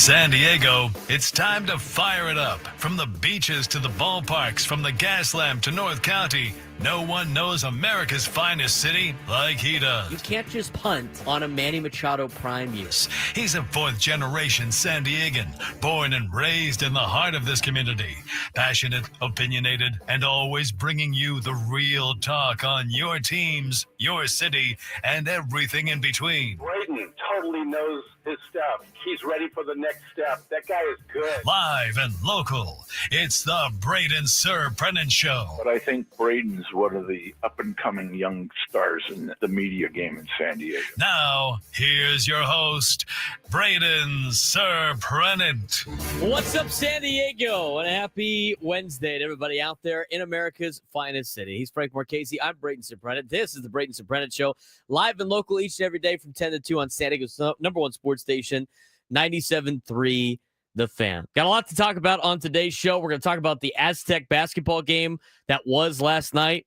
San Diego, it's time to fire it up. From the beaches to the ballparks, from the Gaslamp to North County, no one knows America's finest city like he does. You can't just punt on a Manny Machado prime year. He's a fourth-generation San Diegan, born and raised in the heart of this community. Passionate, opinionated, and always bringing you the real talk on your teams, your city, and everything in between. Braden totally knows his stuff. He's ready for the next step. That guy is good. Live and local, it's the Braden Surprenant Show. But I think Braden's one of the up-and-coming young stars in the media game in San Diego. Now, here's your host, Braden Surprenant. What's up, San Diego? And a happy Wednesday to everybody out there in America's finest city. He's Frank Marchese. I'm Braden Surprenant. This is the Braden Surprenant Show, live and local each and every day from 10 to 2 on San Diego's number one sports station, 97.3 The Fan. Got a lot to talk about on today's show. We're going to talk about the Aztec basketball game that was last night.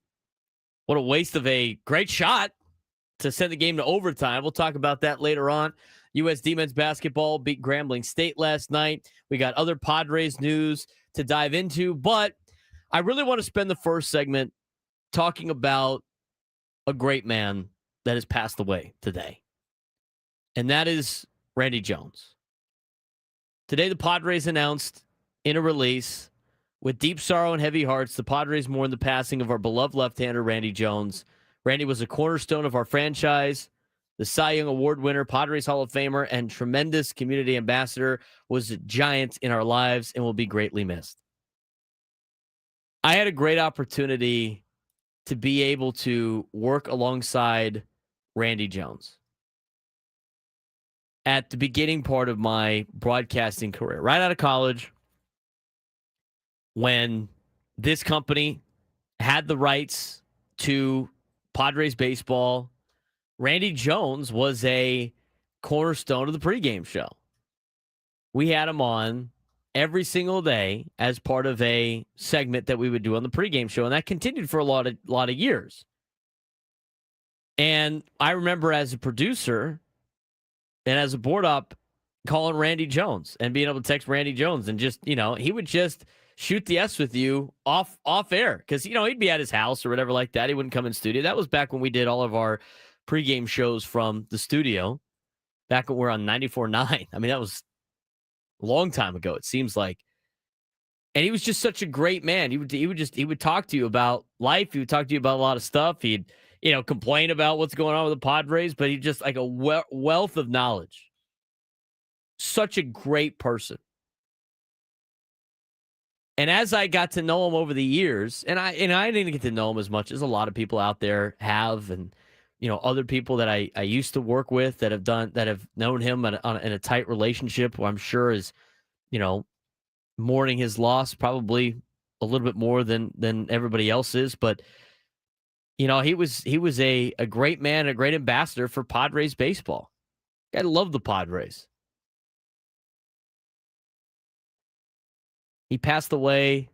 What a waste of a great shot to send the game to overtime. We'll talk about that later on. USD men's basketball beat Grambling State last night. We got other Padres news to dive into, but I really want to spend the first segment talking about a great man that has passed away today, and that is Randy Jones. Today, the Padres announced in a release, with deep sorrow and heavy hearts, the Padres mourn the passing of our beloved left-hander, Randy Jones. Randy was a cornerstone of our franchise, the Cy Young Award winner, Padres Hall of Famer, and tremendous community ambassador, was a giant in our lives and will be greatly missed. I had a great opportunity to be able to work alongside Randy Jones at the beginning part of my broadcasting career, right out of college, when this company had the rights to Padres baseball. Randy Jones was a cornerstone of the pregame show. We had him on every single day as part of a segment that we would do on the pregame show, and that continued for a lot of years. And I remember as a producer and as a board op calling Randy Jones and being able to text Randy Jones and just, he would just shoot the S with you off air because, he'd be at his house or whatever like that. He wouldn't come in studio. That was back when we did all of our pregame shows from the studio, back when we were on 94.9. I mean, that was a long time ago, it seems like. And he was just such a great man. He would talk to you about life. He would talk to you about a lot of stuff. He'd, complain about what's going on with the Padres, but he just like a wealth of knowledge. Such a great person. And as I got to know him over the years, and I didn't get to know him as much as a lot of people out there have, and other people that I used to work with that have known him in a tight relationship, who I'm sure is, mourning his loss probably a little bit more than everybody else is, but he was a great man, a great ambassador for Padres baseball. I love the Padres. He passed away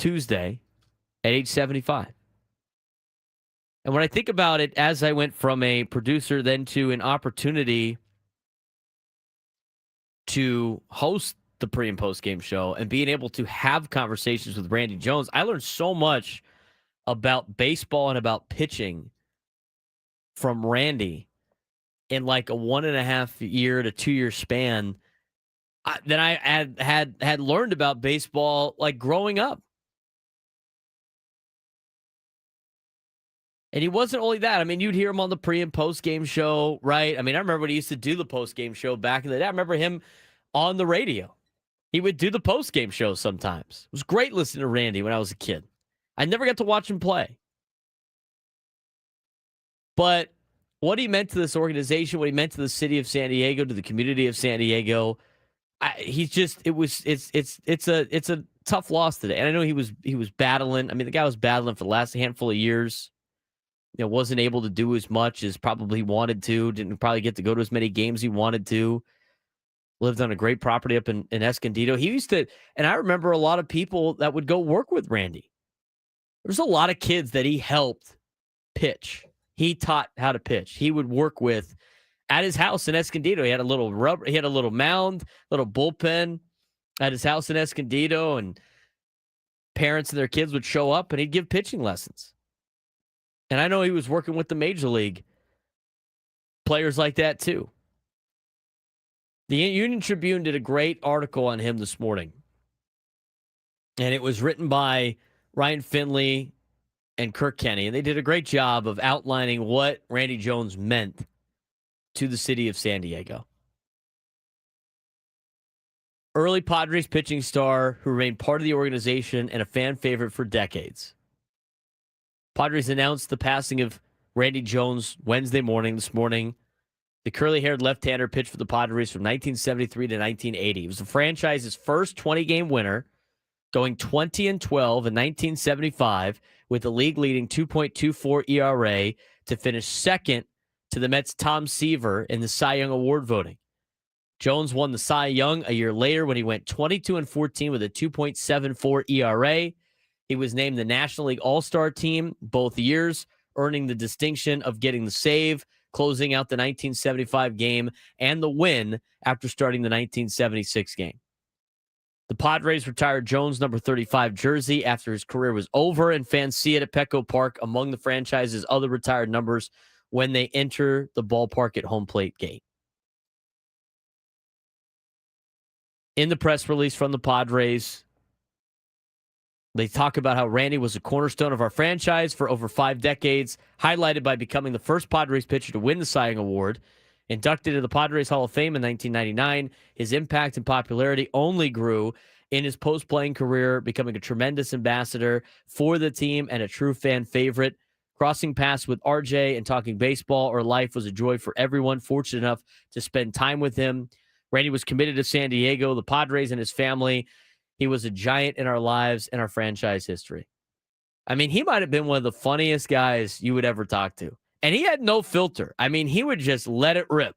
Tuesday at age 75. And when I think about it, as I went from a producer then to an opportunity to host the pre and post game show and being able to have conversations with Randy Jones, I learned so much about baseball and about pitching from Randy in like a 1.5 year to 2 year span than I had learned about baseball like growing up. And he wasn't only that. I mean, you'd hear him on the pre and post game show, right? I mean, I remember when he used to do the post game show back in the day. I remember him on the radio. He would do the post game show sometimes. It was great listening to Randy when I was a kid. I never got to watch him play. But what he meant to this organization, what he meant to the city of San Diego, to the community of San Diego, it's a tough loss today. And I know he was battling. I mean, the guy was battling for the last handful of years. Wasn't able to do as much as probably wanted to. Didn't probably get to go to as many games he wanted to. Lived on a great property up in Escondido. He used to, and I remember a lot of people that would go work with Randy. There's a lot of kids that he helped pitch. He taught how to pitch. He would work with at his house in Escondido. He had a little mound, little bullpen at his house in Escondido, and parents and their kids would show up and he'd give pitching lessons. And I know he was working with the major league players like that too. The Union Tribune did a great article on him this morning. And it was written by Ryan Finley and Kirk Kenney. And they did a great job of outlining what Randy Jones meant to the city of San Diego. Early Padres pitching star who remained part of the organization and a fan favorite for decades. Padres announced the passing of Randy Jones Wednesday morning, this morning. The curly-haired left-hander pitched for the Padres from 1973 to 1980. He was the franchise's first 20-game winner, going 20-12 in 1975 with a league-leading 2.24 ERA to finish second to the Mets' Tom Seaver in the Cy Young Award voting. Jones won the Cy Young a year later when he went 22-14 with a 2.74 ERA. He was named the National League All-Star team both years, earning the distinction of getting the save, closing out the 1975 game, and the win after starting the 1976 game. The Padres retired Jones' number 35 jersey after his career was over, and fans see it at Petco Park among the franchise's other retired numbers when they enter the ballpark at home plate gate. In the press release from the Padres, they talk about how Randy was a cornerstone of our franchise for over 5 decades, highlighted by becoming the first Padres pitcher to win the Cy Young Award. Inducted into the Padres Hall of Fame in 1999, his impact and popularity only grew in his post-playing career, becoming a tremendous ambassador for the team and a true fan favorite. Crossing paths with RJ and talking baseball or life was a joy for everyone fortunate enough to spend time with him. Randy was committed to San Diego, the Padres, and his family. He was a giant in our lives and our franchise history. I mean, he might have been one of the funniest guys you would ever talk to. And he had no filter. I mean, he would just let it rip.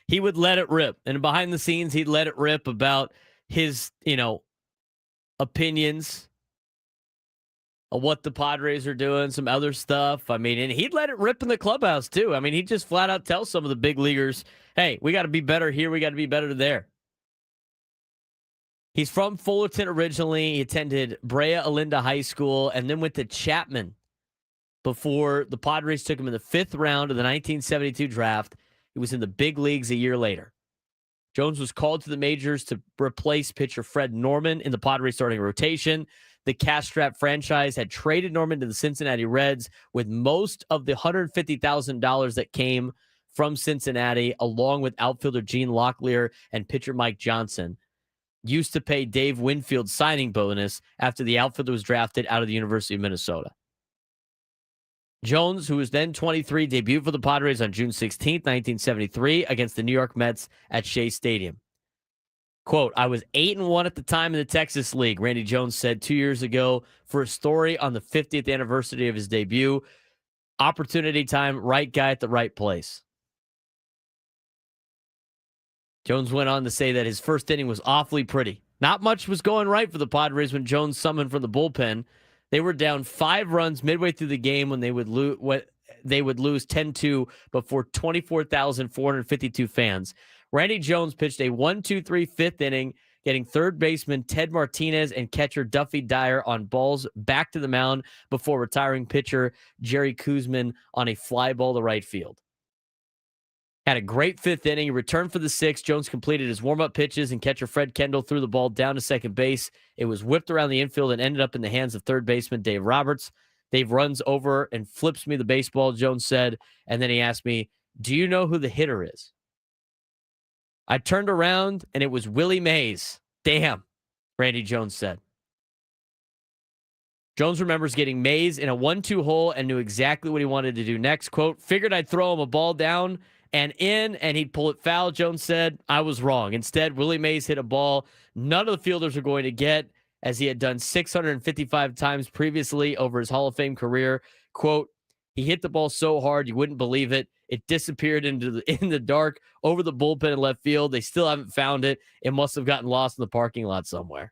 He would let it rip. And behind the scenes, he'd let it rip about his, opinions of what the Padres are doing, some other stuff. I mean, and he'd let it rip in the clubhouse, too. I mean, he'd just flat out tell some of the big leaguers, hey, we got to be better here. We got to be better there. He's from Fullerton originally. He attended Brea Olinda High School and then went to Chapman before the Padres took him in the 5th round of the 1972 draft. He was in the big leagues a year later. Jones was called to the majors to replace pitcher Fred Norman in the Padres starting rotation. The cash-strapped franchise had traded Norman to the Cincinnati Reds with most of the $150,000 that came from Cincinnati, along with outfielder Gene Locklear and pitcher Mike Johnson, used to pay Dave Winfield's signing bonus after the outfielder was drafted out of the University of Minnesota. Jones, who was then 23, debuted for the Padres on June 16, 1973, against the New York Mets at Shea Stadium. Quote, I was 8-1 at the time in the Texas League, Randy Jones said 2 years ago for a story on the 50th anniversary of his debut. Opportunity time, right guy at the right place. Jones went on to say that his first inning was awfully pretty. Not much was going right for the Padres when Jones summoned from the bullpen. They were down 5 runs midway through the game when they would lose 10-2 before 24,452 fans. Randy Jones pitched a 1-2-3 5th inning, getting third baseman Ted Martinez and catcher Duffy Dyer on balls back to the mound before retiring pitcher Jerry Kuzman on a fly ball to right field. Had a great 5th inning. He returned for the 6th. Jones completed his warm-up pitches, and catcher Fred Kendall threw the ball down to second base. It was whipped around the infield and ended up in the hands of third baseman Dave Roberts. Dave runs over and flips me the baseball, Jones said, and then he asked me, do you know who the hitter is? I turned around, and it was Willie Mays. Damn, Randy Jones said. Jones remembers getting Mays in a 1-2 hole and knew exactly what he wanted to do next. Quote, figured I'd throw him a ball down and in, and he'd pull it foul, Jones said. I was wrong. Instead, Willie Mays hit a ball none of the fielders were going to get, as he had done 655 times previously over his Hall of Fame career. Quote, he hit the ball so hard you wouldn't believe it. It disappeared in the dark over the bullpen in left field. They still haven't found it. It must have gotten lost in the parking lot somewhere.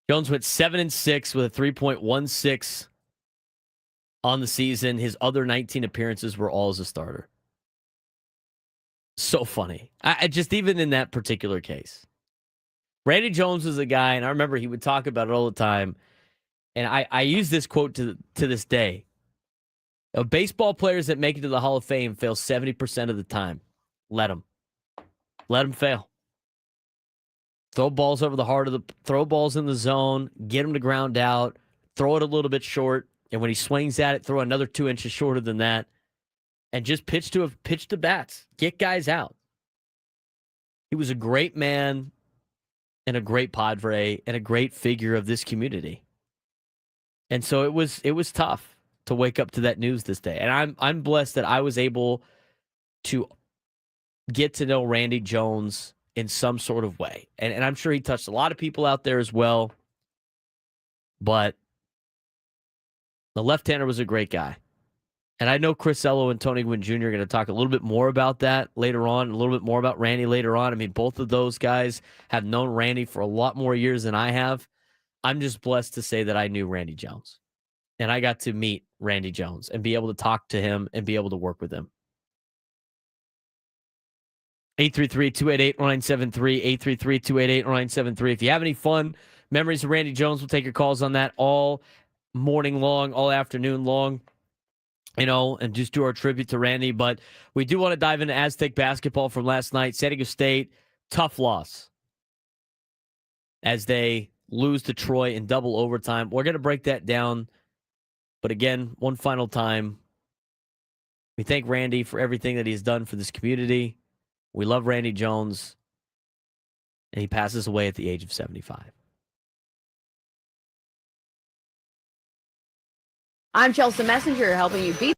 Jones went 7-6 with a 3.16 on the season. His other 19 appearances were all as a starter. So funny. I just, even in that particular case. Randy Jones was a guy, and I remember he would talk about it all the time. And I use this quote to this day. Baseball players that make it to the Hall of Fame fail 70% of the time. Let them. Let them fail. Throw balls over the heart of throw balls in the zone, get them to ground out, throw it a little bit short, and when he swings at it, throw another 2 inches shorter than that, and just pitch to bats. Get guys out. He was a great man and a great Padre and a great figure of this community. And so it was tough to wake up to that news this day. And I'm blessed that I was able to get to know Randy Jones in some sort of way. And I'm sure he touched a lot of people out there as well. But the left-hander was a great guy. And I know Chris Ello and Tony Gwynn Jr. are going to talk a little bit more about that later on, a little bit more about Randy later on. I mean, both of those guys have known Randy for a lot more years than I have. I'm just blessed to say that I knew Randy Jones. And I got to meet Randy Jones and be able to talk to him and be able to work with him. 833-288-0973, 833-288-0973. If you have any fun memories of Randy Jones, we'll take your calls on that all morning long, all afternoon long, and just do our tribute to Randy. But we do want to dive into Aztec basketball from last night. San Diego State, tough loss as they lose to Troy in double overtime. We're going to break that down. But again, one final time, we thank Randy for everything that he's done for this community. We love Randy Jones, and he passes away at the age of 75. I'm Chelsea Messenger, helping you beat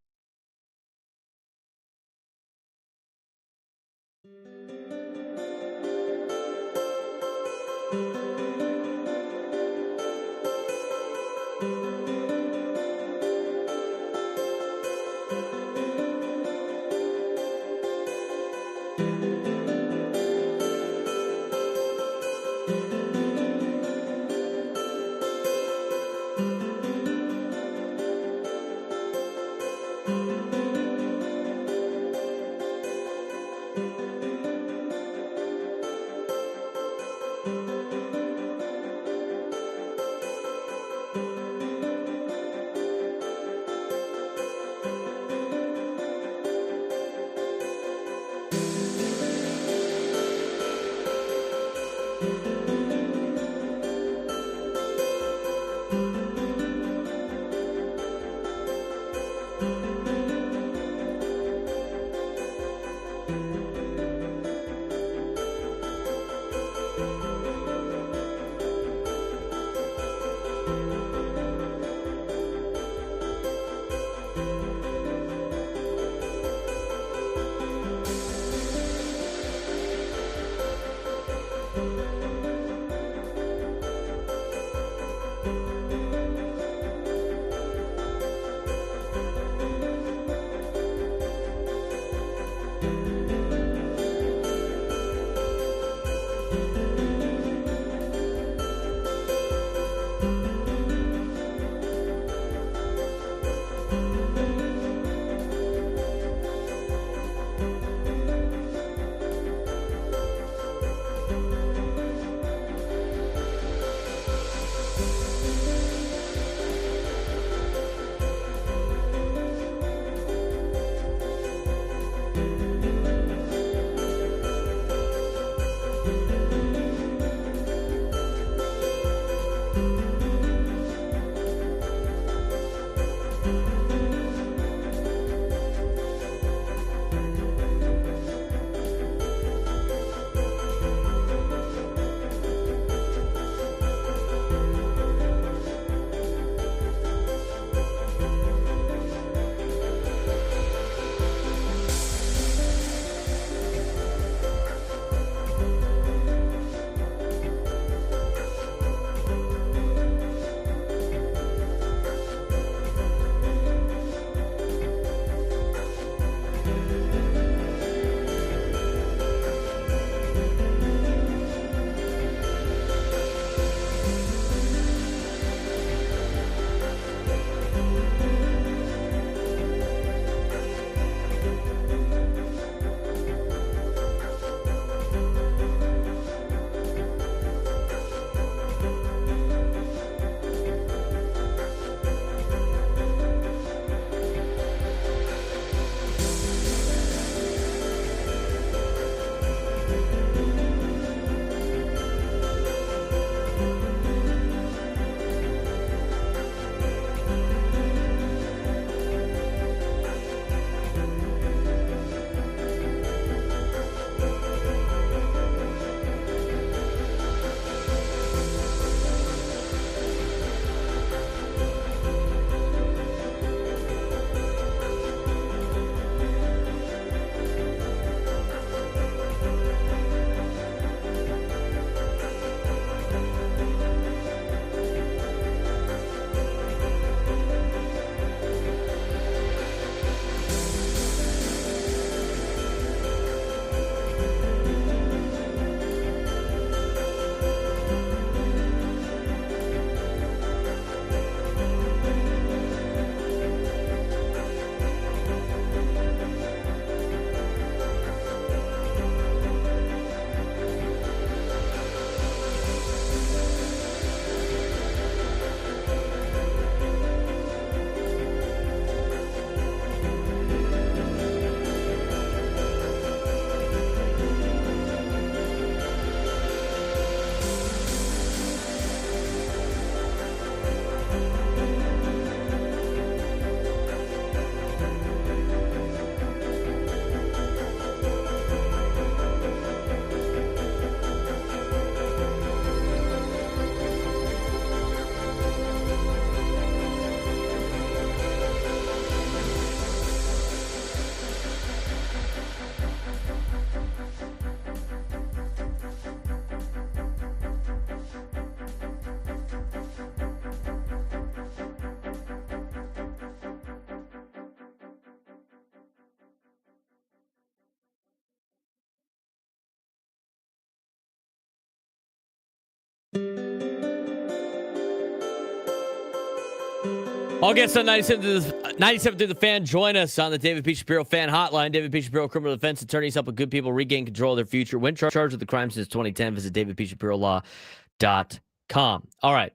All guests on 97 through the fan. Join us on the David P. Shapiro fan hotline. David P. Shapiro, criminal defense attorneys helping good people regain control of their future. When charged with the crime since 2010, visit davidpshapirolaw.com. All right.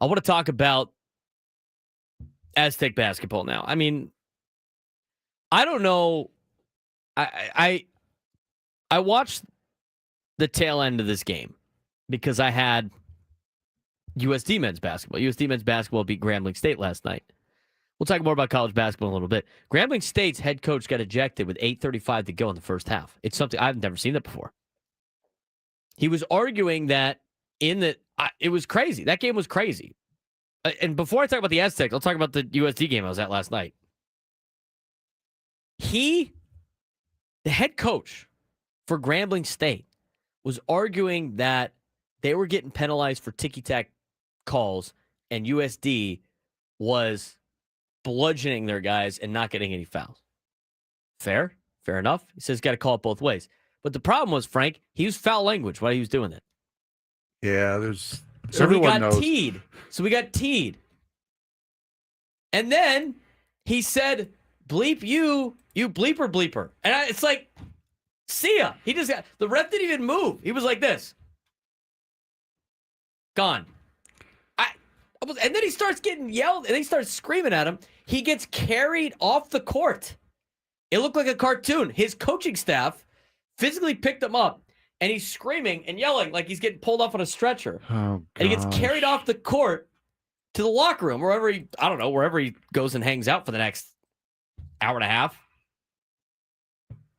I want to talk about Aztec basketball now. I mean, I don't know. I watched the tail end of this game because I had USD men's basketball. USD men's basketball beat Grambling State last night. We'll talk more about college basketball in a little bit. Grambling State's head coach got ejected with 8:35 to go in the first half. It's something I've never seen that before. He was arguing that it was crazy. That game was crazy. And before I talk about the Aztecs, I'll talk about the USD game I was at last night. The head coach for Grambling State, was arguing that they were getting penalized for ticky-tack calls, and USD was bludgeoning their guys and not getting any fouls. Fair enough. He says got to call it both ways. But the problem was, Frank, he used foul language while he was doing it. Yeah, So we got teed. And then he said, bleep you bleeper. And it's like, see ya. The ref didn't even move. He was like this. Gone. And then he starts getting yelled, and they start screaming at him. He gets carried off the court. It looked like a cartoon. His coaching staff physically picked him up, and he's screaming and yelling like he's getting pulled off on a stretcher. Oh, and he gets carried off the court to the locker room, wherever he goes and hangs out for the next hour and a half.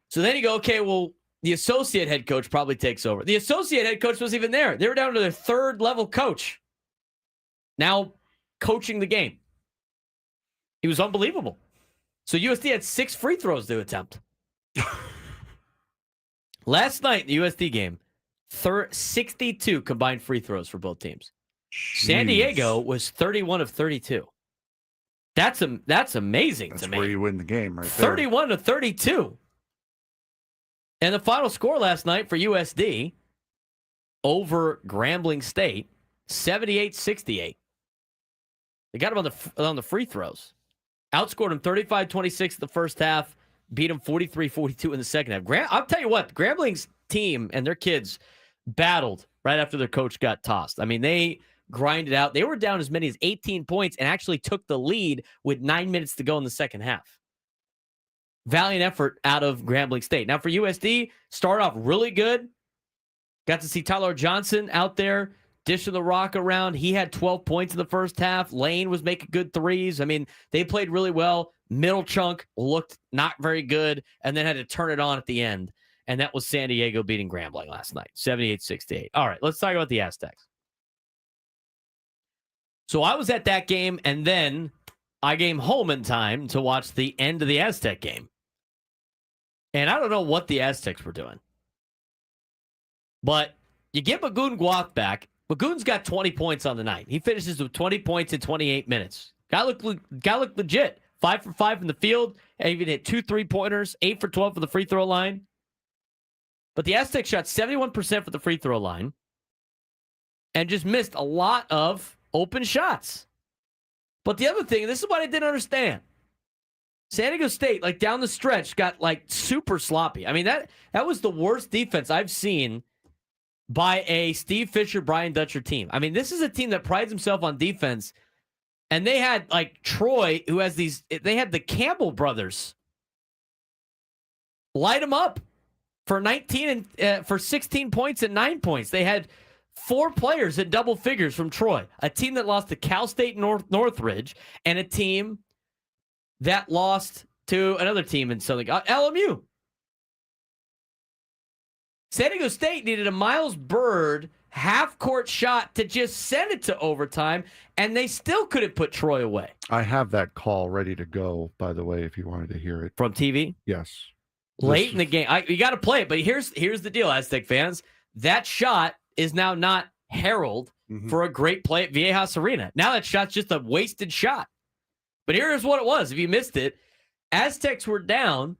So then you go, okay, well, the associate head coach probably takes over. The associate head coach wasn't even there. They were down to their third level coach. Now coaching the game. He was unbelievable. So USD had 6 free throws to attempt. Last night in the USD game, 62 combined free throws for both teams. Jeez. San Diego was 31 of 32. That's amazing to me. That's where you win the game right there. 31 to 32. And the final score last night for USD over Grambling State, 78-68. They got him on the free throws. Outscored him 35-26 the first half, beat him 43-42 in the second half. I'll tell you what, Grambling's team and their kids battled right after their coach got tossed. I mean, they grinded out. They were down as many as 18 points and actually took the lead with 9 minutes to go in the second half. Valiant effort out of Grambling State. Now for USD, started off really good. Got to see Tyler Johnson out there dishing the rock around. He had 12 points in the first half. Lane was making good threes. I mean, they played really well. Middle chunk looked not very good, and then had to turn it on at the end. And that was San Diego beating Grambling last night, 78-68. All right, let's talk about the Aztecs. So I was at that game, and then I came home in time to watch the end of the Aztec game. And I don't know what the Aztecs were doing. But you get Magoon Guath back. Magoon's got 20 points on the night. He finishes with 20 points in 28 minutes. Guy looked legit. 5 for 5 from the field. And even hit 2 3-pointers. 8 for 12 for the free throw line. But the Aztecs shot 71% for the free throw line. And just missed a lot of open shots. But the other thing, and this is what I didn't understand. San Diego State, like down the stretch, got like super sloppy. I mean, that was the worst defense I've seen by a Steve Fisher, Brian Dutcher team. I mean, this is a team that prides himself on defense. And they had like Troy, who has they had the Campbell brothers light them up for 16 points and 9 points. They had 4 players at double figures from Troy, a team that lost to Cal State Northridge, and a team that lost to another team in Southern LMU. San Diego State needed a Miles Bird half-court shot to just send it to overtime, and they still couldn't put Troy away. I have that call ready to go, by the way, if you wanted to hear it. From TV? Yes. Late in the game. You got to play it, but here's the deal, Aztec fans. That shot is now not heralded for a great play at Viejas Arena. Now that shot's just a wasted shot. But here's what it was. If you missed it, Aztecs were down,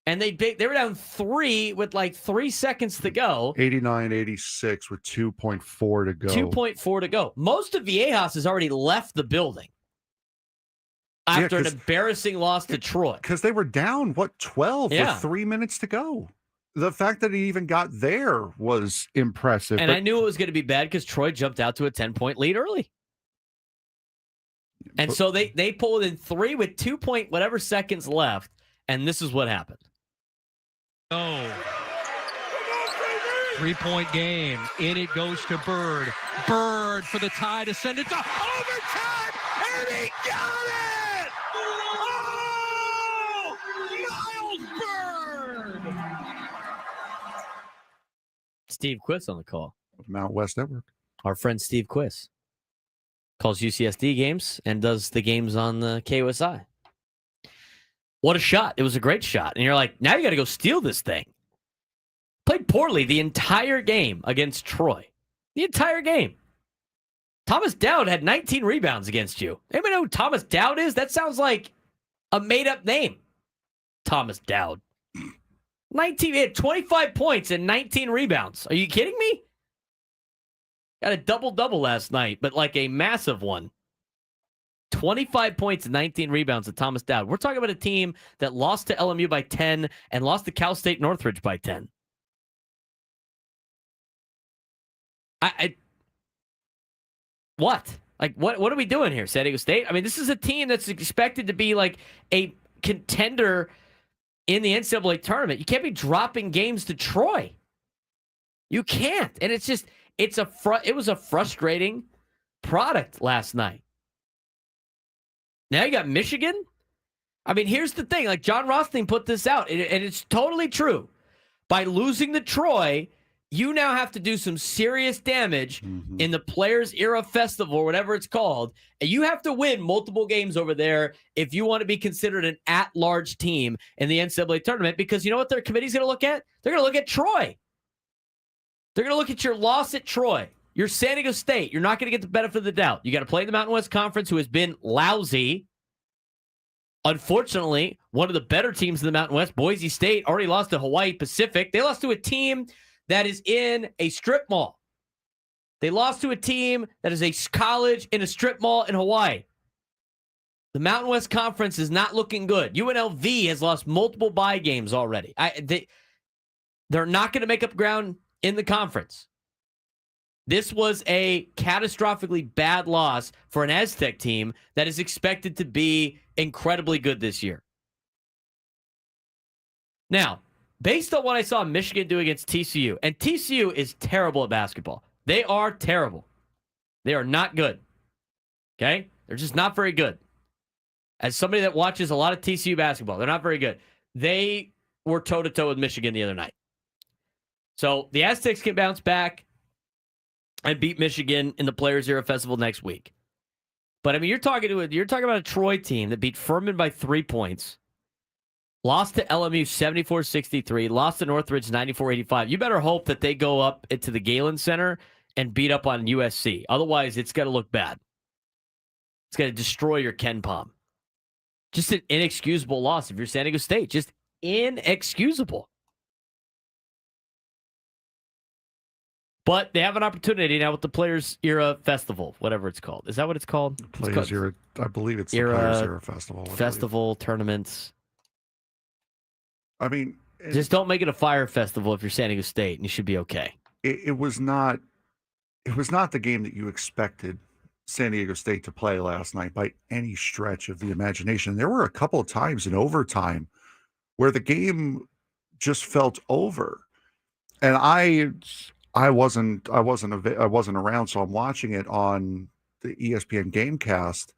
and they were down 3 with like 3 seconds to go. 89-86 with 2.4 to go. 2.4 to go. Most of Viejas has already left the building. after an embarrassing loss to Troy. Because they were down, 12 with 3 minutes to go. The fact that he even got there was impressive. And I knew it was going to be bad because Troy jumped out to a 10-point lead early. And so they pulled in 3 with 2 point whatever seconds left, and this is what happened. Oh. 3-point game. In it goes to Bird. Bird for the tie to send it to overtime, and he got it! Oh! Miles Bird! Steve Quiss on the call. Mount West Network. Our friend Steve Quiss calls UCSD games and does the games on the KOSI. What a shot. It was a great shot. And you're like, now you got to go steal this thing. Played poorly the entire game against Troy. The entire game. Thomas Dowd had 19 rebounds against you. Anybody know who Thomas Dowd is? That sounds like a made-up name. Thomas Dowd. He had 25 points and 19 rebounds. Are you kidding me? Got a double-double last night, but like a massive one. 25 points and 19 rebounds to Thomas Dowd. We're talking about a team that lost to LMU by 10 and lost to Cal State Northridge by 10. What? Like, what are we doing here, San Diego State? I mean, this is a team that's expected to be like a contender in the NCAA tournament. You can't be dropping games to Troy. You can't. And it's just, it was a frustrating product last night. Now you got Michigan. I mean, here's the thing. Like, John Rothstein put this out, and it's totally true. By losing to Troy, you now have to do some serious damage in the Players Era Festival, or whatever it's called, and you have to win multiple games over there if you want to be considered an at-large team in the NCAA tournament, because you know what their committee's going to look at? They're going to look at Troy. They're going to look at your loss at Troy. You're San Diego State. You're not going to get the benefit of the doubt. You got to play the Mountain West Conference, who has been lousy. Unfortunately, one of the better teams in the Mountain West, Boise State, already lost to Hawaii Pacific. They lost to a team that is in a strip mall. They lost to a team that is a college in a strip mall in Hawaii. The Mountain West Conference is not looking good. UNLV has lost multiple bye games already. They're not going to make up ground in the conference. This was a catastrophically bad loss for an Aztec team that is expected to be incredibly good this year. Now, based on what I saw Michigan do against TCU, and TCU is terrible at basketball. They are terrible. They are not good. Okay? They're just not very good. As somebody that watches a lot of TCU basketball, they're not very good. They were toe-to-toe with Michigan the other night. So the Aztecs can bounce back and beat Michigan in the Players Era Festival next week. But I mean, you're talking about a Troy team that beat Furman by 3 points, lost to LMU 74-63, lost to Northridge 94-85. You better hope that they go up into the Galen Center and beat up on USC. Otherwise, it's going to look bad. It's going to destroy your Ken Pom. Just an inexcusable loss if you're San Diego State. Just inexcusable. But they have an opportunity now with the Players Era Festival, whatever it's called. Is that what it's called? Players Era, I believe it's the Players Era Festival. Festival, tournaments. I mean, just don't make it a fire festival if you're San Diego State, and you should be okay. It was not the game that you expected San Diego State to play last night by any stretch of the imagination. There were a couple of times in overtime where the game just felt over, and I wasn't around, so I'm watching it on the ESPN Gamecast,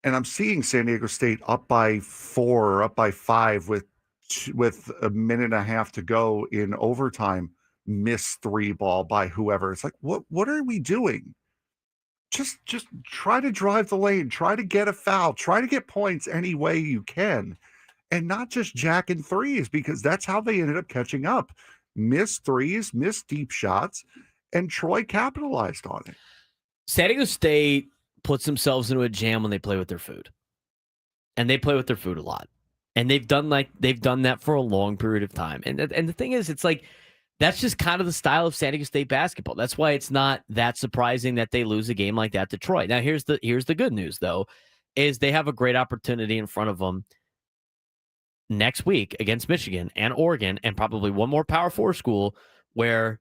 and I'm seeing San Diego State up by 4, up by 5 with a minute and a half to go in overtime, miss 3 ball by whoever. It's like, what are we doing? Just try to drive the lane, try to get a foul, try to get points any way you can, and not just jacking threes, because that's how they ended up catching up. Missed threes, missed deep shots, and Troy capitalized on it. San Diego State puts themselves into a jam when they play with their food. And they play with their food a lot. And they've done that for a long period of time. And the thing is, it's like, that's just kind of the style of San Diego State basketball. That's why it's not that surprising that they lose a game like that to Troy. Now, here's the good news, though. is they have a great opportunity in front of them next week against Michigan and Oregon and probably one more Power 4 school where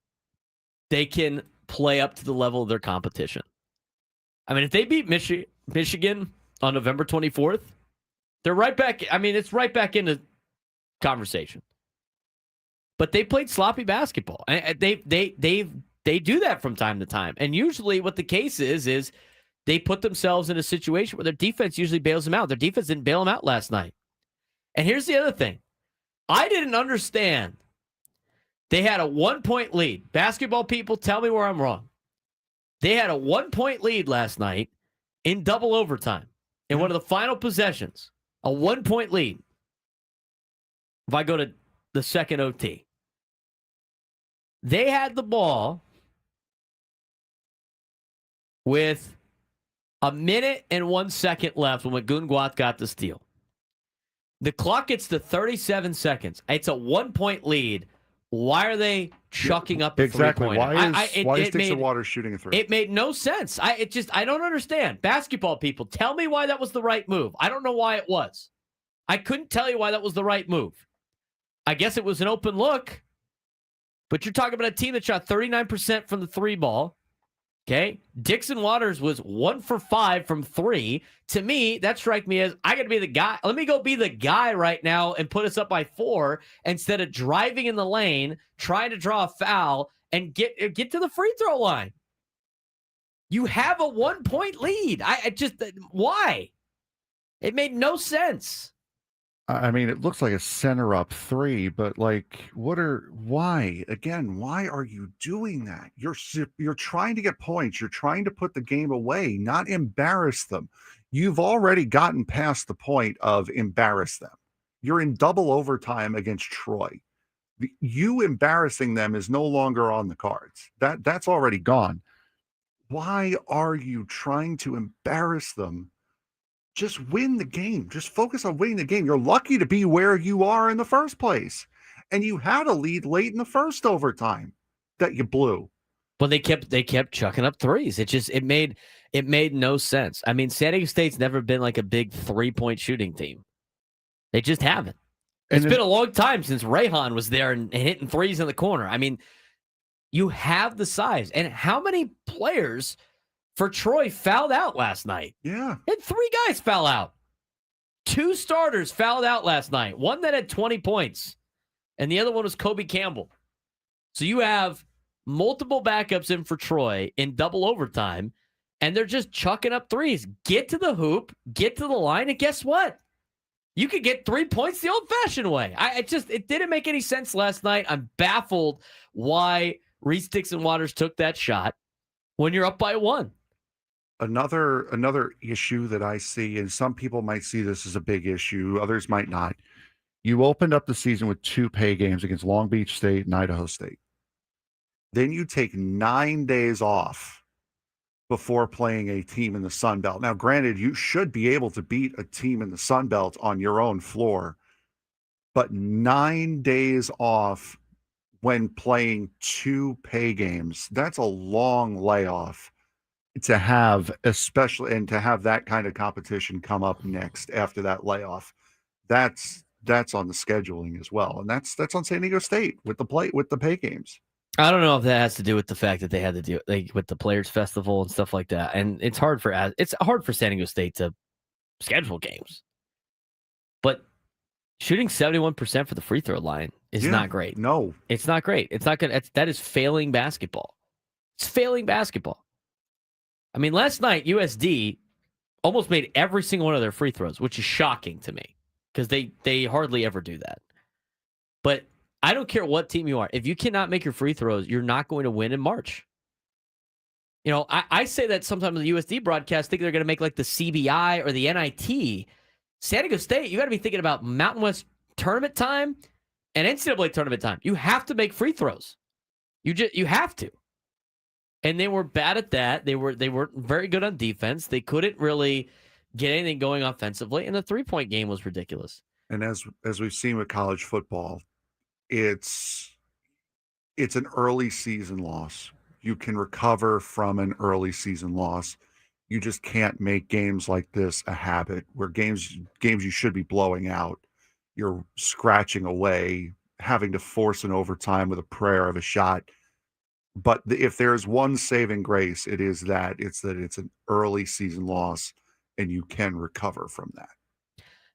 they can play up to the level of their competition. I mean, if they beat Michigan on November 24th, they're right back. I mean, it's right back into conversation. But they played sloppy basketball. They do that from time to time. And usually what the case is they put themselves in a situation where their defense usually bails them out. Their defense didn't bail them out last night. And here's the other thing. I didn't understand. They had a 1-point lead. Basketball people, tell me where I'm wrong. They had a 1-point lead last night in double overtime in one of the final possessions. A 1-point lead. If I go to the second OT. They had the ball with a minute and 1 second left when Gunguat got the steal. The clock gets to 37 seconds. It's a 1-point lead. Why are they chucking up a exactly? three-pointer? Why is Dixon Waters shooting a three? It made no sense. I don't understand. Basketball people, tell me why that was the right move. I don't know why it was. I couldn't tell you why that was the right move. I guess it was an open look, but you're talking about a team that shot 39% from the three ball. Okay. Dixon Waters was 1 for 5 from 3. To me, that strikes me as I got to be the guy. Let me go be the guy right now and put us up by 4 instead of driving in the lane, trying to draw a foul and get to the free throw line. You have a 1-point lead. Why? It made no sense. I mean, it looks like a center up 3, but why? Again, why are you doing that? You're trying to get points. You're trying to put the game away, not embarrass them. You've already gotten past the point of embarrass them. You're in double overtime against Troy. You embarrassing them is no longer on the cards. That's already gone. Why are you trying to embarrass them? Just win the game. Just focus on winning the game. You're lucky to be where you are in the first place. And you had a lead late in the first overtime that you blew. Well, they kept chucking up threes. It made no sense. I mean, San Diego State's never been like a big 3-point shooting team. They just haven't. It's been a long time since Rayhan was there and hitting threes in the corner. I mean, you have the size. And how many players for Troy fouled out last night? Yeah. And 3 guys foul out. 2 starters fouled out last night. One that had 20 points, and the other one was Kobe Campbell. So you have multiple backups in for Troy in double overtime, and they're just chucking up threes. Get to the hoop, get to the line, and guess what? You could get 3 points the old-fashioned way. It didn't make any sense last night. I'm baffled why Reese Dixon Waters took that shot when you're up by 1. Another issue that I see, and some people might see this as a big issue, others might not. You opened up the season with 2 pay games against Long Beach State and Idaho State. Then you take 9 days off before playing a team in the Sun Belt. Now, granted, you should be able to beat a team in the Sun Belt on your own floor, but 9 days off when playing 2 pay games, that's a long layoff to have, especially, and to have that kind of competition come up next after that layoff. That's on the scheduling as well, and that's on San Diego State with the pay games. I don't know if that has to do with the fact that they had to do with the Players Festival and stuff like that, and it's hard for San Diego State to schedule games. But shooting 71% for the free throw line is not great. No, it's not great. It's not good. That is failing basketball. It's failing basketball. I mean, last night, USD almost made every single one of their free throws, which is shocking to me because they hardly ever do that. But I don't care what team you are. If you cannot make your free throws, you're not going to win in March. You know, I say that sometimes the USD broadcast think they're going to make like the CBI or the NIT. San Diego State, you got to be thinking about Mountain West tournament time and NCAA tournament time. You have to make free throws. You have to. And they were bad at that. They weren't very good on defense. They couldn't really get anything going offensively, and the 3-point game was ridiculous. And as we've seen with college football, it's an early season loss. You can recover from an early season loss. You just can't make games like this a habit where games you should be blowing out, you're scratching away, having to force an overtime with a prayer of a shot. But if there's one saving grace, it's that it's an early season loss and you can recover from that.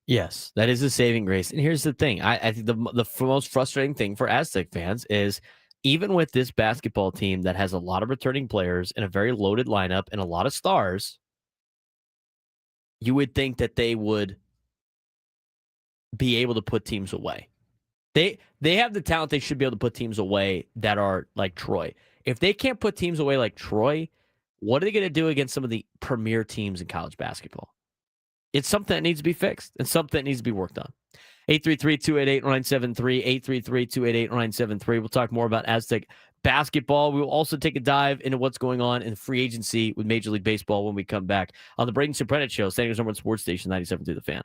Yes, that is a saving grace. And here's the thing. I think the most frustrating thing for Aztec fans is even with this basketball team that has a lot of returning players and a very loaded lineup and a lot of stars, you would think that they would be able to put teams away. They have the talent. They should be able to put teams away that are like Troy. If they can't put teams away like Troy, what are they going to do against some of the premier teams in college basketball? It's something that needs to be fixed and something that needs to be worked on. 833-288-0973, 833-288-0973. We'll talk more about Aztec basketball. We will also take a dive into what's going on in free agency with Major League Baseball when we come back on the Braden Surprenant Show, San Diego's number one sports station, 97.3 The Fan.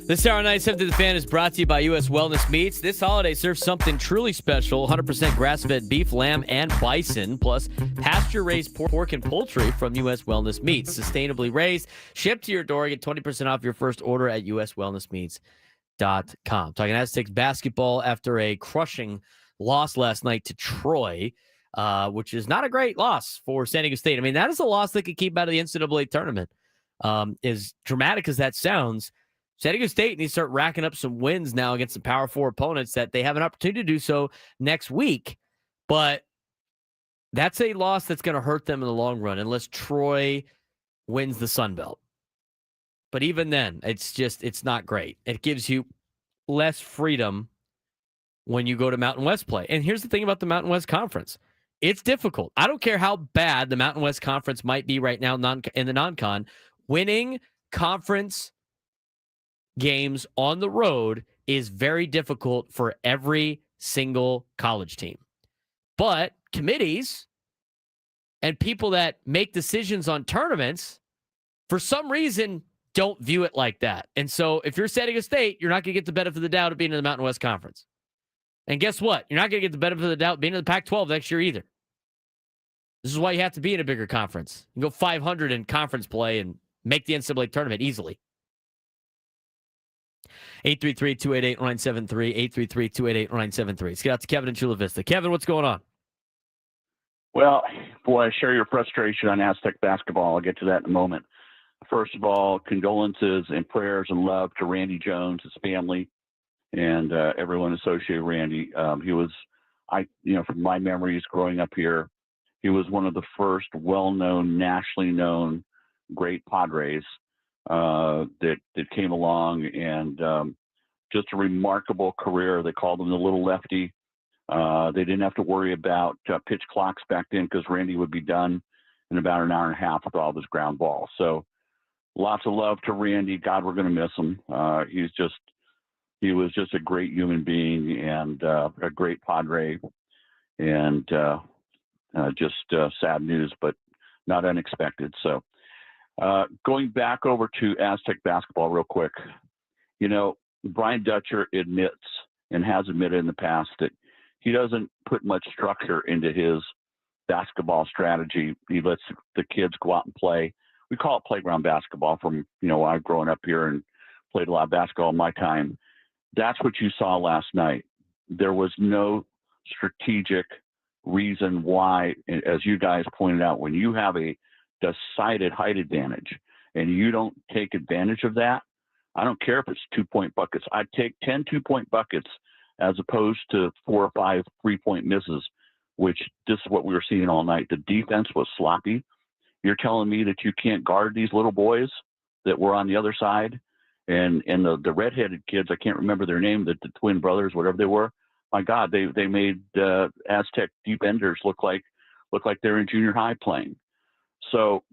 This hour 97 to the Fan is brought to you by U.S. Wellness Meats. This holiday, serve something truly special. 100% grass-fed beef, lamb, and bison, plus pasture-raised pork and poultry from U.S. Wellness Meats. Sustainably raised, shipped to your door. Get 20% off your first order at uswellnessmeats.com. Talking Aztecs basketball after a crushing loss last night to Troy, which is not a great loss for San Diego State. I mean, that is a loss they could keep out of the NCAA tournament. As dramatic as that sounds, San Diego State needs to start racking up some wins now against some Power 4 opponents that they have an opportunity to do so next week. But that's a loss that's going to hurt them in the long run unless Troy wins the Sun Belt. But even then, it's not great. It gives you less freedom when you go to Mountain West play. And here's the thing about the Mountain West Conference. It's difficult. I don't care how bad the Mountain West Conference might be right now in the non-con. Winning conference games on the road is very difficult for every single college team. But committees and people that make decisions on tournaments, for some reason, don't view it like that. And so if you're San Diego State, you're not going to get the benefit of the doubt of being in the Mountain West Conference. And guess what? You're not going to get the benefit of the doubt being in the Pac-12 next year either. This is why you have to be in a bigger conference. You can go 500 in conference play and make the NCAA tournament easily. 833-288-973, 833-288-973. Let's get out to Kevin in Chula Vista. Kevin, what's going on? Well, boy, I share your frustration on Aztec basketball. I'll get to that in a moment. First of all, condolences and prayers and love to Randy Jones, his family, and everyone associated with Randy. He was, from my memories growing up here, he was one of the first well-known, nationally known great Padres that came along, and just a remarkable career. They called him the little lefty. They didn't have to worry about pitch clocks back then because Randy would be done in about an hour and a half with all of his ground balls. So lots of love to Randy. God, we're going to miss him. He was just a great human being and a great Padre, and just sad news, but not unexpected. So going back over to Aztec basketball real quick, Brian Dutcher admits and has admitted in the past that he doesn't put much structure into his basketball strategy. He lets the kids go out and play. We call it playground basketball from, I've grown up here and played a lot of basketball in my time. That's what you saw last night. There was no strategic reason why, as you guys pointed out, when you have a decided height advantage and you don't take advantage of that, I don't care if it's 2-point buckets. I'd take 10 2-point buckets as opposed to 4 or 5 3-point misses, which this is what we were seeing all night. The defense was sloppy. You're telling me that you can't guard these little boys that were on the other side, and the redheaded kids, I can't remember their name, the twin brothers, whatever they were. My God, they made Aztec deep enders look like they're in junior high playing. So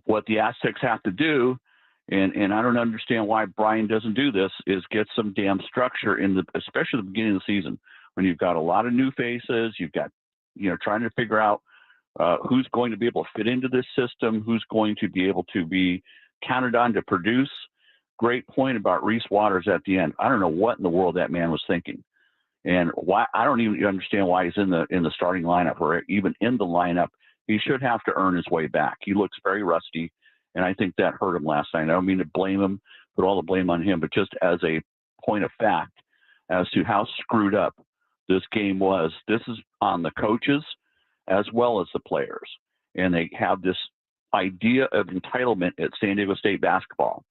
what the Aztecs have to do, and I don't understand why Brian doesn't do this, is get some damn structure especially the beginning of the season when you've got a lot of new faces, you've got, trying to figure out who's going to be able to fit into this system, who's going to be able to be counted on to produce. Great point about Reese Waters at the end. I don't know what in the world that man was thinking. And why, I don't even understand why he's in the starting lineup or even in the lineup. He should have to earn his way back. He looks very rusty, and I think that hurt him last night. I don't mean to blame him, put all the blame on him, but just as a point of fact as to how screwed up this game was. This is on the coaches as well as the players, and they have this idea of entitlement at San Diego State basketball,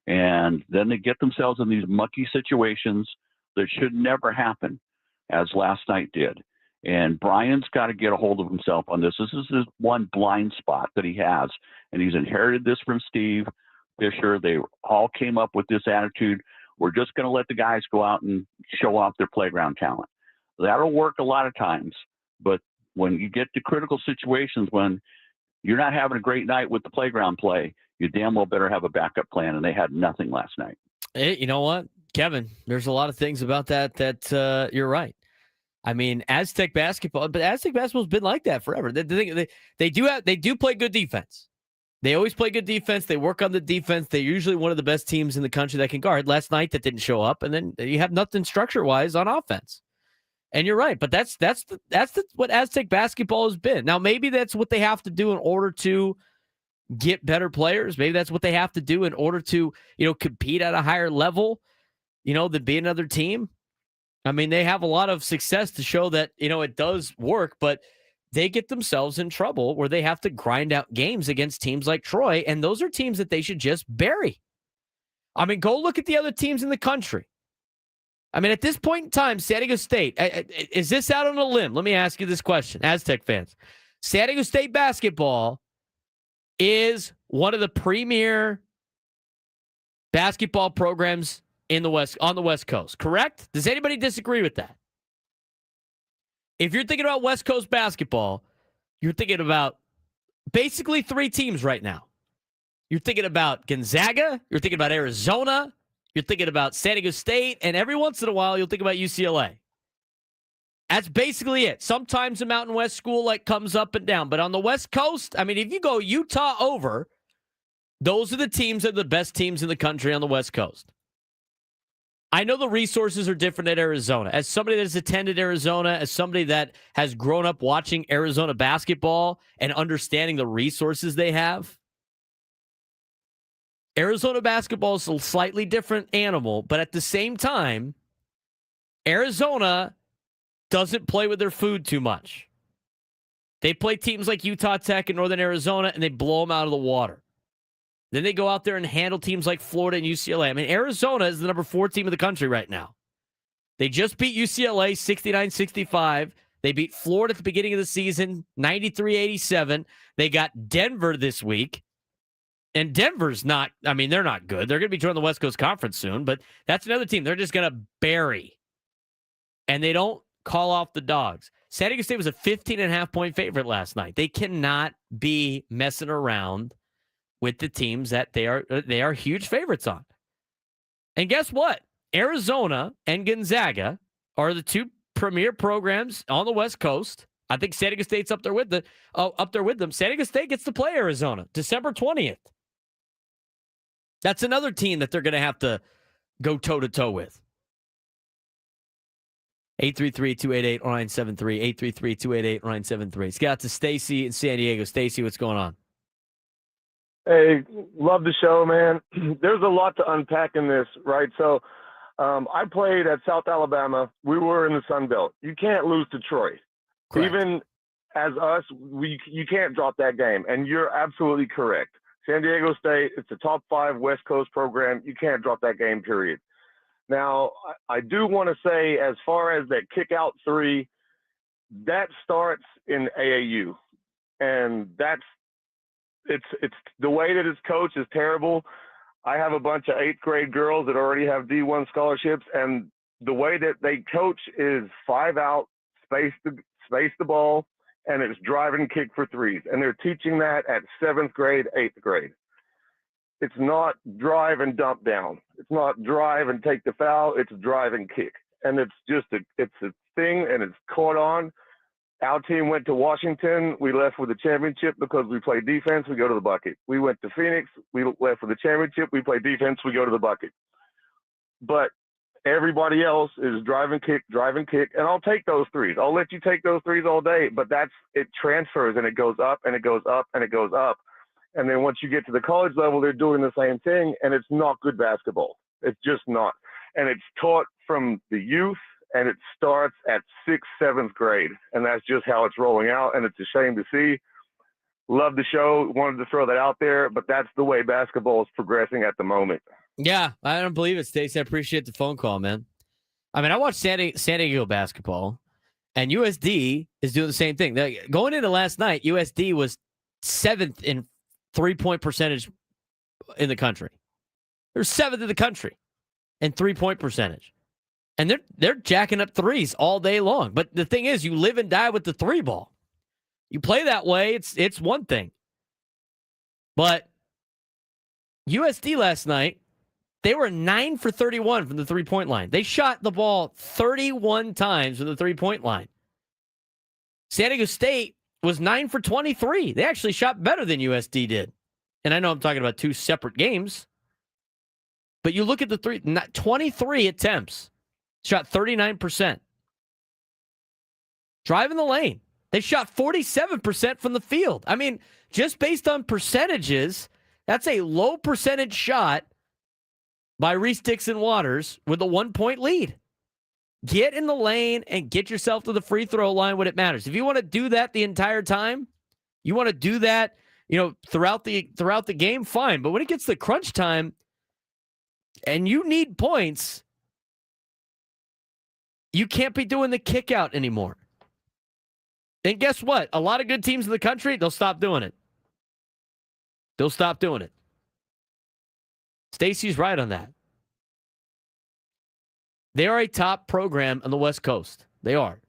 and then they get themselves in these mucky situations that should never happen, as last night did. And Brian's got to get a hold of himself on this. This is his one blind spot that he has, and he's inherited this from Steve Fisher. They all came up with this attitude. We're just going to let the guys go out and show off their playground talent. That'll work a lot of times, but when you get to critical situations, when you're not having a great night with the playground play, you damn well better have a backup plan, and they had nothing last night. Hey, you know what, Kevin? There's a lot of things about that you're right. I mean, Aztec basketball, but Aztec basketball's been like that forever. They do play good defense. They always play good defense. They work on the defense. They're usually one of the best teams in the country that can guard. Last night that didn't show up, and then you have nothing structure-wise on offense. And you're right, but that's what Aztec basketball has been. Now, maybe that's what they have to do in order to get better players. Maybe that's what they have to do in order to, compete at a higher level, than be another team. I mean, they have a lot of success to show that, it does work, but they get themselves in trouble where they have to grind out games against teams like Troy, and those are teams that they should just bury. I mean, go look at the other teams in the country. I mean, at this point in time, San Diego State, is this out on a limb? Let me ask you this question, Aztec fans. San Diego State basketball is one of the premier basketball programs on the West Coast, correct? Does anybody disagree with that? If you're thinking about West Coast basketball, you're thinking about basically three teams right now. You're thinking about Gonzaga, you're thinking about Arizona, you're thinking about San Diego State, and every once in a while, you'll think about UCLA. That's basically it. Sometimes a Mountain West school comes up and down. But on the West Coast, I mean, if you go Utah over, those are the teams that are the best teams in the country on the West Coast. I know the resources are different at Arizona. As somebody that has attended Arizona, as somebody that has grown up watching Arizona basketball and understanding the resources they have, Arizona basketball is a slightly different animal, but at the same time, Arizona doesn't play with their food too much. They play teams like Utah Tech and Northern Arizona, and they blow them out of the water. Then they go out there and handle teams like Florida and UCLA. I mean, Arizona is the number 4 team in the country right now. They just beat UCLA 69-65. They beat Florida at the beginning of the season 93-87. They got Denver this week. And Denver's not, I mean, they're not good. They're going to be joining the West Coast Conference soon, but that's another team they're just going to bury. And they don't call off the dogs. San Diego State was a 15.5-point favorite last night. They cannot be messing around with the teams that they are huge favorites on. And guess what? Arizona and Gonzaga are the 2 premier programs on the West Coast. I think San Diego State's up there with them. San Diego State gets to play Arizona December 20th. That's another team that they're going to have to go toe-to-toe with. 833-288-0973. 833-288-0973. Let's get out to Stacy in San Diego. Stacy, what's going on? Hey, love the show, man. There's a lot to unpack in this, right? So I played at South Alabama. We were in the Sun Belt. You can't lose to Troy. Correct. Even as us, you can't drop that game. And you're absolutely correct. San Diego State, it's a top 5 West Coast program. You can't drop that game, period. Now, I do want to say, as far as that kick-out 3, that starts in AAU. And it's the way that it's coached is terrible. I have a bunch of 8th grade girls that already have D1 scholarships, and the way that they coach is 5 out, space the ball, and it's drive and kick for threes. And they're teaching that at 7th grade, 8th grade. It's not drive and dump down. It's not drive and take the foul. It's drive and kick. And it's a thing, and it's caught on. Our team went to Washington. We left with the championship because we play defense. We go to the bucket. We went to Phoenix. We left with the championship. We play defense. We go to the bucket. But everybody else is drive and kick, and I'll take those threes. I'll let you take those threes all day, but it transfers, and it goes up, and it goes up, and it goes up. And then once you get to the college level, they're doing the same thing, and it's not good basketball. It's just not. And it's taught from the youth, and it starts at 6th, 7th grade. And that's just how it's rolling out, and it's a shame to see. Love the show. Wanted to throw that out there, but that's the way basketball is progressing at the moment. Yeah, I don't believe it, Stacey. I appreciate the phone call, man. I mean, I watched San Diego basketball, and USD is doing the same thing. Going into last night, USD was 7th in three-point percentage in the country. They're 7th in the country in three-point percentage. And they're jacking up threes all day long. But the thing is, you live and die with the three ball. You play that way, it's one thing. But USD last night, they were 9 for 31 from the three-point line. They shot the ball 31 times from the three-point line. San Diego State was 9 for 23. They actually shot better than USD did. And I know I'm talking about two separate games. But you look at the 23 attempts. Shot 39%. Driving the lane. They shot 47% from the field. I mean, just based on percentages, that's a low percentage shot by Reese Dixon Waters with a 1-point lead. Get in the lane and get yourself to the free throw line when it matters. If you want to do that the entire time, you want to do that, throughout the game, fine. But when it gets to crunch time and you need points, you can't be doing the kick out anymore. And guess what? A lot of good teams in the country, they'll stop doing it. They'll stop doing it. Stacey's right on that. They are a top program on the West Coast. They are.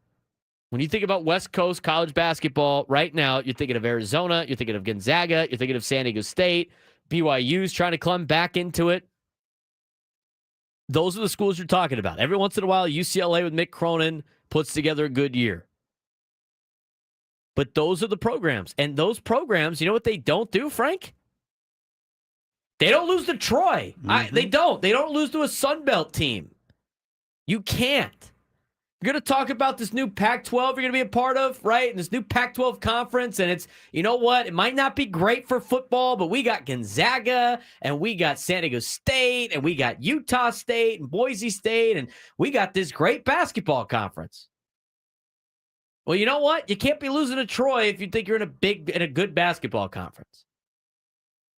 When you think about West Coast college basketball right now, you're thinking of Arizona, you're thinking of Gonzaga, you're thinking of San Diego State, BYU's trying to climb back into it. Those are the schools you're talking about. Every once in a while, UCLA with Mick Cronin puts together a good year. But those are the programs. And those programs, you know what they don't do, Frank? They don't lose to Troy. Mm-hmm. They don't. They don't lose to a Sun Belt team. You can't. You're going to talk about this new Pac-12 you're going to be a part of, right? And this new Pac-12 conference. And it's, you know what? It might not be great for football, but we got Gonzaga, and we got San Diego State, and we got Utah State and Boise State, and we got this great basketball conference. Well, you know what? You can't be losing to Troy if you think you're in a good basketball conference.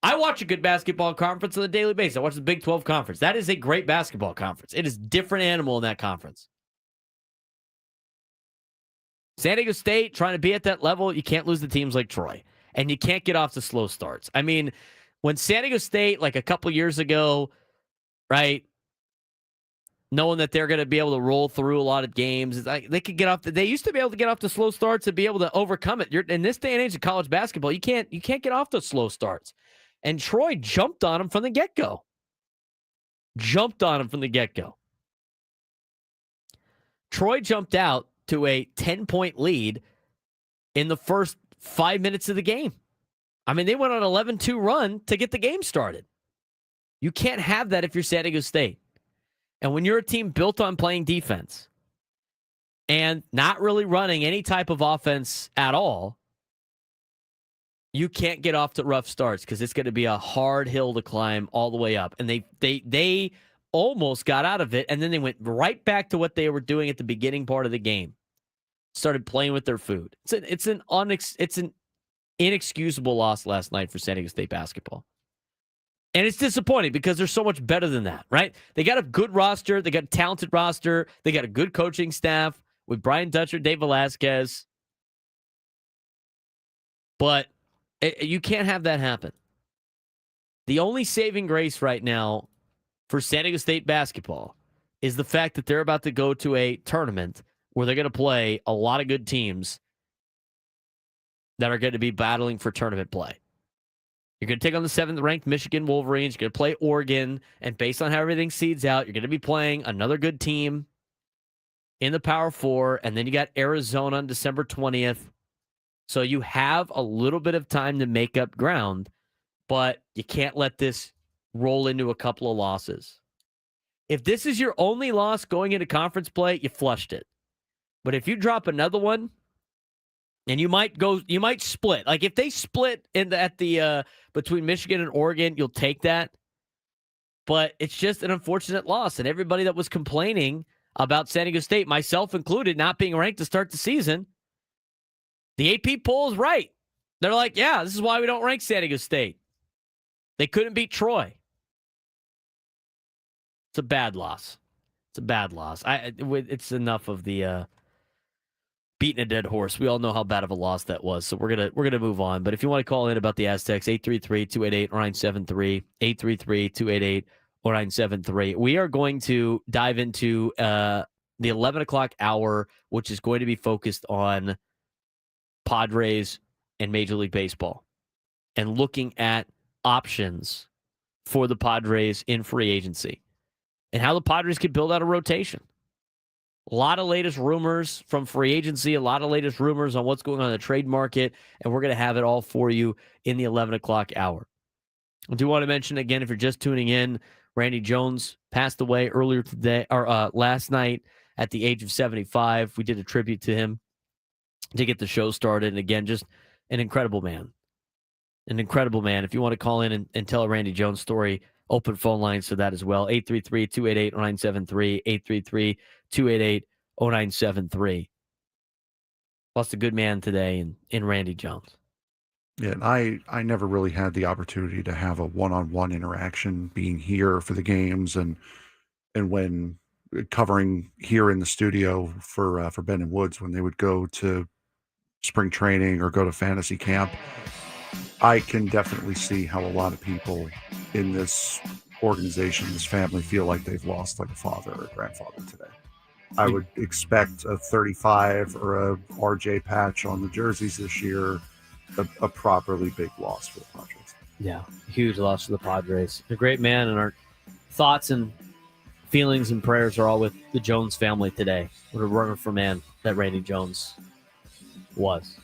I watch a good basketball conference on a daily basis. I watch the Big 12 conference. That is a great basketball conference. It is a different animal in that conference. San Diego State, trying to be at that level, you can't lose to teams like Troy. And you can't get off to slow starts. I mean, when San Diego State, like a couple years ago, right, knowing that they're going to be able to roll through a lot of games, they could get off. They used to be able to get off to slow starts and be able to overcome it. In this day and age of college basketball, you can't get off to slow starts. And Troy jumped on him from the get-go. Troy jumped out to a 10-point lead in the first 5 minutes of the game. I mean, they went on an 11-2 run to get the game started. You can't have that if you're San Diego State. And when you're a team built on playing defense and not really running any type of offense at all, you can't get off to rough starts because it's going to be a hard hill to climb all the way up. And they almost got out of it, and then they went right back to what they were doing at the beginning part of the game. Started playing with their food. It's an inexcusable loss last night for San Diego State basketball. And it's disappointing because they're so much better than that, right? They got a good roster. They got a talented roster. They got a good coaching staff with Brian Dutcher, Dave Velasquez. But you can't have that happen. The only saving grace right now for San Diego State basketball is the fact that they're about to go to a tournament where they're going to play a lot of good teams that are going to be battling for tournament play. You're going to take on the 7th-ranked Michigan Wolverines. You're going to play Oregon. And based on how everything seeds out, you're going to be playing another good team in the Power 4. And then you got Arizona on December 20th. So you have a little bit of time to make up ground, but you can't let this roll into a couple of losses. If this is your only loss going into conference play, you flushed it. But if you drop another one, and you might split. Like if they split between Michigan and Oregon, you'll take that. But it's just an unfortunate loss. And everybody that was complaining about San Diego State, myself included, not being ranked to start the season, the AP poll is right. They're like, yeah, this is why we don't rank San Diego State. They couldn't beat Troy. It's a bad loss. It's a bad loss. It's enough of the beating a dead horse. We all know how bad of a loss that was, so we're gonna move on. But if you want to call in about the Aztecs, 833-288-0973, 833-288-0973. We are going to dive into the 11 o'clock hour, which is going to be focused on Padres and Major League Baseball and looking at options for the Padres in free agency and how the Padres could build out a rotation. A lot of latest rumors from free agency, a lot of latest rumors on what's going on in the trade market, and we're going to have it all for you in the 11 o'clock hour. I do want to mention, again, if you're just tuning in, Randy Jones passed away last night at the age of 75. We did a tribute to him to get the show started. And again, just an incredible man. An incredible man. If you want to call in and tell a Randy Jones story, open phone lines for that as well. 833-288-0973, 833-288-0973. Lost a good man today in Randy Jones. Yeah, and I never really had the opportunity to have a one-on-one interaction being here for the games and when covering here in the studio for Ben and Woods when they would go to spring training or go to fantasy camp. I can definitely see how a lot of people in this organization, this family, feel like they've lost like a father or a grandfather today. I would expect a 35 or a RJ patch on the jerseys this year, a properly big loss for the Padres. Yeah, huge loss for the Padres. A great man, and our thoughts and feelings and prayers are all with the Jones family today. What a wonderful man that Randy Jones was.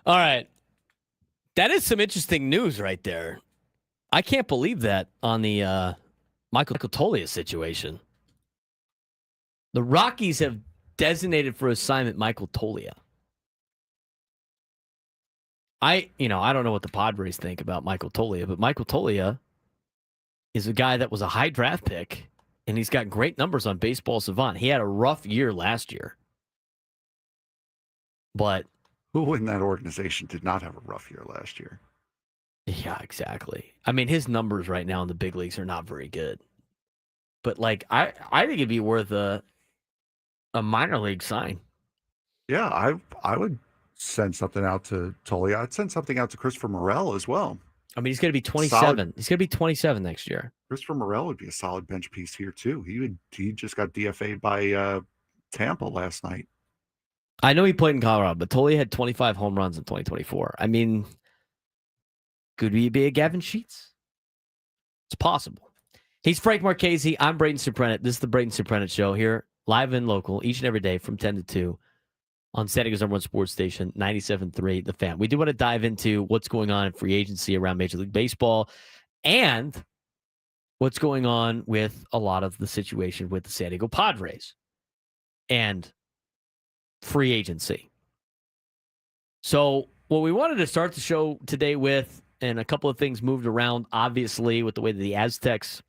All right. That is some interesting news right there. I can't believe that on the Michael Toglia situation. The Rockies have designated for assignment Michael Toglia. I don't know what the Padres think about Michael Toglia, but Michael Toglia is a guy that was a high draft pick, and he's got great numbers on Baseball Savant. He had a rough year last year. But who in that organization did not have a rough year last year? Yeah, exactly. I mean, his numbers right now in the big leagues are not very good. But like, I think it'd be worth a minor league sign. Yeah, I would send something out to Tully. I'd send something out to Christopher Morel as well. I mean, he's going to be 27. He's going to be 27 next year. Christopher Morel would be a solid bench piece here too. He just got DFA'd by Tampa last night. I know he played in Colorado, but Tully had 25 home runs in 2024. I mean, could he be a Gavin Sheets? It's possible. He's Frank Marchese. I'm Braden Surprenant. This is the Braden Surprenant Show here, live and local, each and every day from 10 to 2 on San Diego's number one sports station, 97.3 The Fan. We do want to dive into what's going on in free agency around Major League Baseball and what's going on with a lot of the situation with the San Diego Padres and free agency. So what we wanted to start the show today with, and a couple of things moved around, obviously, with the way that the Aztecs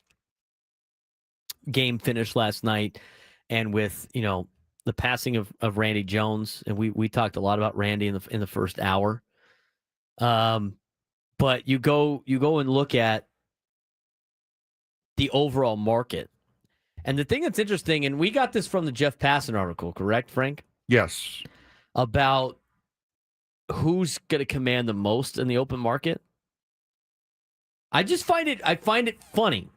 game finished last night and with, the passing of Randy Jones. And we talked a lot about Randy in the first hour. But you go and look at the overall market. And the thing that's interesting, and we got this from the Jeff Passan article, correct, Frank? Yes. About who's going to command the most in the open market. I find it funny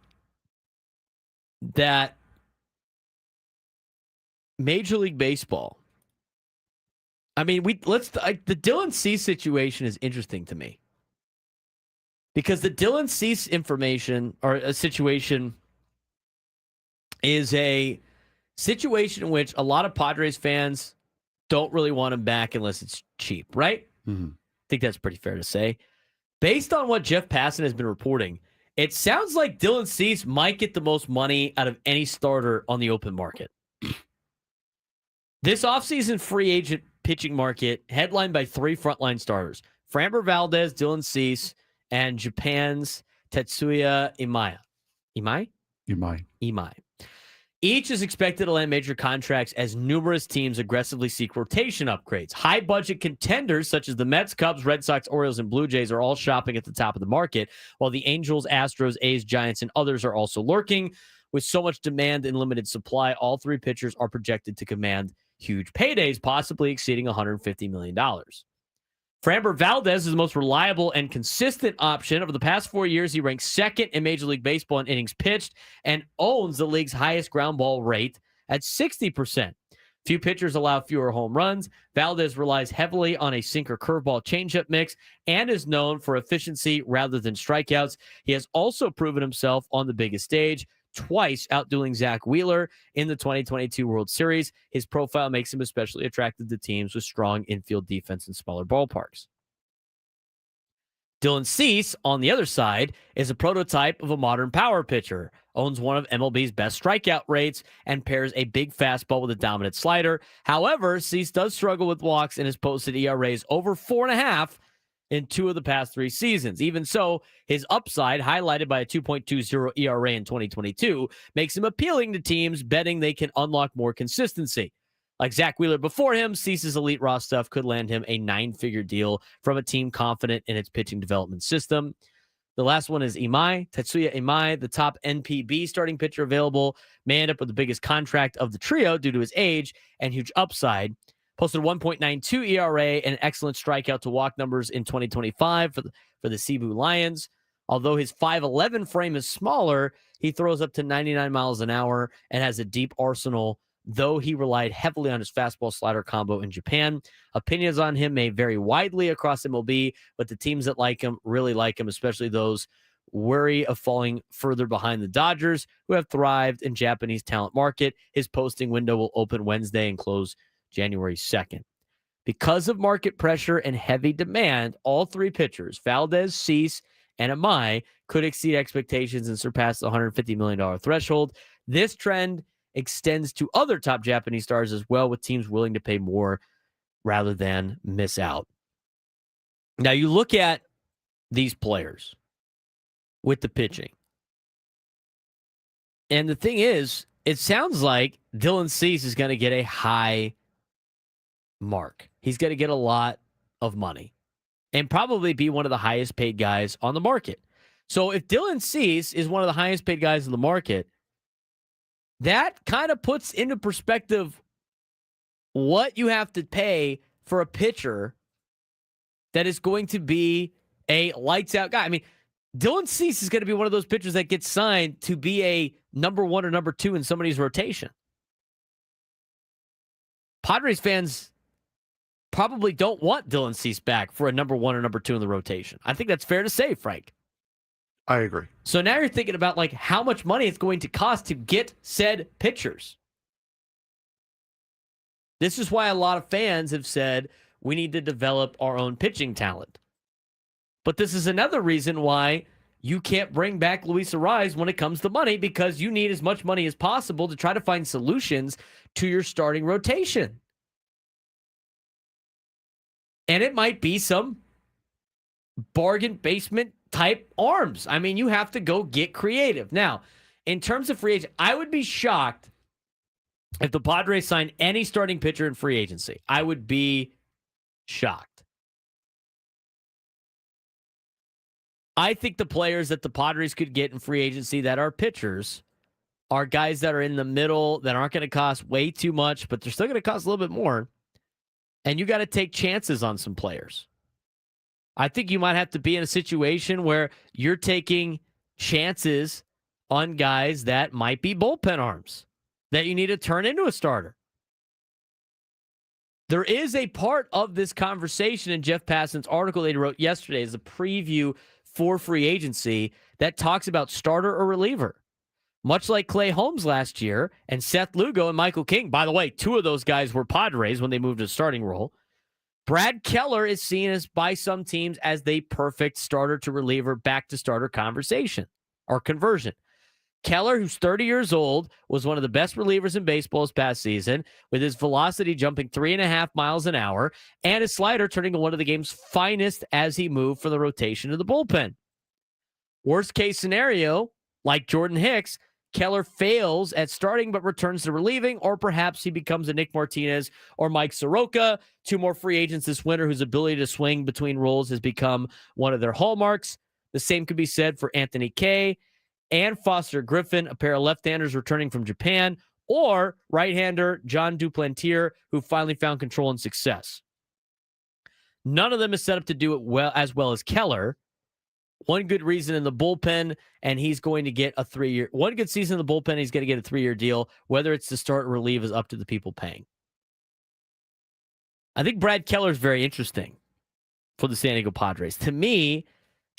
that Major League Baseball, I mean, the Dylan Cease situation is interesting to me because the Dylan Cease information or a situation is a situation in which a lot of Padres fans don't really want him back unless it's cheap, right? Mm-hmm. I think that's pretty fair to say. Based on what Jeff Passan has been reporting, it sounds like Dylan Cease might get the most money out of any starter on the open market. This offseason free agent pitching market headlined by three frontline starters: Framber Valdez, Dylan Cease, and Japan's Tetsuya Imai. Imai. Each is expected to land major contracts as numerous teams aggressively seek rotation upgrades. High-budget contenders such as the Mets, Cubs, Red Sox, Orioles, and Blue Jays are all shopping at the top of the market, while the Angels, Astros, A's, Giants, and others are also lurking. With so much demand and limited supply, all three pitchers are projected to command huge paydays, possibly exceeding $150 million. Framber Valdez is the most reliable and consistent option. Over the past 4 years, he ranks second in Major League Baseball in innings pitched and owns the league's highest ground ball rate at 60%. Few pitchers allow fewer home runs. Valdez relies heavily on a sinker curveball changeup mix and is known for efficiency rather than strikeouts. He has also proven himself on the biggest stage, twice outdueling Zach Wheeler in the 2022 World Series. His profile makes him especially attractive to teams with strong infield defense and smaller ballparks. Dylan Cease, on the other side, is a prototype of a modern power pitcher, owns one of MLB's best strikeout rates, and pairs a big fastball with a dominant slider. However, Cease does struggle with walks and has posted ERAs over 4.5 in 2 of the past 3 seasons. Even so, his upside, highlighted by a 2.20 ERA in 2022, makes him appealing to teams betting they can unlock more consistency. Like Zach Wheeler before him, Cease's elite raw stuff could land him a 9-figure deal from a team confident in its pitching development system. The last one is Tetsuya Imai, the top NPB starting pitcher available, may end up with the biggest contract of the trio due to his age and huge upside. Posted 1.92 ERA and excellent strikeout to walk numbers in 2025 for the Cebu Lions. Although his 5'11 frame is smaller, he throws up to 99 miles an hour and has a deep arsenal, though he relied heavily on his fastball slider combo in Japan. Opinions on him may vary widely across MLB, but the teams that like him really like him, especially those worry of falling further behind the Dodgers, who have thrived in Japanese talent market. His posting window will open Wednesday and close January 2nd. Because of market pressure and heavy demand, all three pitchers, Valdez, Cease, and Amai, could exceed expectations and surpass the $150 million threshold. This trend extends to other top Japanese stars as well, with teams willing to pay more rather than miss out. Now, you look at these players with the pitching. And the thing is, it sounds like Dylan Cease is going to get a high mark. He's going to get a lot of money and probably be one of the highest paid guys on the market. So if Dylan Cease is one of the highest paid guys in the market, that kind of puts into perspective what you have to pay for a pitcher that is going to be a lights out guy. I mean, Dylan Cease is going to be one of those pitchers that gets signed to be a number 1 or number 2 in somebody's rotation. Padres fans probably don't want Dylan Cease back for a number 1 or number 2 in the rotation. I think that's fair to say, Frank. I agree. So now you're thinking about like how much money it's going to cost to get said pitchers. This is why a lot of fans have said we need to develop our own pitching talent. But this is another reason why you can't bring back Luis Arraez when it comes to money, because you need as much money as possible to try to find solutions to your starting rotation. And it might be some bargain basement type arms. I mean, you have to go get creative. Now, in terms of free agent, I would be shocked if the Padres signed any starting pitcher in free agency. I would be shocked. I think the players that the Padres could get in free agency that are pitchers are guys that are in the middle, that aren't going to cost way too much, but they're still going to cost a little bit more. And you got to take chances on some players. I think you might have to be in a situation where you're taking chances on guys that might be bullpen arms that you need to turn into a starter. There is a part of this conversation in Jeff Passan's article that he wrote yesterday as a preview for free agency that talks about starter or reliever. Much like Clay Holmes last year and Seth Lugo and Michael King. By the way, 2 of those guys were Padres when they moved to the starting role. Brad Keller is seen as by some teams as the perfect starter to reliever back to starter conversation or conversion. Keller, who's 30 years old, was one of the best relievers in baseball this past season, with his velocity jumping 3.5 miles an hour and his slider turning to one of the game's finest as he moved from the rotation to the bullpen. Worst case scenario, like Jordan Hicks, Keller fails at starting but returns to relieving, or perhaps he becomes a Nick Martinez or Mike Soroka, 2 more free agents this winter whose ability to swing between roles has become one of their hallmarks. The same could be said for Anthony Kay and Foster Griffin, a pair of left-handers returning from Japan, or right-hander John Duplantier, who finally found control and success. None of them is set up to do it well as Keller. One good reason in the bullpen, and he's going to get a 3-year. One good season in the bullpen, he's going to get a 3-year deal. Whether it's to start or relieve is up to the people paying. I think Brad Keller is very interesting for the San Diego Padres. To me,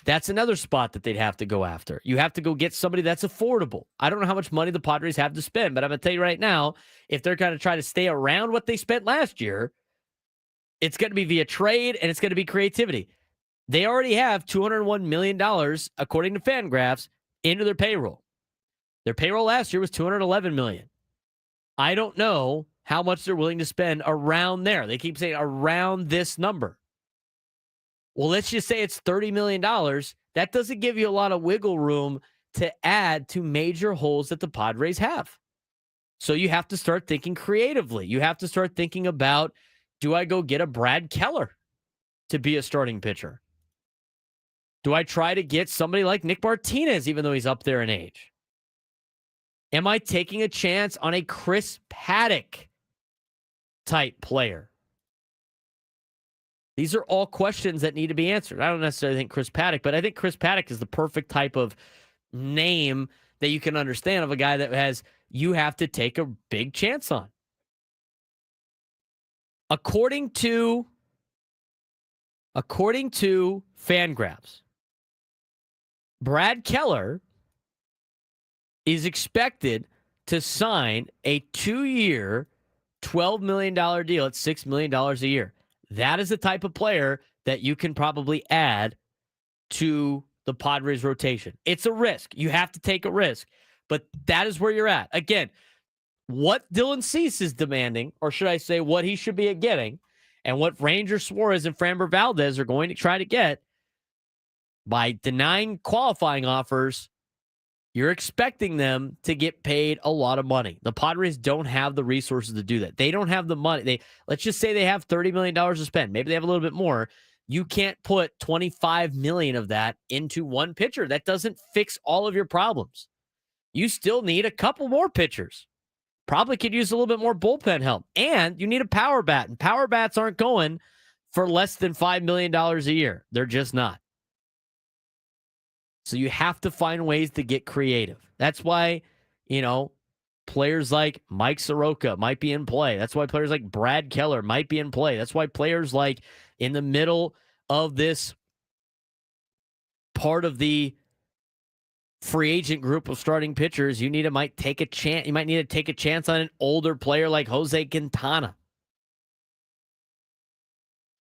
that's another spot that they'd have to go after. You have to go get somebody that's affordable. I don't know how much money the Padres have to spend, but I'm going to tell you right now, if they're going to try to stay around what they spent last year, it's going to be via trade and it's going to be creativity. They already have $201 million, according to Fangraphs, into their payroll. Their payroll last year was $211 million. I don't know how much they're willing to spend around there. They keep saying around this number. Well, let's just say it's $30 million. That doesn't give you a lot of wiggle room to add to major holes that the Padres have. So you have to start thinking creatively. You have to start thinking about, do I go get a Brad Keller to be a starting pitcher? Do I try to get somebody like Nick Martinez, even though he's up there in age? Am I taking a chance on a Chris Paddock type player? These are all questions that need to be answered. I don't necessarily think Chris Paddock, but I think Chris Paddock is the perfect type of name that you can understand of a guy that you have to take a big chance on. According to Fangraphs, Brad Keller is expected to sign a 2-year, $12 million deal at $6 million a year. That is the type of player that you can probably add to the Padres rotation. It's a risk. You have to take a risk, but that is where you're at. Again, what Dylan Cease is demanding, or should I say what he should be getting, and what Ranger Suarez and Framber Valdez are going to try to get by denying qualifying offers, you're expecting them to get paid a lot of money. The Padres don't have the resources to do that. They don't have the money. Let's just say they have $30 million to spend. Maybe they have a little bit more. You can't put $25 million of that into one pitcher. That doesn't fix all of your problems. You still need a couple more pitchers. Probably could use a little bit more bullpen help. And you need a power bat. And power bats aren't going for less than $5 million a year. They're just not. So you have to find ways to get creative. That's why, players like Mike Soroka might be in play. That's why players like Brad Keller might be in play. That's why players like in the middle of this part of the free agent group of starting pitchers, you might take a chance. You might need to take a chance on an older player like Jose Quintana.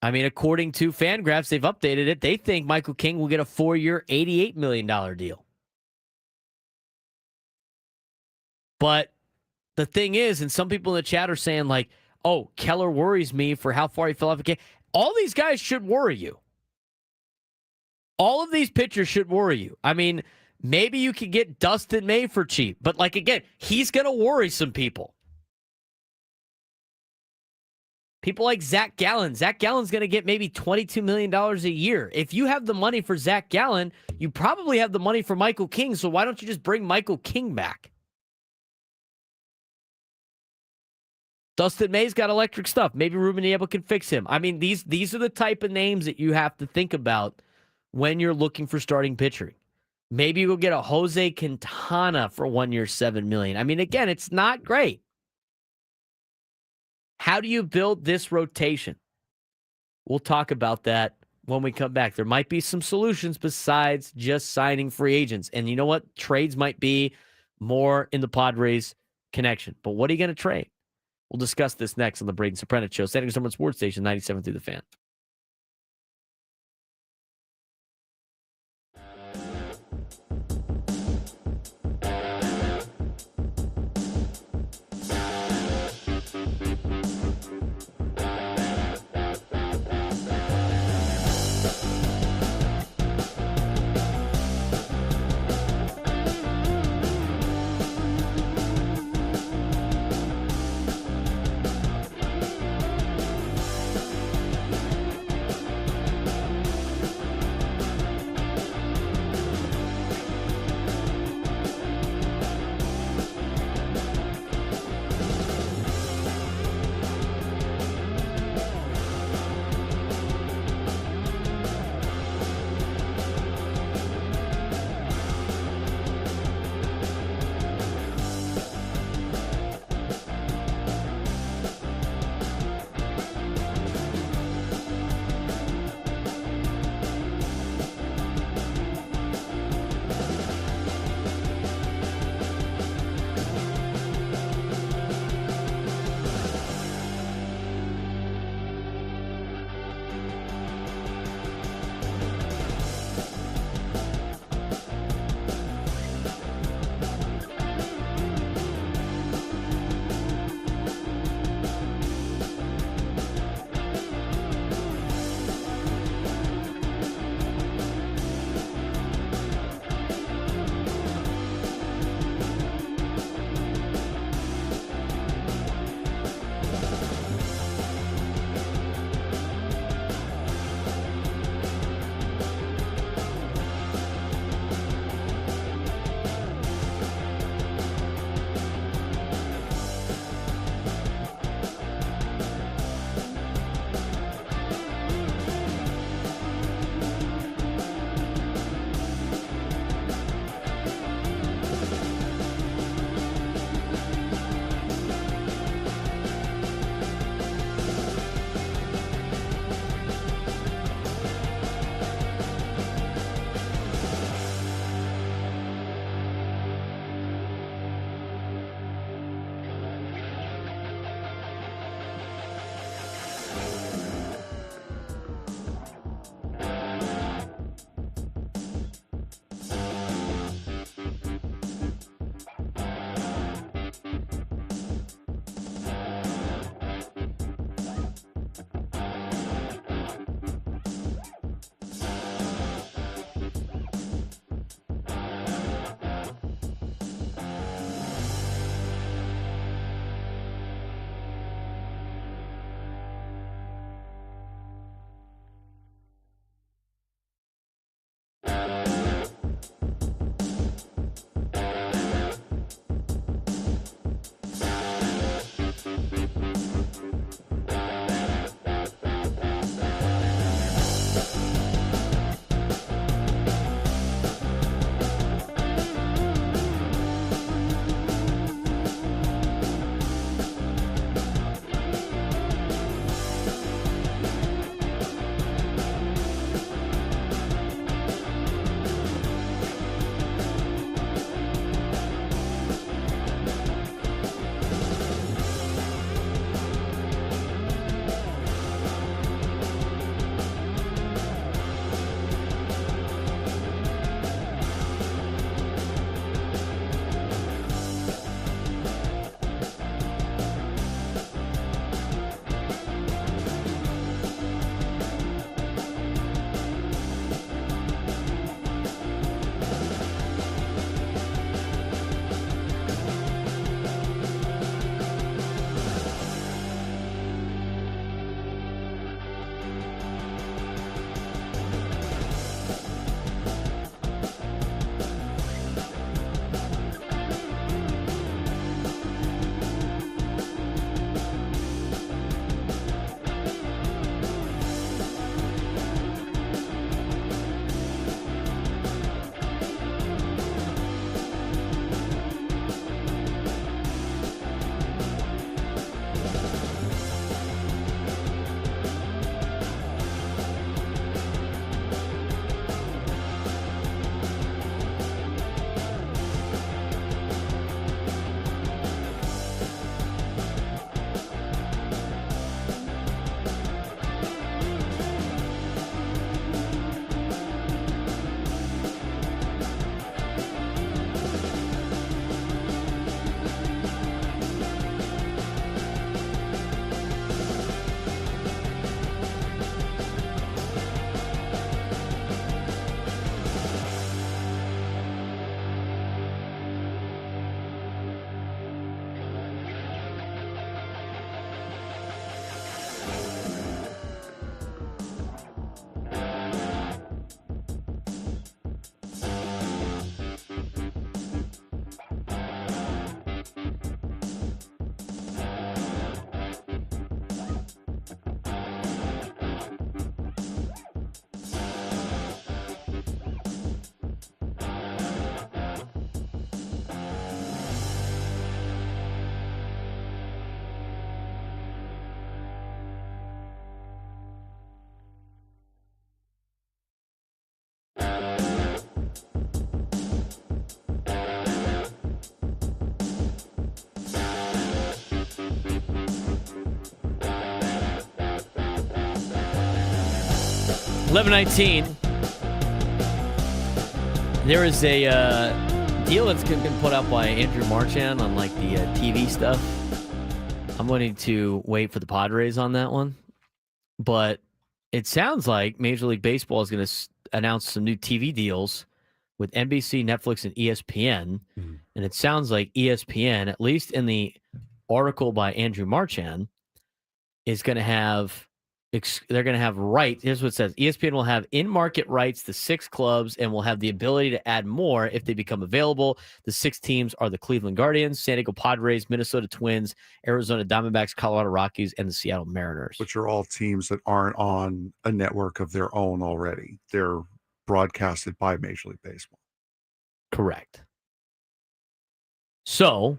I mean, according to Fangraphs, they've updated it. They think Michael King will get a 4-year, $88 million deal. But the thing is, and some people in the chat are saying like, oh, Keller worries me for how far he fell off again. All these guys should worry you. All of these pitchers should worry you. I mean, maybe you could get Dustin May for cheap, but again, he's going to worry some people. People like Zach Gallen. Zach Gallen's going to get maybe $22 million a year. If you have the money for Zach Gallen, you probably have the money for Michael King, so why don't you just bring Michael King back? Dustin May's got electric stuff. Maybe Ruben Niebla can fix him. I mean, these are the type of names that you have to think about when you're looking for starting pitching. Maybe you'll get a Jose Quintana for 1 year, $7 million. I mean, again, it's not great. How do you build this rotation? We'll talk about that when we come back. There might be some solutions besides just signing free agents. And you know what? Trades might be more in the Padres connection. But what are you going to trade? We'll discuss this next on the Braden Surprenant Show. San Diego Sports Station 97 through the Fan. 11:19. There is a deal that's been put up by Andrew Marchand on like the TV stuff. I'm going to wait for the Padres on that one. But it sounds like Major League Baseball is going to announce some new TV deals with NBC, Netflix, and ESPN. And it sounds like ESPN, at least in the article by Andrew Marchand, is going to have they're going to have rights. Here's what it says. ESPN will have in-market rights to 6 clubs and will have the ability to add more if they become available. The 6 teams are the Cleveland Guardians, San Diego Padres, Minnesota Twins, Arizona Diamondbacks, Colorado Rockies, and the Seattle Mariners. Which are all teams that aren't on a network of their own already. They're broadcasted by Major League Baseball. Correct. So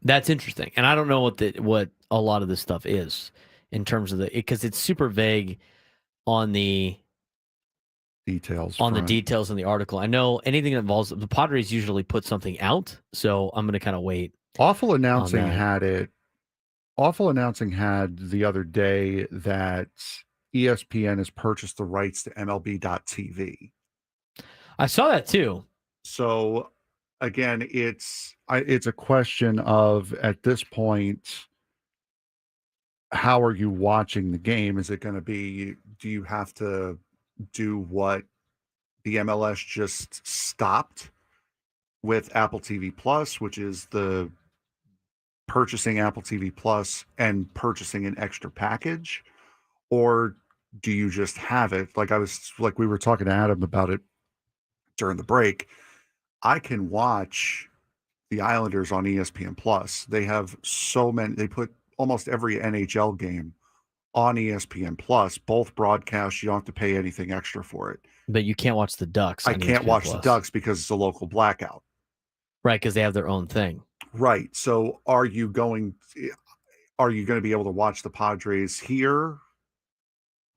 that's interesting. And I don't know what a lot of this stuff is in terms of because it's super vague on the details the details in the article. I know anything that involves the Padres usually put something out, so I'm going to kind of wait. Awful Announcing had the other day that ESPN has purchased the rights to MLB.TV. I saw that too. So again, it's a question of, at this point, how are you watching the game? Is it going to be, do you have to do what the MLS just stopped with Apple TV Plus, which is the purchasing Apple TV Plus and purchasing an extra package? Or do you just have it? Like we were talking to Adam about it during the break. I can watch the Islanders on ESPN Plus. They have so many, they put almost every NHL game on ESPN Plus, both broadcasts. You don't have to pay anything extra for it. But you can't watch the Ducks. I can't watch the Ducks because it's a local blackout. Right, because they have their own thing. Right. So are you going to be able to watch the Padres here?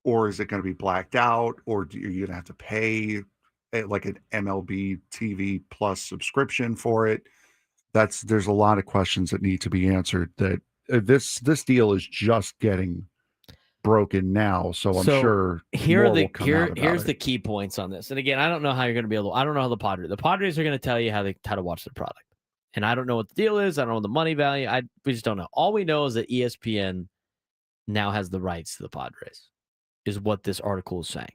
Or is it going to be blacked out? Or are you going to have to pay like an MLB TV Plus subscription for it? There's a lot of questions that need to be answered. That this deal is just getting broken now, so I'm sure here's the key points on this. And again, I don't know how you're going to be able to. I don't know how the Padres are going to tell you how to watch the product, and I don't know what the deal is. I don't know the money value. We just don't know. All we know is that ESPN now has the rights to the Padres, is what this article is saying.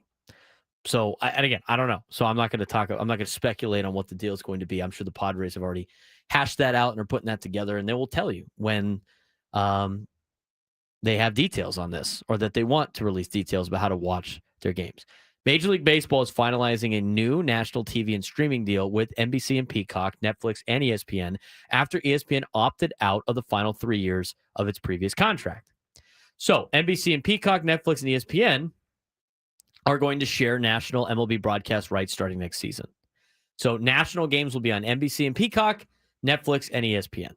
So, and again, I don't know. So I'm not going to speculate on what the deal is going to be. I'm sure the Padres have already hashed that out and are putting that together, and they will tell you when they have details on this, or that they want to release details about how to watch their games. Major League Baseball is finalizing a new national TV and streaming deal with NBC and Peacock, Netflix, and ESPN after ESPN opted out of the final 3 years of its previous contract. So NBC and Peacock, Netflix, and ESPN are going to share national MLB broadcast rights starting next season. So national games will be on NBC and Peacock, Netflix, and ESPN.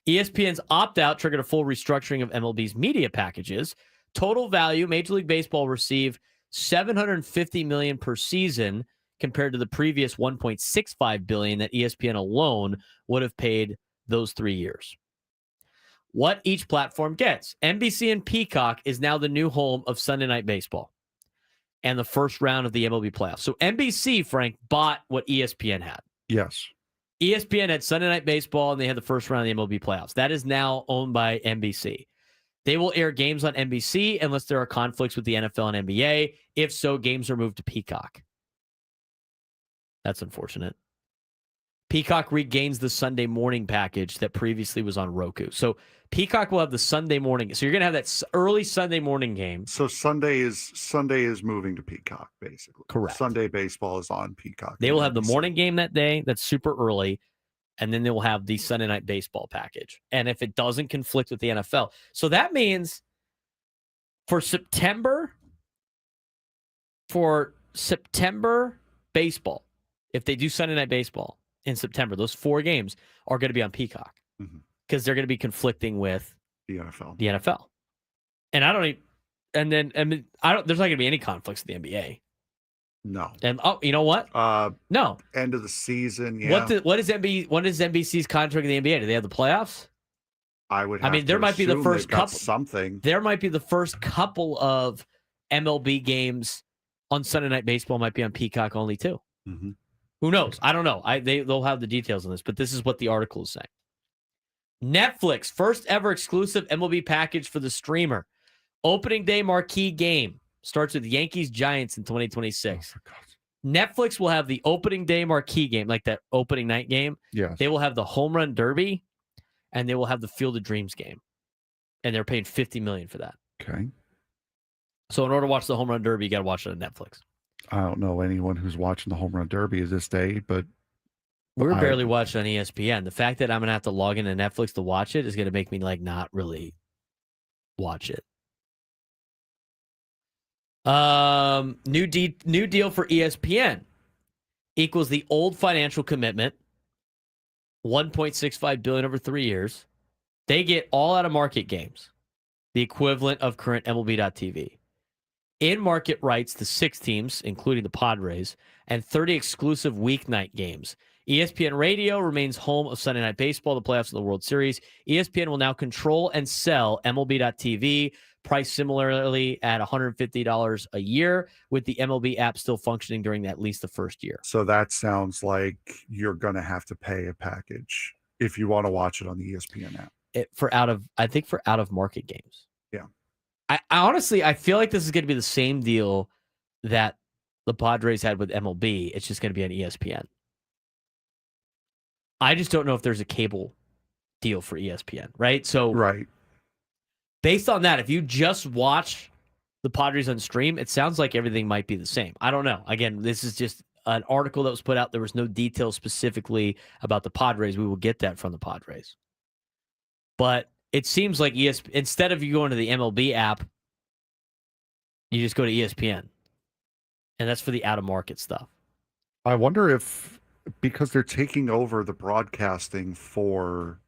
ESPN's opt-out triggered a full restructuring of MLB's media packages. Total value, Major League Baseball received $750 million per season compared to the previous $1.65 billion that ESPN alone would have paid those 3 years. What each platform gets. NBC and Peacock is now the new home of Sunday Night Baseball and the first round of the MLB playoffs. So NBC, Frank, bought what ESPN had. Yes. ESPN had Sunday Night Baseball, and they had the first round of the MLB playoffs. That is now owned by NBC. They will air games on NBC unless there are conflicts with the NFL and NBA. If so, games are moved to Peacock. That's unfortunate. Peacock regains the Sunday morning package that previously was on Roku. So Peacock will have the Sunday morning. So you're going to have that early Sunday morning game. So Sunday is moving to Peacock, basically. Correct. Sunday baseball is on Peacock. They will have the morning game that day. That's super early. And then they will have the Sunday Night Baseball package. And if it doesn't conflict with the NFL. So that means for September baseball, if they do Sunday Night Baseball in September, those 4 games are going to be on Peacock because they're going to be conflicting with the NFL. And there's not going to be any conflicts with the NBA. No. And you know what? No. End of the season. Yeah. What is NBC's contract with the NBA? Do they have the playoffs? I would. Have there might be the first couple. Something. There might be the first couple of MLB games on Sunday Night Baseball might be on Peacock only too. Mm-hmm. Who knows? I don't know. They'll have the details on this, but this is what the article is saying. Netflix, first ever exclusive MLB package for the streamer. Opening day marquee game starts with Yankees Giants in 2026. Netflix will have the opening day marquee game, like that opening night game. Yes. They will have the home run derby, and they will have the Field of Dreams game. And they're paying $50 million for that. Okay. So in order to watch the home run derby, you got to watch it on Netflix. I don't know anyone who's watching the home run derby this day, but we're barely watching on ESPN. The fact that I'm gonna have to log into Netflix to watch it is gonna make me like not really watch it. New deal for ESPN equals the old financial commitment, $1.65 billion over 3 years. They get all out of market games, the equivalent of current MLB.TV. In-market rights to 6 teams, including the Padres, and 30 exclusive weeknight games. ESPN Radio remains home of Sunday Night Baseball, the playoffs, and the World Series. ESPN will now control and sell MLB.TV, priced similarly at $150 a year, with the MLB app still functioning during at least the first year. So that sounds like you're going to have to pay a package if you want to watch it on the ESPN app. For out of market games. Yeah. I honestly, I feel like this is going to be the same deal that the Padres had with MLB. It's just going to be on ESPN. I just don't know if there's a cable deal for ESPN, right? So, right. Based on that, if you just watch the Padres on stream, it sounds like everything might be the same. I don't know. Again, this is just an article that was put out. There was no details specifically about the Padres. We will get that from the Padres. But it seems like instead of you going to the MLB app, you just go to ESPN. And that's for the out-of-market stuff. I wonder if, because they're taking over the broadcasting for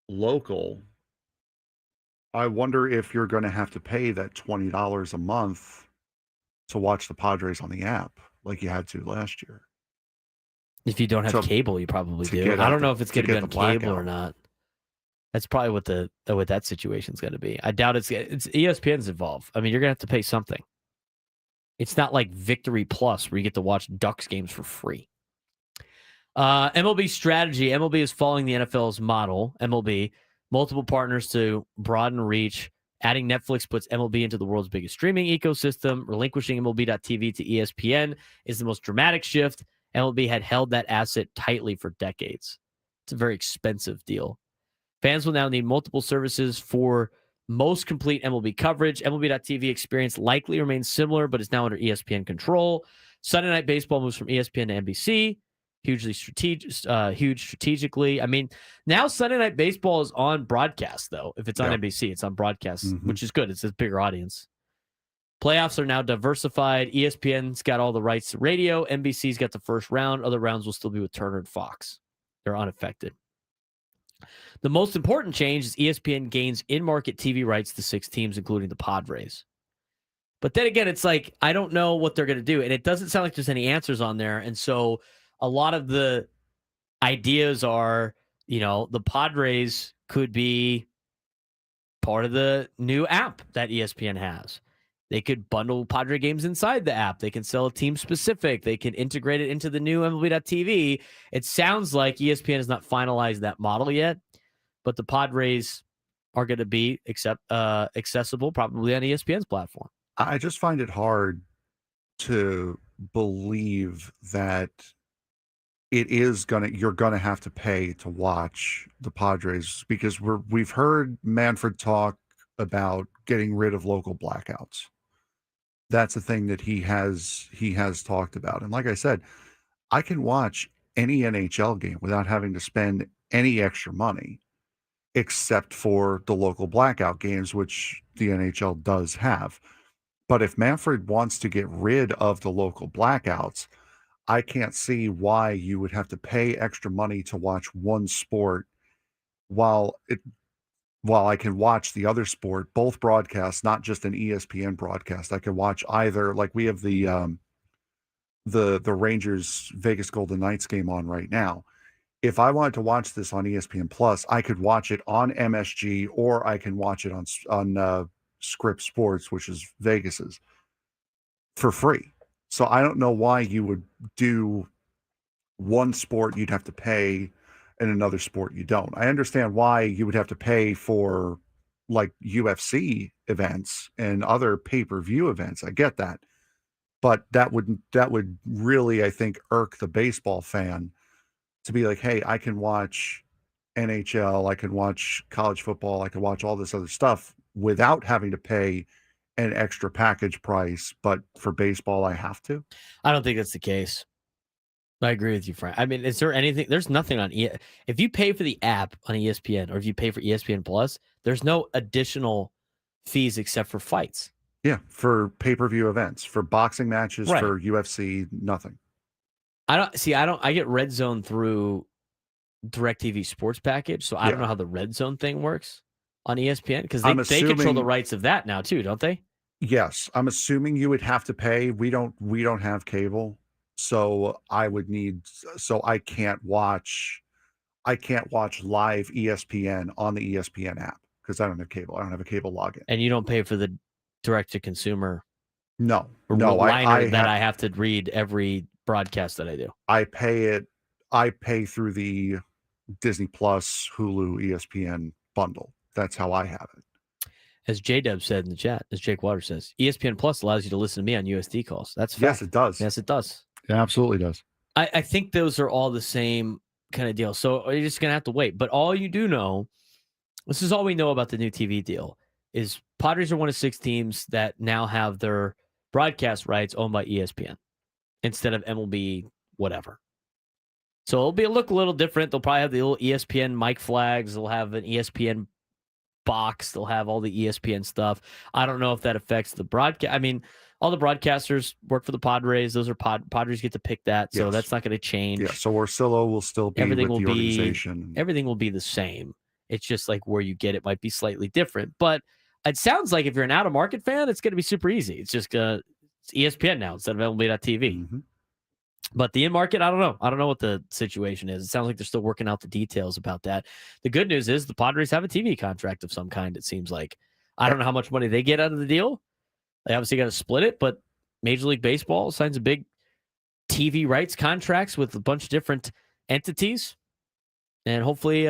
local, I wonder if you're going to have to pay that $20 a month to watch the Padres on the app like you had to last year. If you don't have cable, you probably do. I don't know if it's going to be on cable or not. That's probably what that situation's going to be. I doubt it's ESPN's involved. I mean, you're going to have to pay something. It's not like Victory Plus where you get to watch Ducks games for free. MLB strategy. MLB is following the NFL's model. MLB, multiple partners to broaden reach. Adding Netflix puts MLB into the world's biggest streaming ecosystem. Relinquishing MLB.TV to ESPN is the most dramatic shift. MLB had held that asset tightly for decades. It's a very expensive deal. Fans will now need multiple services for most complete MLB coverage. MLB.TV experience likely remains similar, but is now under ESPN control. Sunday Night Baseball moves from ESPN to NBC. Huge strategically. I mean, now Sunday Night Baseball is on broadcast, though. If it's on NBC, it's on broadcast, which is good. It's a bigger audience. Playoffs are now diversified. ESPN's got all the rights to radio. NBC's got the first round. Other rounds will still be with Turner and Fox. They're unaffected. The most important change is ESPN gains in-market TV rights to 6 teams, including the Padres. But then again, it's like, I don't know what they're going to do. And it doesn't sound like there's any answers on there. And so a lot of the ideas are, the Padres could be part of the new app that ESPN has. They could bundle Padre games inside the app. They can sell a team specific. They can integrate it into the new MLB.TV. It sounds like ESPN has not finalized that model yet, but the Padres are going to be accessible probably on ESPN's platform. I just find it hard to believe that you're going to have to pay to watch the Padres, because we've heard Manfred talk about getting rid of local blackouts. That's a thing that he has talked about. And like I said, I can watch any NHL game without having to spend any extra money, except for the local blackout games, which the NHL does have. But if Manfred wants to get rid of the local blackouts, I can't see why you would have to pay extra money to watch one sport while I can watch the other sport, both broadcasts, not just an ESPN broadcast. I can watch either, like we have the Rangers Vegas Golden Knights game on right now. If I wanted to watch this on ESPN Plus, I could watch it on MSG, or I can watch it on Scripps Sports, which is Vegas's, for free. So I don't know why you would do one sport you'd have to pay and another sport you don't. I understand why you would have to pay for like UFC events and other pay-per-view events. I get that. But that would really, I think, irk the baseball fan to be like, hey, I can watch NHL, I can watch college football, I can watch all this other stuff without having to pay an extra package price, but for baseball I have to. I don't think that's the case. I agree with you, Frank. I mean, is there anything? There's nothing on if you pay for the app on ESPN or if you pay for ESPN Plus, there's no additional fees except for fights. Yeah, for pay-per-view events, for boxing matches, Right. for UFC, nothing. I get Red Zone through DirecTV Sports Package, so I don't know how the Red Zone thing works on ESPN because they control the rights of that now too, don't they? Yes, I'm assuming you would have to pay. We don't have cable, so I would need. So I can't watch live ESPN on the ESPN app because I don't have cable. I don't have a cable login. And you don't pay for the direct to consumer. No, I have to read every broadcast that I do. I pay it. I pay through the Disney Plus, Hulu, ESPN bundle. That's how I have it. As J-Dub said in the chat, as Jake Waters says, ESPN Plus allows you to listen to me on USD calls. That's fact. Yes, it does. Yes, it does. It absolutely does. I think those are all the same kind of deal. So you're just going to have to wait. But all you do know, this is all we know about the new TV deal, is Padres are one of 6 teams that now have their broadcast rights owned by ESPN instead of MLB whatever. So it'll look a little different. They'll probably have the little ESPN mic flags. They'll have an ESPN box. They'll have all the ESPN stuff. I don't know if that affects the broadcast. I mean, all the broadcasters work for the Padres. Those are Padres get to pick that, so that's not going to change. Yeah, so Orsillo will still be with the organization. Everything will be the same. It's just like where you get it might be slightly different. But it sounds like if you're an out-of-market fan, it's going to be super easy. It's just it's ESPN now instead of MLB.TV. Mm-hmm. But the in-market, I don't know. I don't know what the situation is. It sounds like they're still working out the details about that. The good news is the Padres have a TV contract of some kind, it seems like. I don't know how much money they get out of the deal. They obviously got to split it, but Major League Baseball signs a big TV rights contracts with a bunch of different entities. And hopefully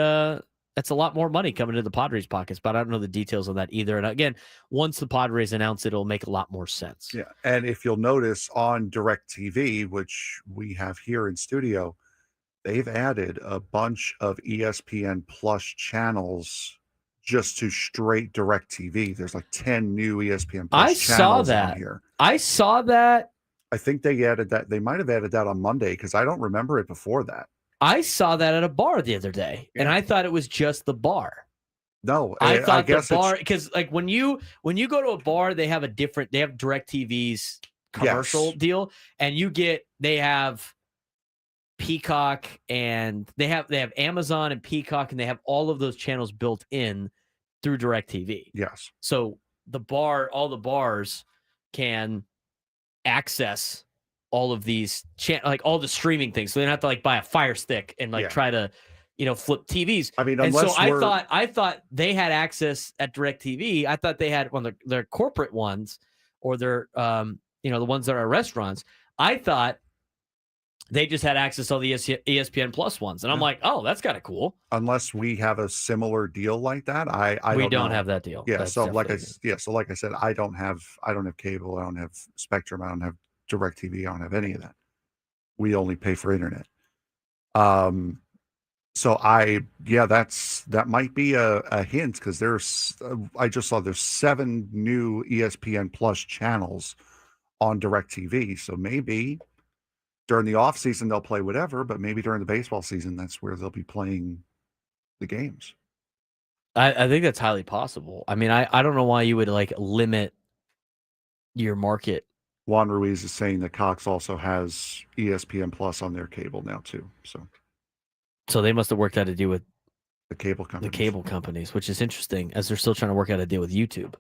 that's a lot more money coming to the Padres' pockets, but I don't know the details on that either. And again, once the Padres announce it, it'll make a lot more sense. Yeah, and if you'll notice on DirecTV, which we have here in studio, they've added a bunch of ESPN Plus channels just to straight DirecTV. There's like 10 new ESPN Plus channels on here. I saw that. I think they added that. They might have added that on Monday because I don't remember it before that. I saw that at a bar the other day, and I thought it was just the bar. No, I thought the bar, because like when you go to a bar, they have DirecTV's commercial deal, and they have Peacock, and they have Amazon and Peacock, and they have all of those channels built in through DirecTV. Yes. So all the bars can access all of these like all the streaming things. So they don't have to like buy a Fire Stick and try to, flip TVs. I mean, and so I thought they had access at DirecTV. I thought they had one of their corporate ones or their, the ones that are restaurants. I thought they just had access to all the ESPN Plus ones. And I'm like, oh, that's kind of cool. Unless we have a similar deal like that. We don't have that deal. Yeah. So like I said, I don't have cable. I don't have Spectrum. I don't have DirecTV. I don't have any of that. We only pay for internet. So that might be a hint because I just saw there's 7 new ESPN Plus channels on DirecTV. So maybe during the off season they'll play whatever, but maybe during the baseball season that's where they'll be playing the games. I think that's highly possible. I mean, I don't know why you would like limit your market. Juan Ruiz is saying that Cox also has ESPN Plus on their cable now too. So they must have worked out a deal with the cable companies, which is interesting as they're still trying to work out a deal with YouTube.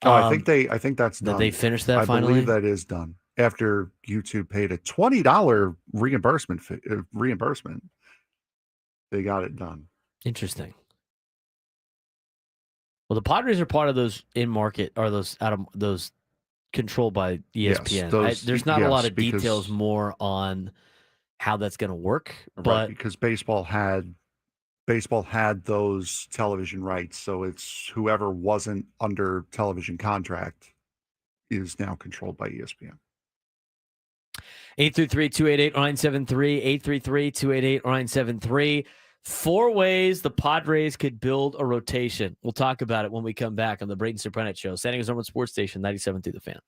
Oh, I think that's done. Did they finish that finally? I believe that is done after YouTube paid a $20 reimbursement. They got it done. Interesting. Well, the Padres are part of those in market, or those out of those controlled by ESPN. There's not a lot of details more on how that's going to work, but because baseball had those television rights, so it's whoever wasn't under television contract is now controlled by ESPN. 833-288-0973, 833-288-0973. 4 ways the Padres could build a rotation. We'll talk about it when we come back on the Braden Surprenant Show. San Diego's number one sports station, 97 through the Fan.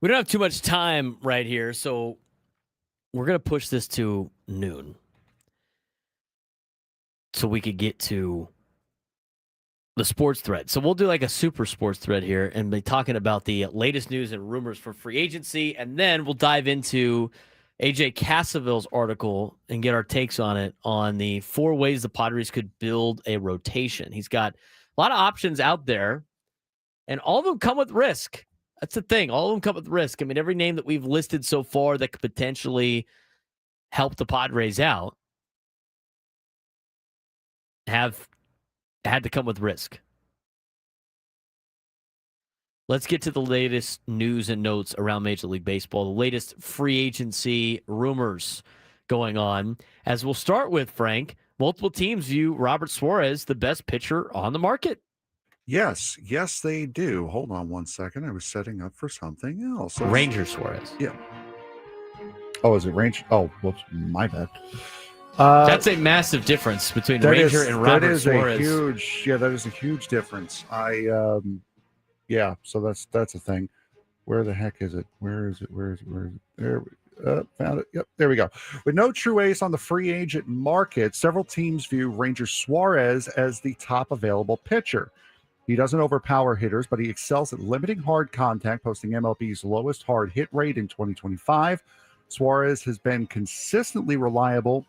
We don't have too much time right here, so we're going to push this to noon so we could get to the sports thread. So we'll do like a super sports thread here and be talking about the latest news and rumors for free agency, and then we'll dive into AJ Cassaville's article and get our takes on it on the 4 ways the Padres could build a rotation. He's got a lot of options out there, and all of them come with risk. That's the thing. All of them come with risk. I mean, every name that we've listed so far that could potentially help the Padres out have had to come with risk. Let's get to the latest news and notes around Major League Baseball, the latest free agency rumors going on. As we'll start with, Frank, multiple teams view Robert Suarez the best pitcher on the market. Yes, they do. Hold on one second. I was setting up for something else. Ranger Suarez. Yeah. Oh, is it Ranger? Oh, whoops, my bad. That's a massive difference between Ranger and Robert Suarez. That is a huge difference. So that's a thing. Where the heck is it? Where is it? There, found it. Yep, there we go. With no true ace on the free agent market, several teams view Ranger Suarez as the top available pitcher. He doesn't overpower hitters, but he excels at limiting hard contact, posting MLB's lowest hard hit rate in 2025. Suarez has been consistently reliable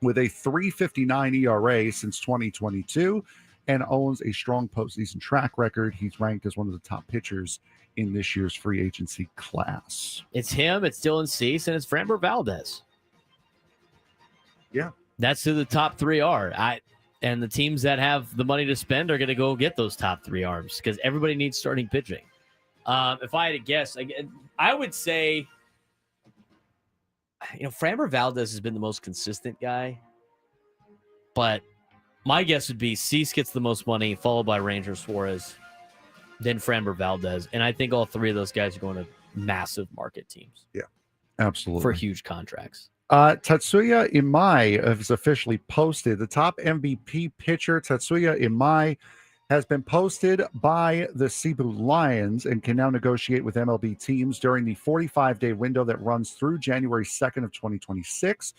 with a 3.59 ERA since 2022 and owns a strong postseason track record. He's ranked as one of the top pitchers in this year's free agency class. It's him, it's Dylan Cease, and it's Framber Valdez. Yeah. That's who the top 3 are. And the teams that have the money to spend are going to go get those top 3 arms because everybody needs starting pitching. If I had to guess, I would say, Framber Valdez has been the most consistent guy, but my guess would be Cease gets the most money, followed by Ranger Suarez, then Framber Valdez. And I think all 3 of those guys are going to massive market teams. Yeah, absolutely. For huge contracts. Tatsuya Imai has officially posted. The top MVP pitcher, Tatsuya Imai, has been posted by the Cebu Lions and can now negotiate with MLB teams during the 45-day window that runs through January 2nd of 2026.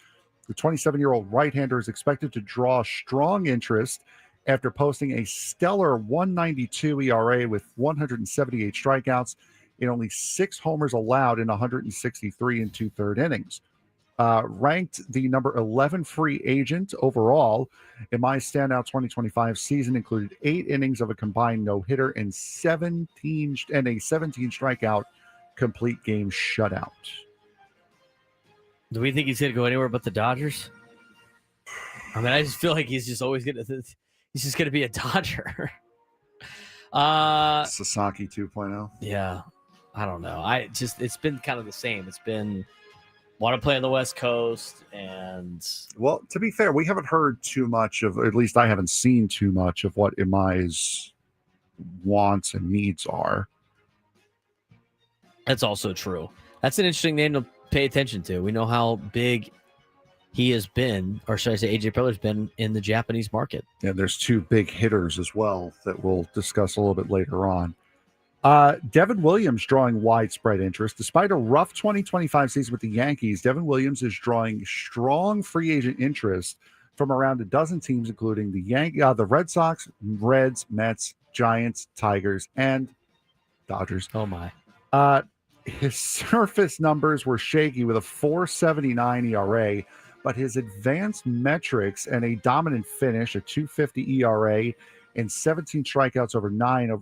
The 27-year-old right-hander is expected to draw strong interest after posting a stellar 1.92 ERA with 178 strikeouts and only 6 homers allowed in 163 and 2/3 innings. Ranked the number 11 free agent overall, in my standout 2025 season included 8 innings of a combined no-hitter and 17 strikeout complete game shutout. Do we think he's going to go anywhere but the Dodgers? I mean, I just feel like he's just always going to. He's just going to be a Dodger. Sasaki 2.0. Yeah, I don't know. It's been kind of the same. It's been want to play on the West Coast, and well, to be fair, we haven't heard too much of, at least I haven't seen too much of what Imai's wants and needs are. That's also true. That's an interesting name to pay attention to. We know how big he has been, or should I say AJ Preller's been in the Japanese market. And there's 2 big hitters as well that we'll discuss a little bit later on. Devin Williams drawing widespread interest. Despite a rough 2025 season with the Yankees, Devin Williams is drawing strong free agent interest from around a dozen teams, including the Red Sox, Reds, Mets, Giants, Tigers, and Dodgers. Oh, my. His surface numbers were shaky with a 4.79 ERA, but his advanced metrics and a dominant finish, a 2.50 ERA, and 17 strikeouts over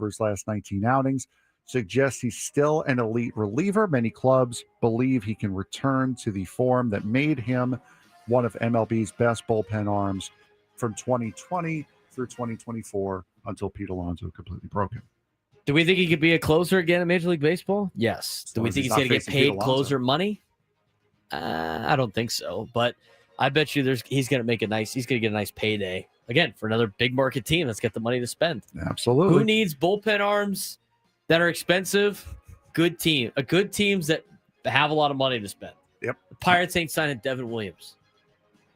his last 19 outings suggests he's still an elite reliever. Many clubs believe he can return to the form that made him one of MLB's best bullpen arms from 2020 through 2024 until Pete Alonso completely broke him. Do we think he could be a closer again in Major League Baseball? Yes. Do we think he's going to get paid closer money? I don't think so, but I bet you he's going to get a nice payday again for another big market team that's got the money to spend. Absolutely. Who needs bullpen arms that are expensive? Good teams that have a lot of money to spend. Yep. The Pirates ain't signing Devin Williams.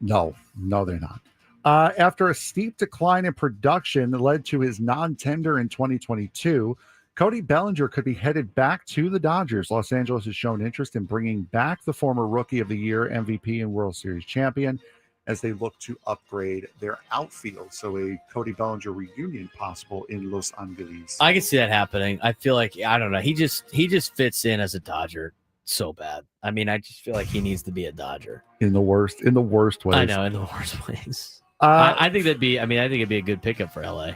No, they're not. After a steep decline in production that led to his non-tender in 2022, Cody Bellinger could be headed back to the Dodgers. Los Angeles has shown interest in bringing back the former Rookie of the Year, MVP, and World Series champion as they look to upgrade their outfield. So a Cody Bellinger reunion possible in Los Angeles. I can see that happening. I feel like, I don't know. He just fits in as a Dodger so bad. I mean, I just feel like he needs to be a Dodger. In the worst ways. I know, in the worst ways. I think it'd be a good pickup for LA.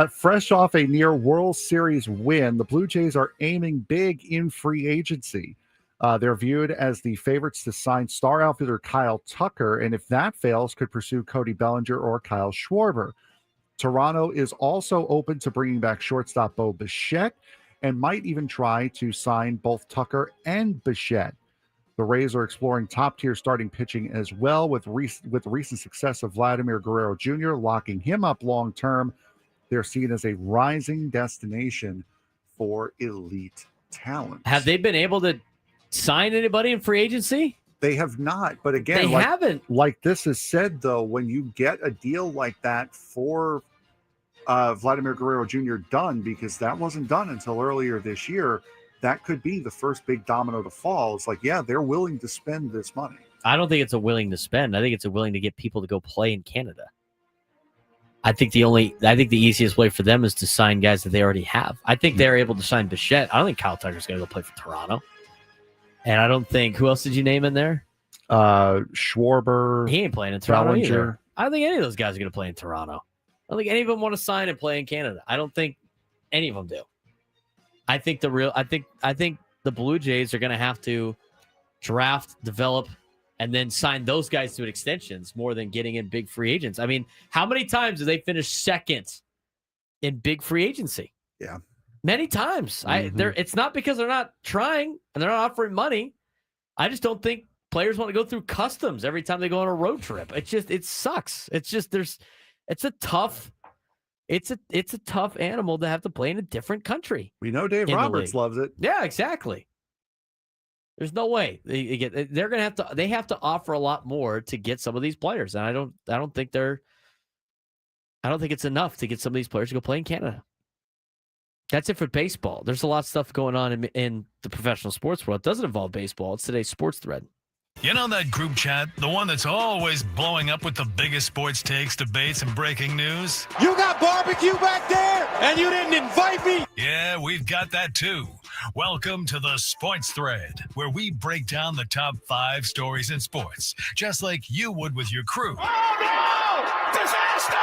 Fresh off a near World Series win, the Blue Jays are aiming big in free agency. They're viewed as the favorites to sign star outfielder Kyle Tucker, and if that fails, could pursue Cody Bellinger or Kyle Schwarber. Toronto is also open to bringing back shortstop Bo Bichette and might even try to sign both Tucker and Bichette. The Rays are exploring top-tier starting pitching as well, with recent success of Vladimir Guerrero Jr. locking him up long-term. They're seen as a rising destination for elite talent. Have they been able to sign anybody in free agency? They have not, but again, they haven't. Like this is said, though, when you get a deal like that for Vladimir Guerrero Jr. done, because that wasn't done until earlier this year, that could be the first big domino to fall. It's like, yeah, they're willing to spend this money. I don't think it's a willing to spend. I think it's a willing to get people to go play in Canada. I think the easiest way for them is to sign guys that they already have. I think they're able to sign Bichette. I don't think Kyle Tucker's going to go play for Toronto. And I don't think, who else did you name in there? Schwarber. He ain't playing in Toronto Bellinger. either. I don't think any of those guys are going to play in Toronto. I don't think any of them want to sign and play in Canada. I don't think any of them do. I think the Blue Jays are going to have to draft, develop, and then sign those guys to extensions more than getting in big free agents. I mean, how many times do they finish second in big free agency? Yeah. Many times. It's not because they're not trying and they're not offering money. I just don't think players want to go through customs every time they go on a road trip. It sucks. It's a tough animal to have to play in a different country. We know Dave Roberts loves it. Yeah, exactly. There's no way they have to offer a lot more to get some of these players. And I don't think it's enough to get some of these players to go play in Canada. That's it for baseball. There's a lot of stuff going on in the professional sports world. It doesn't involve baseball. It's today's sports thread. You know that group chat? The one that's always blowing up with the biggest sports takes, debates, and breaking news? You got barbecue back there, and you didn't invite me? Yeah, we've got that too. Welcome to the Sports Thread, where we break down the top 5 stories in sports, just like you would with your crew. Oh, no! Disaster!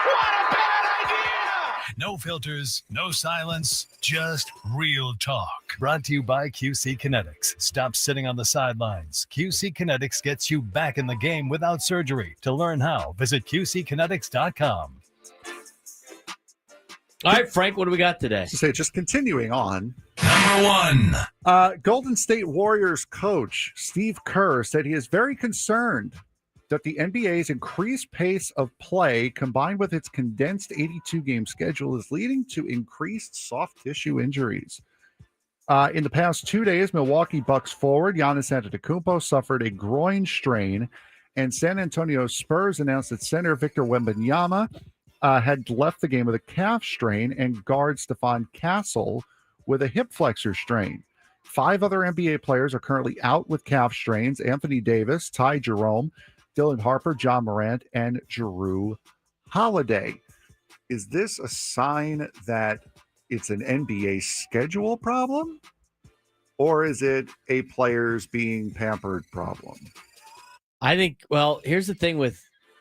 What a bad idea! No filters, no silence, just real talk. Brought to you by QC Kinetics. Stop sitting on the sidelines. QC Kinetics gets you back in the game without surgery. To learn how, visit QCkinetics.com. All right, Frank, what do we got today? Just continuing on. Number 1. Golden State Warriors coach Steve Kerr said he is very concerned that the NBA's increased pace of play combined with its condensed 82-game schedule is leading to increased soft tissue injuries. In the past 2 days, Milwaukee Bucks forward Giannis Antetokounmpo suffered a groin strain, and San Antonio Spurs announced that center Victor Wembanyama had left the game with a calf strain, and guard Stephon Castle with a hip flexor strain. 5 other NBA players are currently out with calf strains: Anthony Davis, Ty Jerome, Dylan Harper, John Morant, and Jrue Holiday. Is this a sign that it's an NBA schedule problem, or is it a players being pampered problem? I think, well, here's the thing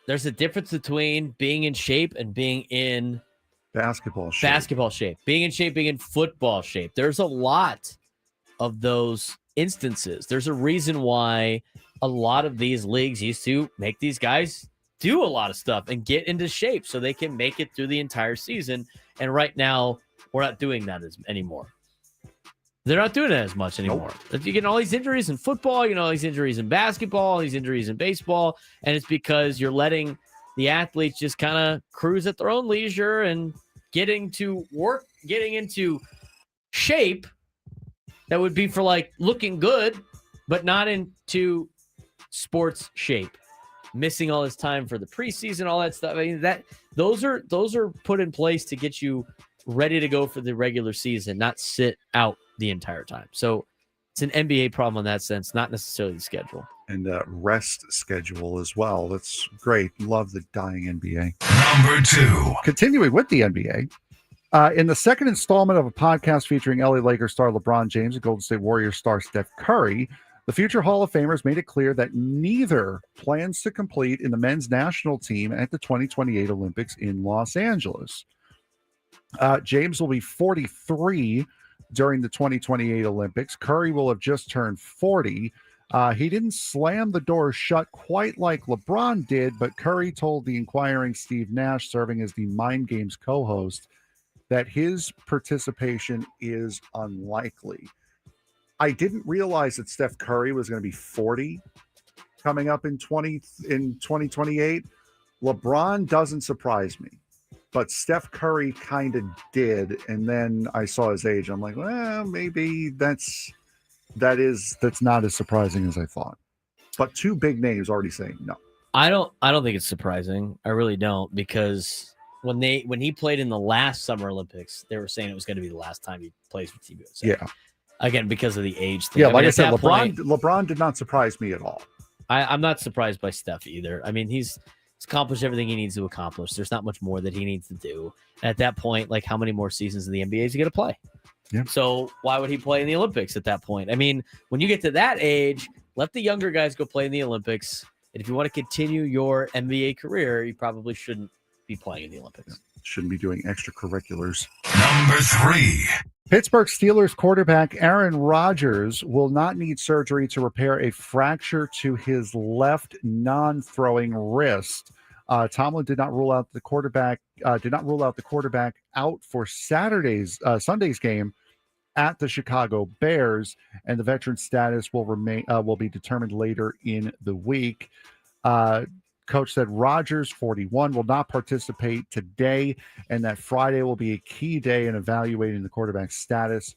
there's a difference between being in shape and being in basketball shape. Being in shape, being in football shape. There's a lot of those instances. There's a reason why a lot of these leagues used to make these guys do a lot of stuff and get into shape so they can make it through the entire season. And right now, we're not doing that anymore. They're not doing it as much anymore. Nope. You get all these injuries in football, you know, all these injuries in basketball, all these injuries in baseball, and it's because you're letting the athletes just kind of cruise at their own leisure and getting into shape that would be for like looking good, but not into sports shape. Missing all this time for the preseason, all that stuff. I mean, those are put in place to get you ready to go for the regular season, not sit out the entire time. So it's an NBA problem in that sense, not necessarily the schedule. And rest schedule as well. That's great. Love the dying NBA. Number 2. Continuing with the NBA, in the second installment of a podcast featuring LA Lakers star LeBron James and Golden State Warriors star Steph Curry, the future Hall of Famers made it clear that neither plans to compete in the men's national team at the 2028 Olympics in Los Angeles. James will be 43 during the 2028 Olympics. Curry will have just turned 40. He didn't slam the door shut quite like LeBron did, but Curry told the inquiring Steve Nash, serving as the Mind Games co-host, that his participation is unlikely. I didn't realize that Steph Curry was going to be 40 coming up in 2028. LeBron doesn't surprise me, but Steph Curry kind of did. And then I saw his age. I'm like, well, maybe that's not as surprising as I thought. But two big names already saying no. I don't think it's surprising. I really don't, because when he played in the last Summer Olympics, they were saying it was going to be the last time he plays for Team USA. Yeah. Again, because of the age thing. Yeah, like I said, LeBron did not surprise me at all. I'm not surprised by Steph either. I mean, he's accomplished everything he needs to accomplish. There's not much more that he needs to do. And at that point, like, how many more seasons in the NBA is he going to play? Yeah. So why would he play in the Olympics at that point? I mean, when you get to that age, let the younger guys go play in the Olympics. And if you want to continue your NBA career, you probably shouldn't be playing in the Olympics. Shouldn't be doing extracurriculars. Number 3. Pittsburgh Steelers quarterback Aaron Rodgers will not need surgery to repair a fracture to his left non-throwing wrist. Tomlin did not rule out the quarterback out for Sunday's game at the Chicago Bears, and the veteran's status will be determined later in the week. Coach said Rodgers, 41, will not participate today, and that Friday will be a key day in evaluating the quarterback's status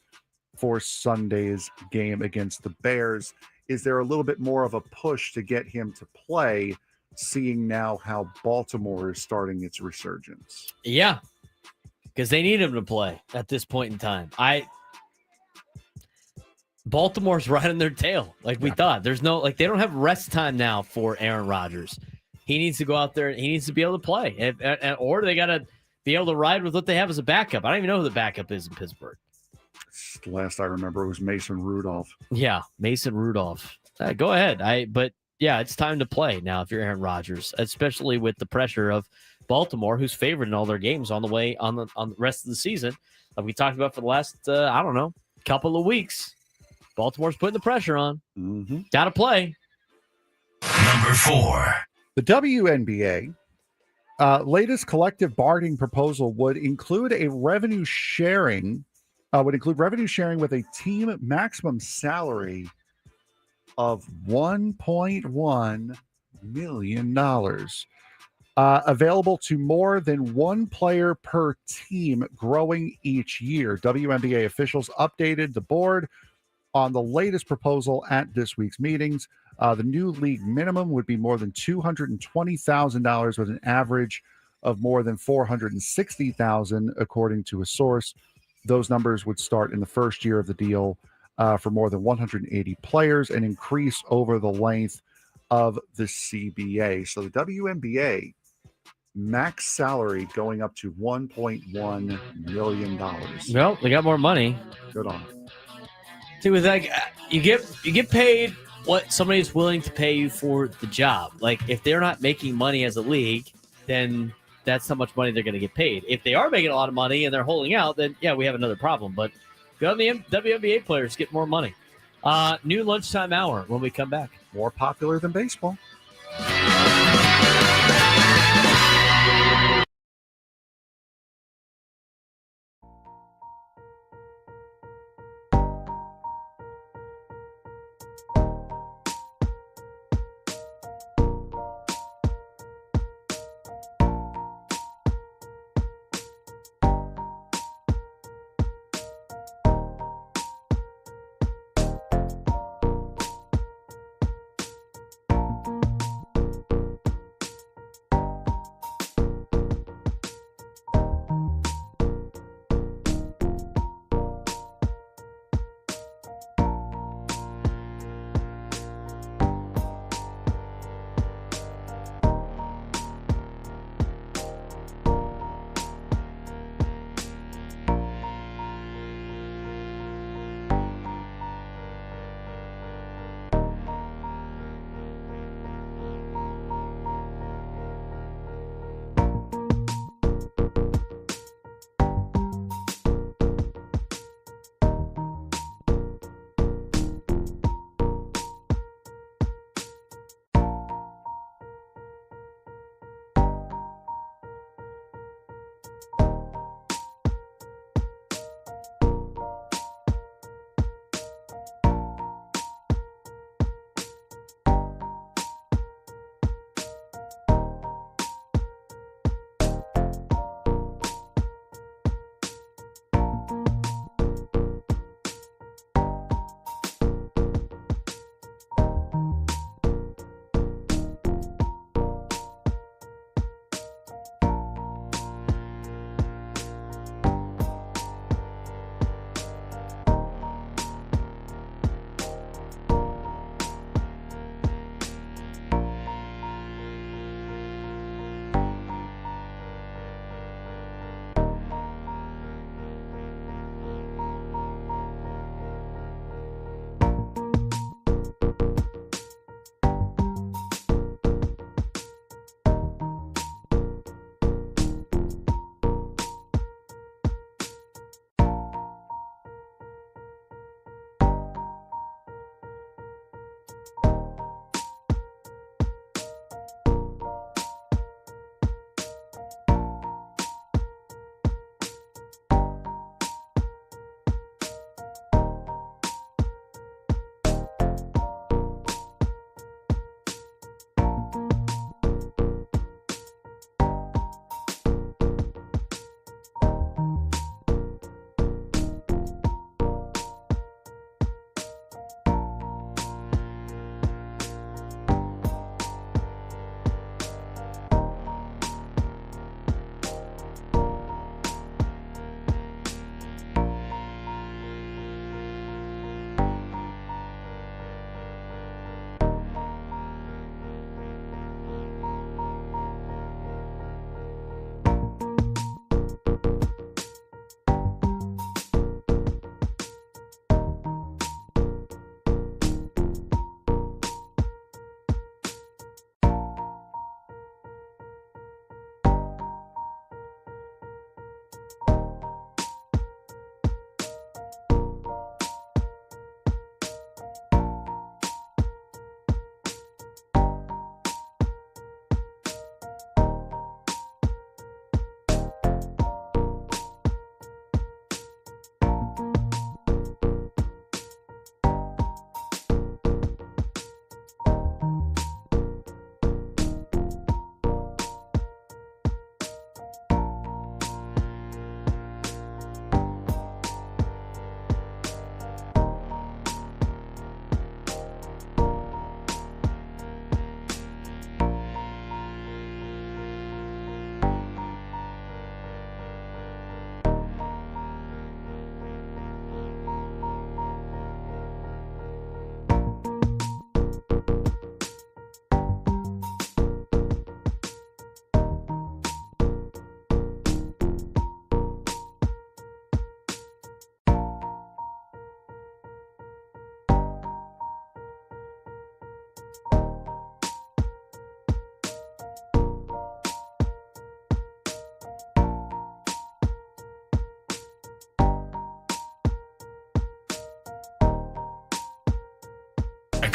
for Sunday's game against the Bears. Is there a little bit more of a push to get him to play, seeing now how Baltimore is starting its resurgence? Yeah, because they need him to play at this point in time. Baltimore's right on their tail, like we thought. There's no, they don't have rest time now for Aaron Rodgers. He needs to go out there. He needs to be able to play. Or they got to be able to ride with what they have as a backup. I don't even know who the backup is in Pittsburgh. Last I remember, it was Mason Rudolph. Yeah, Mason Rudolph. Go ahead. But yeah, it's time to play now if you're Aaron Rodgers, especially with the pressure of Baltimore, who's favored in all their games on the way on the rest of the season. Like we talked about for the last, couple of weeks. Baltimore's putting the pressure on. Mm-hmm. Got to play. Number 4. The WNBA latest collective bargaining proposal would include revenue sharing with a team maximum salary of $1.1 million, available to more than one player per team, growing each year. WNBA officials updated the board on the latest proposal at this week's meetings. The new league minimum would be more than $220,000, with an average of more than $460,000, according to a source. Those numbers would start in the first year of the deal for more than 180 players and increase over the length of the CBA. So the WNBA max salary going up to $1.1 million. Well, they got more money. Good on them. See, with that, you get paid what somebody's willing to pay you for the job. Like, if they're not making money as a league, then that's how much money they're going to get paid. If they are making a lot of money and they're holding out, then yeah, we have another problem. But go the WNBA players get more money. New lunchtime hour when we come back. More popular than baseball.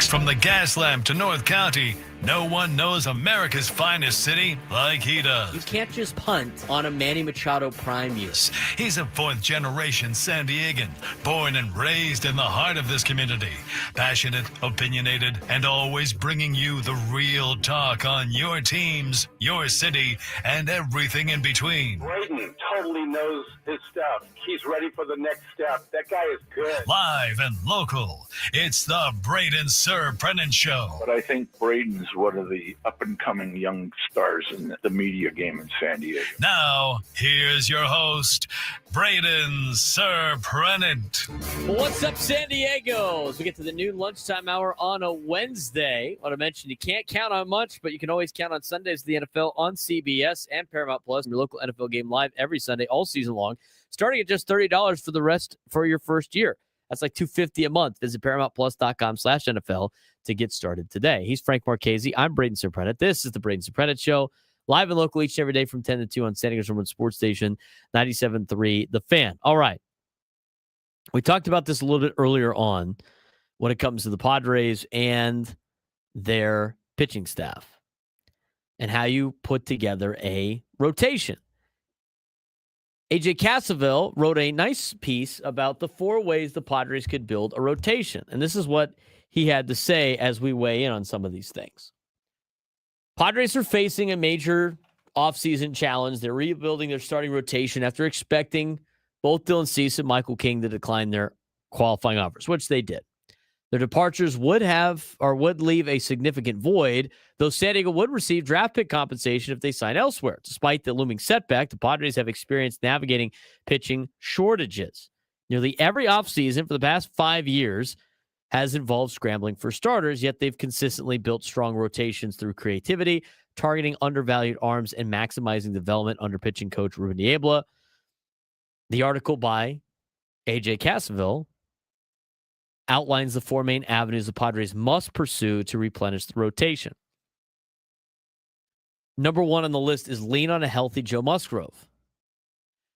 From the gas lamp to North County, no one knows America's finest city like he does. You can't just punt on a Manny Machado prime year. He's a fourth-generation San Diegan, born and raised in the heart of this community. Passionate, opinionated, and always bringing you the real talk on your teams, your city, and everything in between. Braden totally knows his stuff. He's ready for the next step. That guy is good. Live and local, it's the Braden Surprenant Show. But I think Braden's one of the up-and-coming young stars in the media game in San Diego. Now, here's your host, Braden Surprenant. Well, what's up, San Diego? As we get to the noon lunchtime hour on a Wednesday, I want to mention you can't count on much, but you can always count on Sundays, the NFL on CBS and Paramount Plus. Your local NFL game live every Sunday, all season long, starting at just $30 for the rest for your first year. That's like $250 a month. Visit ParamountPlus.com/NFL to get started today. He's Frank Marchese. I'm Braden Surprenant. This is the Braden Surprenant Show, live and local each and every day from 10 to 2 on San Diego's #1 sports station, 97.3 The Fan. All right. We talked about this a little bit earlier on when it comes to the Padres and their pitching staff and how you put together a rotation. AJ Cassavell wrote a nice piece about the 4 ways the Padres could build a rotation. And this is what he had to say as we weigh in on some of these things. Padres are facing a major offseason challenge. They're rebuilding their starting rotation after expecting both Dylan Cease and Michael King to decline their qualifying offers, which they did. Their departures would leave a significant void, though San Diego would receive draft pick compensation if they sign elsewhere. Despite the looming setback, the Padres have experienced navigating pitching shortages. Nearly every offseason for the past 5 years has involved scrambling for starters, yet they've consistently built strong rotations through creativity, targeting undervalued arms, and maximizing development under pitching coach Ruben Niebla. The article by AJ Cassavell outlines the 4 main avenues the Padres must pursue to replenish the rotation. Number 1 on the list is lean on a healthy Joe Musgrove.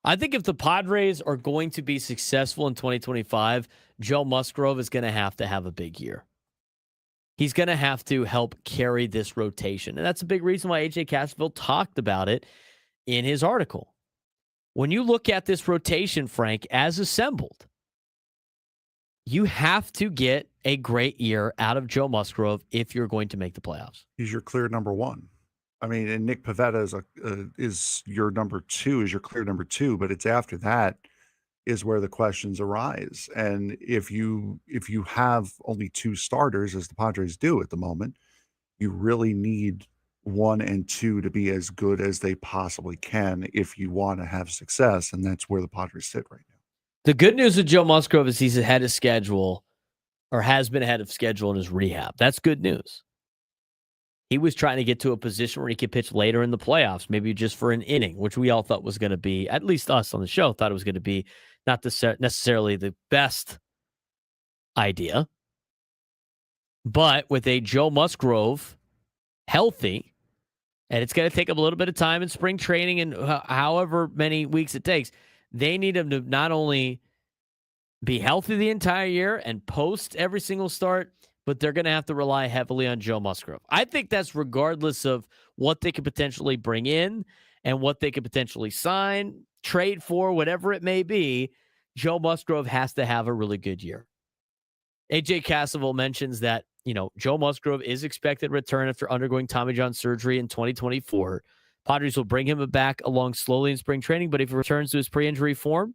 I think if the Padres are going to be successful in 2025, Joe Musgrove is going to have a big year. He's going to have to help carry this rotation. And that's a big reason why AJ Cassavell talked about it in his article. When you look at this rotation, Frank, as assembled, you have to get a great year out of Joe Musgrove if you're going to make the playoffs. He's your clear number 1. I mean, and Nick Pivetta is your number 2, is your clear number 2, but it's after that is where the questions arise. And if you have only 2 starters, as the Padres do at the moment, you really need 1 and 2 to be as good as they possibly can if you want to have success, and that's where the Padres sit right now. The good news with Joe Musgrove is he's ahead of schedule, or has been ahead of schedule in his rehab. That's good news. He was trying to get to a position where he could pitch later in the playoffs, maybe just for an inning, which we all thought was going to be, at least us on the show, thought it was going to be not necessarily the best idea. But with a Joe Musgrove healthy, and it's going to take him a little bit of time in spring training and however many weeks it takes, they need him to not only be healthy the entire year and post every single start, but they're going to have to rely heavily on Joe Musgrove. I think that's regardless of what they could potentially bring in and what they could potentially sign, trade for, whatever it may be. Joe Musgrove has to have a really good year. AJ Cassavell mentions that, Joe Musgrove is expected to return after undergoing Tommy John surgery in 2024. Padres will bring him back along slowly in spring training, but if he returns to his pre-injury form,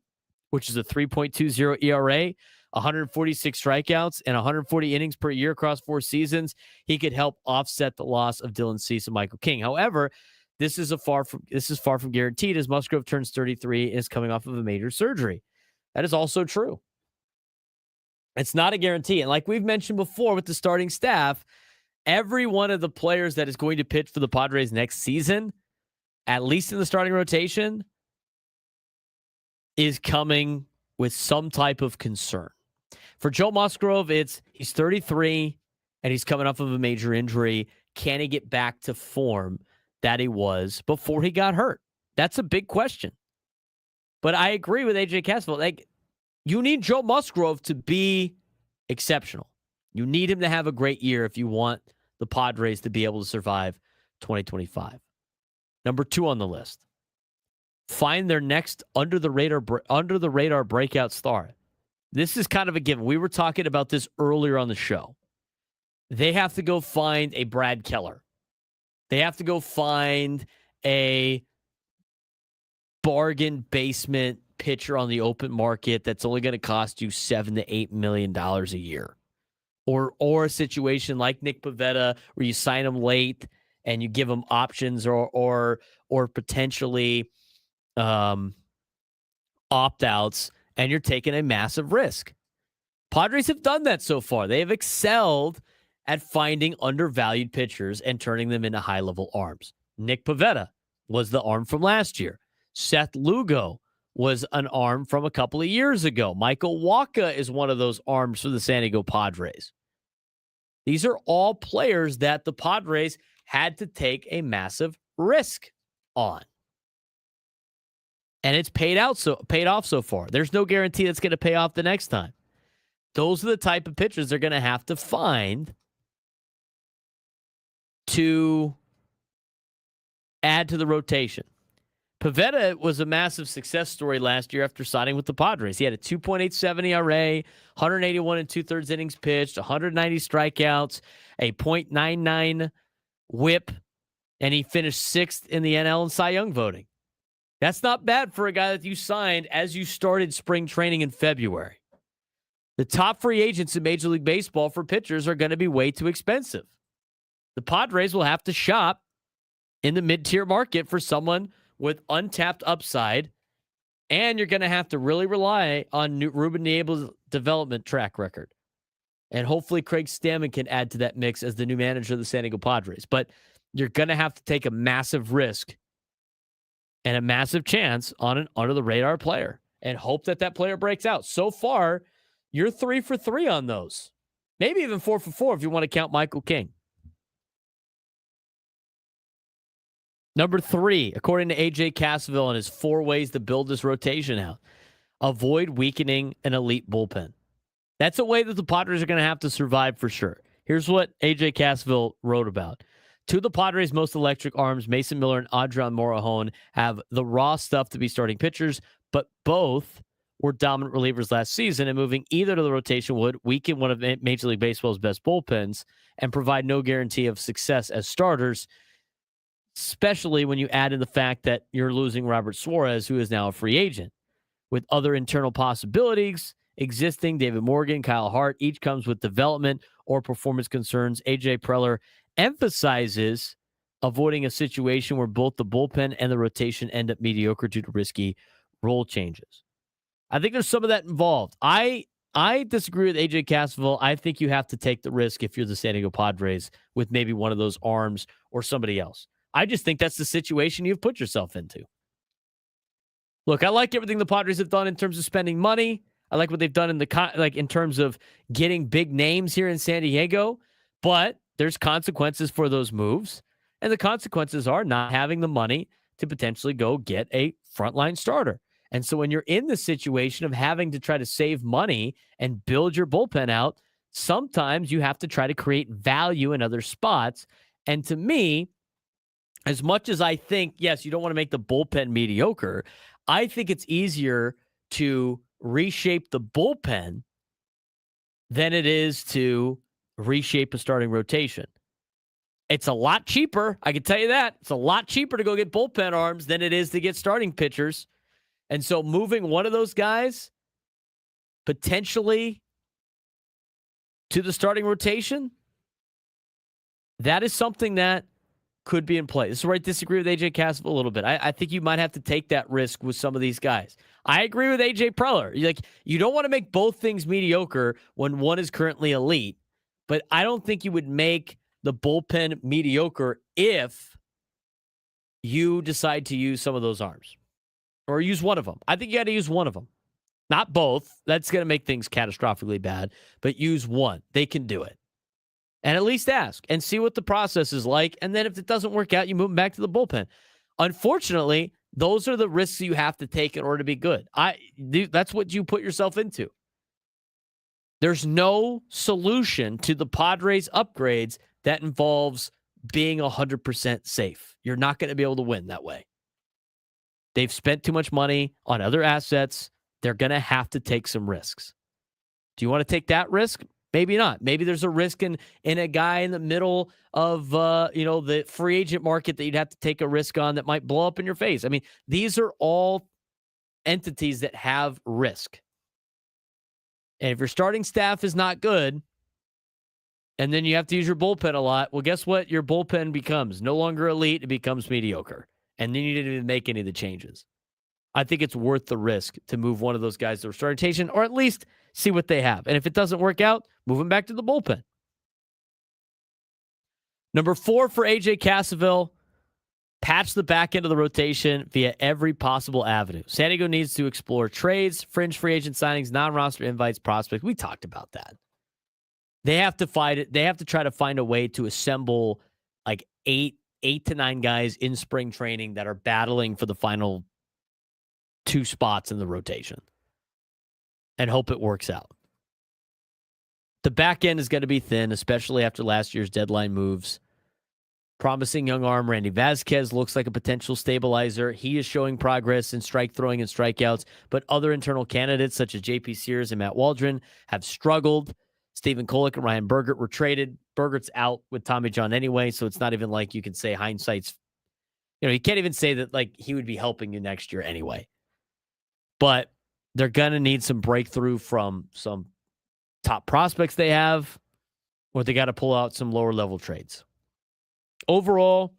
which is a 3.20 ERA, 146 strikeouts, and 140 innings per year across 4 seasons, he could help offset the loss of Dylan Cease and Michael King. However, this is far from guaranteed, as Musgrove turns 33 and is coming off of a major surgery. That is also true. It's not a guarantee. And like we've mentioned before with the starting staff, every one of the players that is going to pitch for the Padres next season, at least in the starting rotation, is coming with some type of concern. For Joe Musgrove, he's 33 and he's coming off of a major injury. Can he get back to form that he was before he got hurt? That's a big question. But I agree with AJ Cassavell. You need Joe Musgrove to be exceptional. You need him to have a great year if you want the Padres to be able to survive 2025. Number 2 on the list. Find their next under the radar breakout star. This is kind of a given. We were talking about this earlier on the show. They have to go find a Brad Keller. They have to go find a bargain basement pitcher on the open market that's only going to cost you $7 to $8 million a year. Or a situation like Nick Pivetta where you sign him late and you give him options or potentially opt-outs, and you're taking a massive risk. Padres have done that so far. They have excelled at finding undervalued pitchers and turning them into high-level arms. Nick Pivetta was the arm from last year. Seth Lugo was an arm from a couple of years ago. Michael Wacha is one of those arms for the San Diego Padres. These are all players that the Padres had to take a massive risk on. And it's paid off so far. There's no guarantee that's going to pay off the next time. Those are the type of pitchers they're going to have to find to add to the rotation. Pivetta was a massive success story last year after signing with the Padres. He had a 2.87 ERA, 181 and 2/3 innings pitched, 190 strikeouts, a .99 whip, and he finished 6th in the NL in Cy Young voting. That's not bad for a guy that you signed as you started spring training in February. The top free agents in Major League Baseball for pitchers are going to be way too expensive. The Padres will have to shop in the mid-tier market for someone with untapped upside, and you're going to have to really rely on Ruben Niebla's development track record. And hopefully Craig Stammen can add to that mix as the new manager of the San Diego Padres. But you're going to have to take a massive risk and a massive chance on an under-the-radar player and hope that that player breaks out. So far, you're 3 for 3 on those. Maybe even 4 for 4 if you want to count Michael King. Number 3, according to AJ Cassaville and his 4 ways to build this rotation out, avoid weakening an elite bullpen. That's a way that the Padres are going to have to survive for sure. Here's what AJ Cassaville wrote about. 2 of the Padres' most electric arms, Mason Miller and Adrian Morejon, have the raw stuff to be starting pitchers, but both were dominant relievers last season, and moving either to the rotation would weaken one of Major League Baseball's best bullpens and provide no guarantee of success as starters, especially when you add in the fact that you're losing Robert Suarez, who is now a free agent. With other internal possibilities existing, David Morgan, Kyle Hart, each comes with development or performance concerns. AJ Preller emphasizes avoiding a situation where both the bullpen and the rotation end up mediocre due to risky role changes. I think there's some of that involved. I disagree with AJ Cassaville. I think you have to take the risk if you're the San Diego Padres with maybe one of those arms or somebody else. I just think that's the situation you've put yourself into. Look, I like everything the Padres have done in terms of spending money. I like what they've done in terms of getting big names here in San Diego, but there's consequences for those moves, and the consequences are not having the money to potentially go get a frontline starter. And so when you're in the situation of having to try to save money and build your bullpen out, sometimes you have to try to create value in other spots. And to me, as much as I think, yes, you don't want to make the bullpen mediocre, I think it's easier to reshape the bullpen than it is to reshape a starting rotation. It's a lot cheaper. I can tell you that. It's a lot cheaper to go get bullpen arms than it is to get starting pitchers. And so moving one of those guys potentially to the starting rotation, that is something that could be in play. This is where I disagree with AJ Cassaville a little bit. I think you might have to take that risk with some of these guys. I agree with AJ Preller. You don't want to make both things mediocre when one is currently elite, but I don't think you would make the bullpen mediocre if you decide to use some of those arms or use one of them. I think you got to use one of them, not both. That's going to make things catastrophically bad, but use one. They can do it. And at least ask and see what the process is like. And then if it doesn't work out, you move them back to the bullpen. Unfortunately, those are the risks you have to take in order to be good. That's what you put yourself into. There's no solution to the Padres upgrades that involves being 100% safe. You're not going to be able to win that way. They've spent too much money on other assets. They're going to have to take some risks. Do you want to take that risk? Maybe not. Maybe there's a risk in a guy in the middle of the free agent market that you'd have to take a risk on that might blow up in your face. I mean, these are all entities that have risk. And if your starting staff is not good, and then you have to use your bullpen a lot, well, guess what? Your bullpen becomes no longer elite. It becomes mediocre. And then you didn't even make any of the changes. I think it's worth the risk to move one of those guys to starting rotation, or at least see what they have. And if it doesn't work out, move them back to the bullpen. Number 4 for AJ Cassaville, patch the back end of the rotation via every possible avenue. San Diego needs to explore trades, fringe free agent signings, non-roster invites, prospects. We talked about that. They have to fight it. They have to try to find a way to assemble like eight to 9 guys in spring training that are battling for the final 2 spots in the rotation and hope it works out. The back end is going to be thin, especially after last year's deadline moves. Promising young arm Randy Vasquez looks like a potential stabilizer. He is showing progress in strike throwing and strikeouts, but other internal candidates such as JP Sears and Matt Waldron have struggled. Stephen Kolek and Ryan Bergert were traded. Bergert's out with Tommy John anyway, so it's not even like you can say hindsight's, you can't even say that like he would be helping you next year anyway. But they're going to need some breakthrough from some top prospects they have, or they got to pull out some lower level trades. Overall,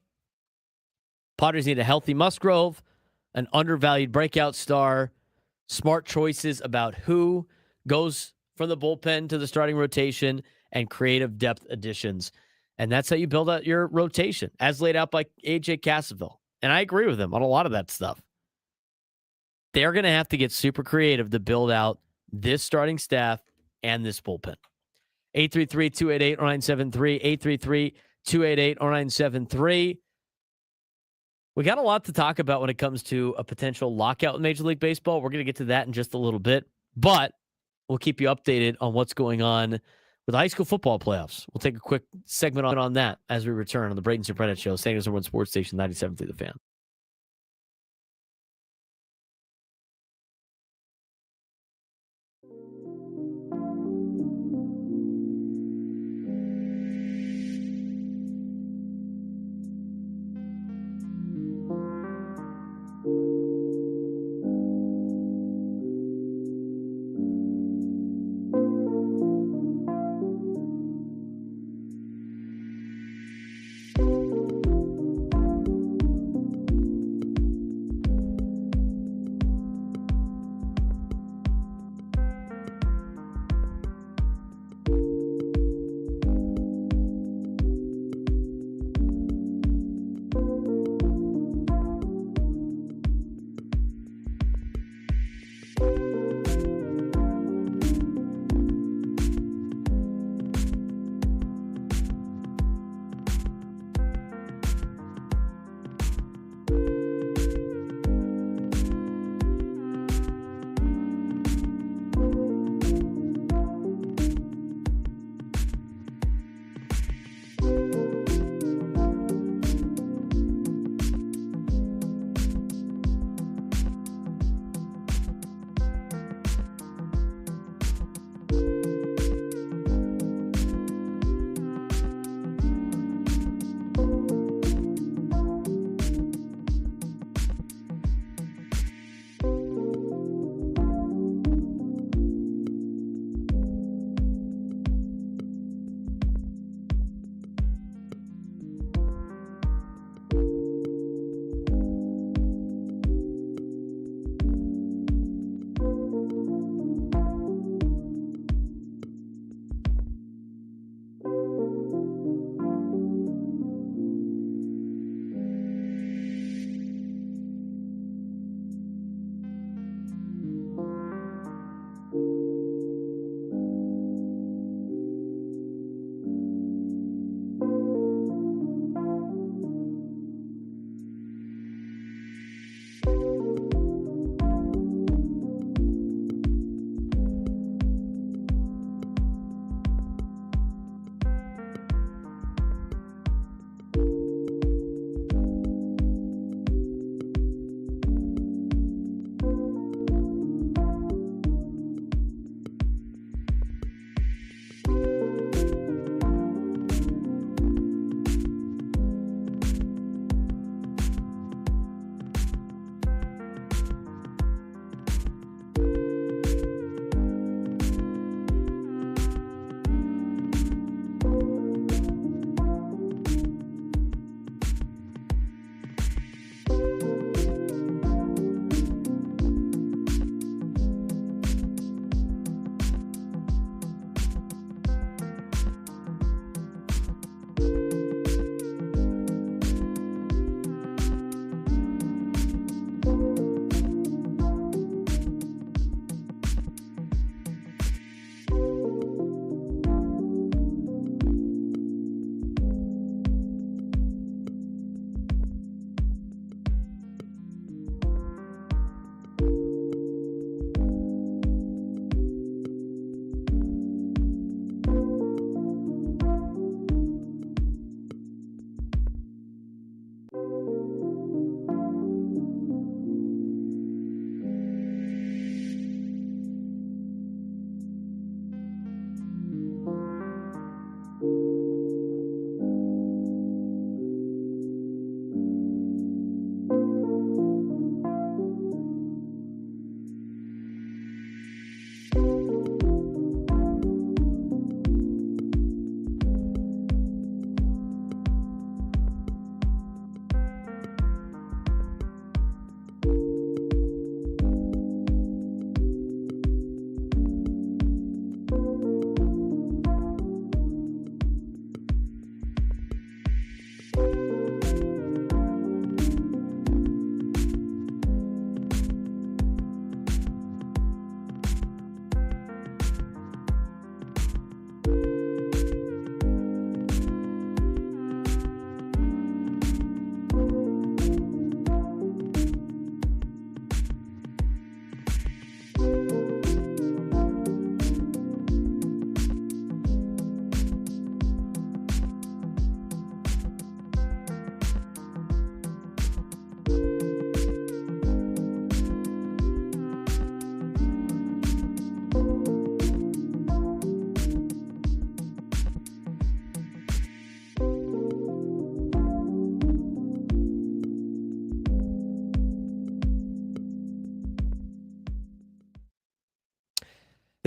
Padres need a healthy Musgrove, an undervalued breakout star, smart choices about who goes from the bullpen to the starting rotation, and creative depth additions. And that's how you build out your rotation, as laid out by AJ Cassaville. And I agree with him on a lot of that stuff. They're going to have to get super creative to build out this starting staff and this bullpen. 833-288-0973, 833-288-0973. We got a lot to talk about when it comes to a potential lockout in Major League Baseball. We're going to get to that in just a little bit, but we'll keep you updated on what's going on with the high school football playoffs. We'll take a quick segment on that as we return on the Braden Surprenant Show, San Diego's #1 sports station, 97.3 The Fan.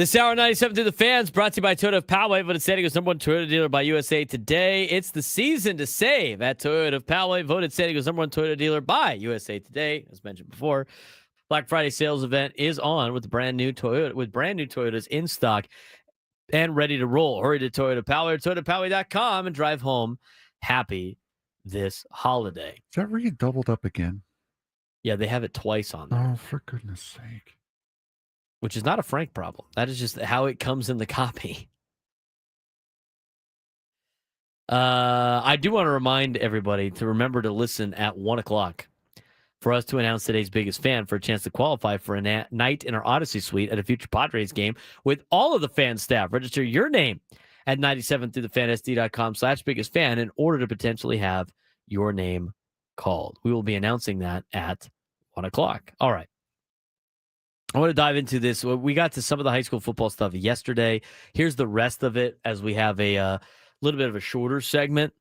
This hour 97 to the fans brought to you by Toyota of Poway, voted San Diego's #1 Toyota dealer by USA Today. It's the season to save at Toyota of Poway, voted San Diego's #1 Toyota dealer by USA Today. As mentioned before, Black Friday sales event is on with brand new Toyotas in stock and ready to roll. Hurry to Toyota Poway or ToyotaPoway.com and drive home happy this holiday. Is that where you doubled up again? Yeah, they have it twice on there. Oh, for goodness sake. Which is not a Frank problem. That is just how it comes in the copy. I do want to remind everybody to remember to listen at 1 o'clock for us to announce today's biggest fan for a chance to qualify for a night in our Odyssey suite at a future Padres game with all of the fan staff. Register your name at 97throughthefansd.com/biggest fan in order to potentially have your name called. We will be announcing that at 1 o'clock. All right. I want to dive into this. We got to some of the high school football stuff yesterday. Here's the rest of it as we have a little bit of a shorter segment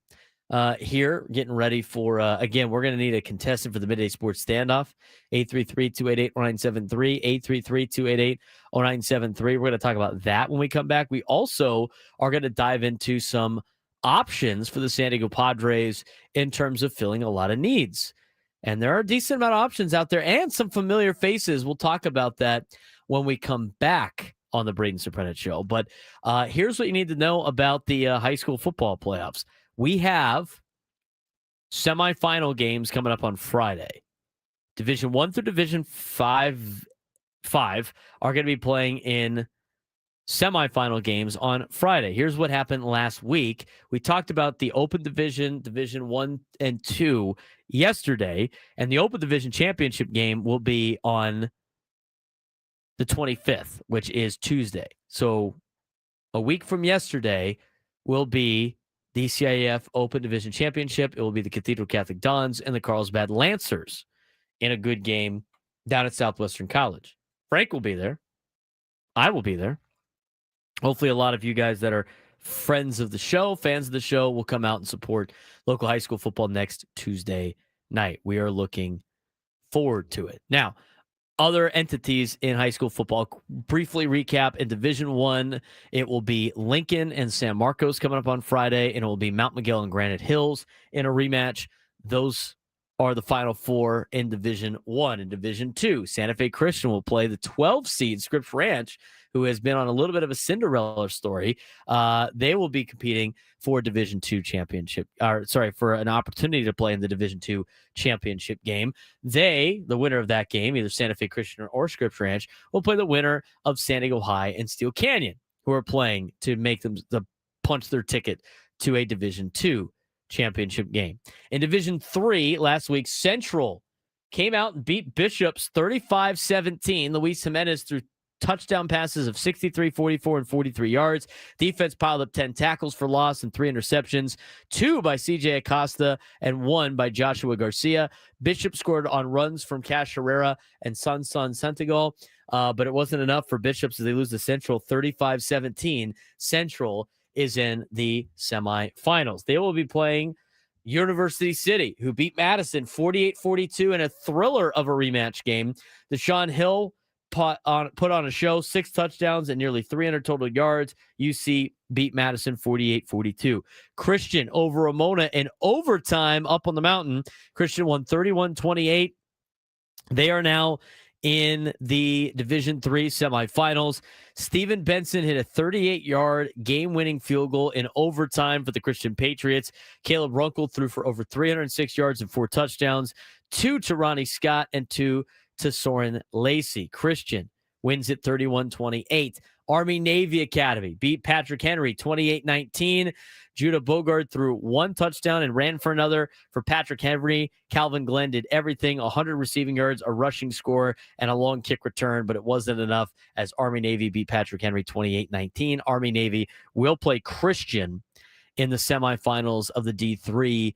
here, getting ready for, again, we're going to need a contestant for the Midday Sports Standoff, 833-288-0973, 833-288-0973. We're going to talk about that when we come back. We also are going to dive into some options for the San Diego Padres in terms of filling a lot of needs. And there are a decent amount of options out there and some familiar faces. We'll talk about that when we come back on the Braden Surprenant Show. But here's what you need to know about the high school football playoffs. We have semifinal games coming up on Friday. Division 1 through Division 5 are going to be playing in semifinal games on Friday. Here's what happened last week. We talked about the Open Division 1 and 2 yesterday, and the Open Division Championship game will be on the 25th, which is Tuesday. So a week from yesterday will be the CIF Open Division Championship. It will be the Cathedral Catholic Dons and the Carlsbad Lancers in a good game down at Southwestern College. Frank will be there. I will be there. Hopefully a lot of you guys that are friends of the show, fans of the show, will come out and support local high school football next Tuesday night. We are looking forward to it. Now, other entities in high school football, briefly recap. In Division 1, it will be Lincoln and San Marcos coming up on Friday, and it will be Mount Miguel and Granite Hills in a rematch. Those are the final four in Division 1. In Division 2, Santa Fe Christian will play the 12 seed Scripps Ranch, who has been on a little bit of a Cinderella story. They will be competing for Division 2 championship, for an opportunity to play in the Division 2 championship game. The winner of that game, either Santa Fe Christian or Scripps Ranch, will play the winner of San Diego High and Steel Canyon, who are playing to make them punch their ticket to a Division 2 championship game. In Division 3, last week, Central came out and beat Bishops 35-17. Luis Jimenez threw touchdown passes of 63, 44, and 43 yards. Defense piled up 10 tackles for loss and 3 interceptions, 2 by CJ Acosta and 1 by Joshua Garcia. Bishop scored on runs from Cash Herrera and Sanson Santiago, but it wasn't enough for Bishops as they lose to Central 35-17. Central is in the semifinals. They will be playing University City, who beat Madison 48-42 in a thriller of a rematch game. Deshaun Hill put on a show, 6 touchdowns and nearly 300 total yards. UC beat Madison 48-42. Christian over Ramona in overtime up on the mountain. Christian won 31-28. They are now in the Division 3 semifinals. Steven Benson hit a 38-yard game-winning field goal in overtime for the Christian Patriots. Caleb Runkle threw for over 306 yards and 4 touchdowns, 2 to Ronnie Scott and 2 to Soren Lacey. Christian wins it 31-28. Army-Navy Academy beat Patrick Henry 28-19. Judah Bogart threw 1 touchdown and ran for another for Patrick Henry. Calvin Glenn did everything, 100 receiving yards, a rushing score, and a long kick return, but it wasn't enough as Army-Navy beat Patrick Henry 28-19. Army-Navy will play Christian in the semifinals of the D3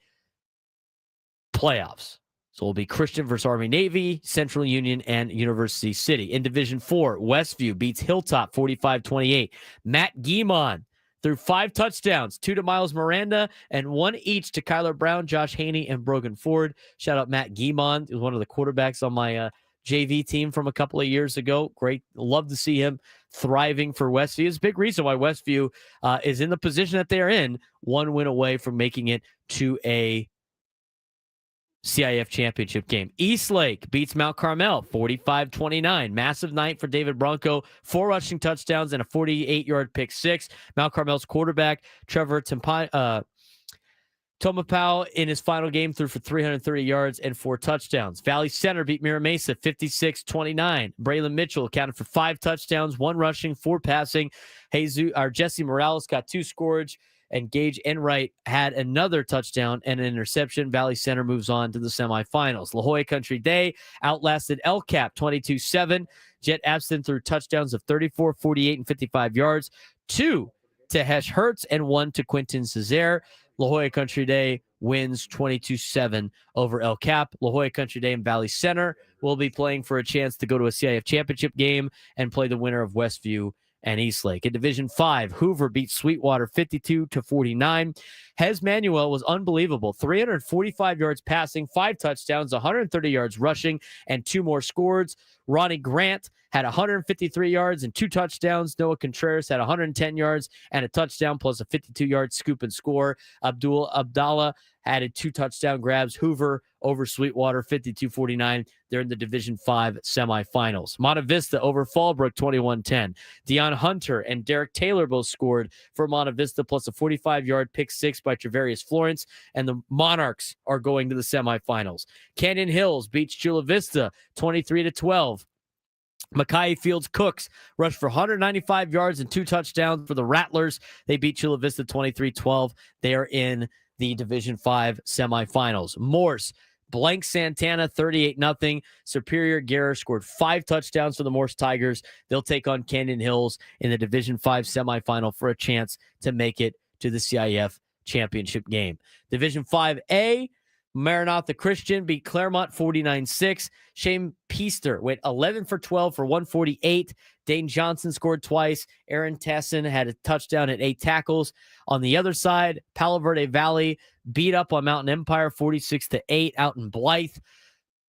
playoffs. So it'll be Christian versus Army-Navy, Central Union, and University City. In Division 4, Westview beats Hilltop 45-28. Matt Guimon threw 5 touchdowns, 2 to Miles Miranda, and 1 each to Kyler Brown, Josh Haney, and Brogan Ford. Shout out Matt Guimon. He was one of the quarterbacks on my JV team from a couple of years ago. Great. Love to see him thriving for Westview. It's a big reason why Westview is in the position that they're in, one win away from making it to a CIF championship game. Eastlake beats Mount Carmel 45-29. Massive night for David Bronco. 4 rushing touchdowns and a 48-yard pick six. Mount Carmel's quarterback, Trevor Tomapau, in his final game threw for 330 yards and 4 touchdowns. Valley Center beat Mira Mesa 56-29. Braylon Mitchell accounted for 5 touchdowns, 1 rushing, 4 passing. Jesse Morales got 2 scored, and Gage Enright had another touchdown and an interception. Valley Center moves on to the semifinals. La Jolla Country Day outlasted El Cap 22-7. Jet Abston threw touchdowns of 34, 48, and 55 yards. 2 to Hesh Hertz and 1 to Quentin Cesare. La Jolla Country Day wins 22-7 over El Cap. La Jolla Country Day and Valley Center will be playing for a chance to go to a CIF championship game and play the winner of Westview and Eastlake. In Division 5, Hoover beat Sweetwater 52-49. Hez Manuel was unbelievable. 345 yards passing, 5 touchdowns, 130 yards rushing, and 2 more scores. Ronnie Grant had 153 yards and 2 touchdowns. Noah Contreras had 110 yards and a touchdown plus a 52-yard scoop and score. Abdallah added 2 touchdown grabs. Hoover over Sweetwater 52-49. They're in the Division 5 semifinals. Monte Vista over Fallbrook 21-10. Deion Hunter and Derek Taylor both scored for Monte Vista plus a 45-yard pick six by Travarius Florence, and the Monarchs are going to the semifinals. Canyon Hills beats Chula Vista 23-12. Mackay Fields Cooks rushed for 195 yards and 2 touchdowns for the Rattlers. They beat Chula Vista 23-12. They are in the Division 5 semifinals. Morse blank Santana 38-0. Superior Guerra scored 5 touchdowns for the Morse Tigers. They'll take on Canyon Hills in the Division 5 semifinal for a chance to make it to the CIF championship game. Division 5A, Maranatha Christian beat Claremont 49-6. Shane Peaster went 11 for 12 for 148. Dane Johnson scored twice. Aaron Tesson had a touchdown at 8 tackles. On the other side, Palo Verde Valley beat up on Mountain Empire 46-8 out in Blythe.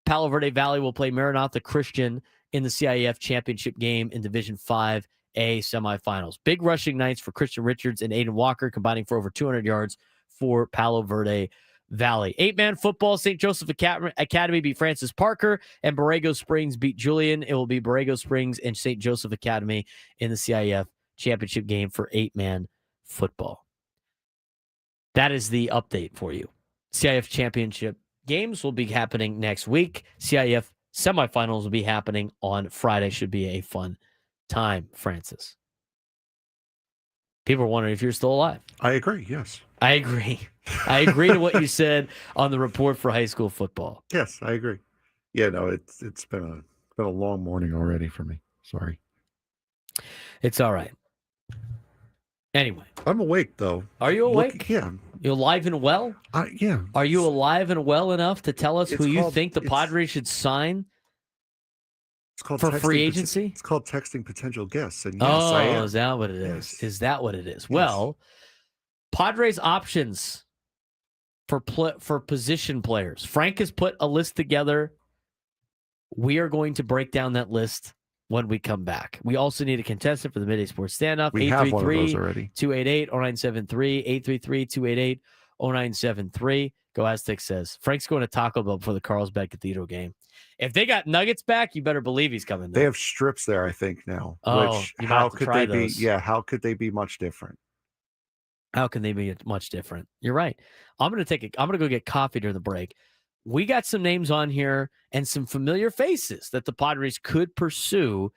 Palo Verde Valley will play Maranatha Christian in the CIF championship game in Division 5A semifinals. Big rushing nights for Christian Richards and Aiden Walker, combining for over 200 yards for Palo Verde Valley. 8-man football, St. Joseph Academy beat Francis Parker, and Borrego Springs beat Julian. It will be Borrego Springs and St. Joseph Academy in the CIF championship game for 8-man football. That is the update for you. CIF championship games will be happening next week. CIF semifinals will be happening on Friday. Should be a fun time, Francis. People are wondering if you're still alive. I agree, yes. I agree. I agree to what you said on the report for high school football. Yes, I agree. Yeah, no, it's been a long morning already for me. Sorry. It's all right. Anyway. I'm awake, though. Are you awake? Yeah. You alive and well? Yeah. Are you alive and well enough to tell us who you think the Padres should sign for free agency? It's called texting potential guests. And yes, I am. Is that what it is? Yes. Is that what it is? Yes. Well, Padres options for position players. Frank has put a list together. We are going to break down that list when we come back. We also need a contestant for the Midday Sports Standoff. We have one of those already. 288-0973, 833-288-0973. Go Aztec says. Frank's going to Taco Bell for the Carlsbad Cathedral game. If they got Nuggets back, you better believe he's coming. They have strips there, I think, now. Oh, which, how could they be? Yeah, how could they be much different? How can they be much different? You're right. I'm going to go get coffee during the break. We got some names on here and some familiar faces that the Padres could pursue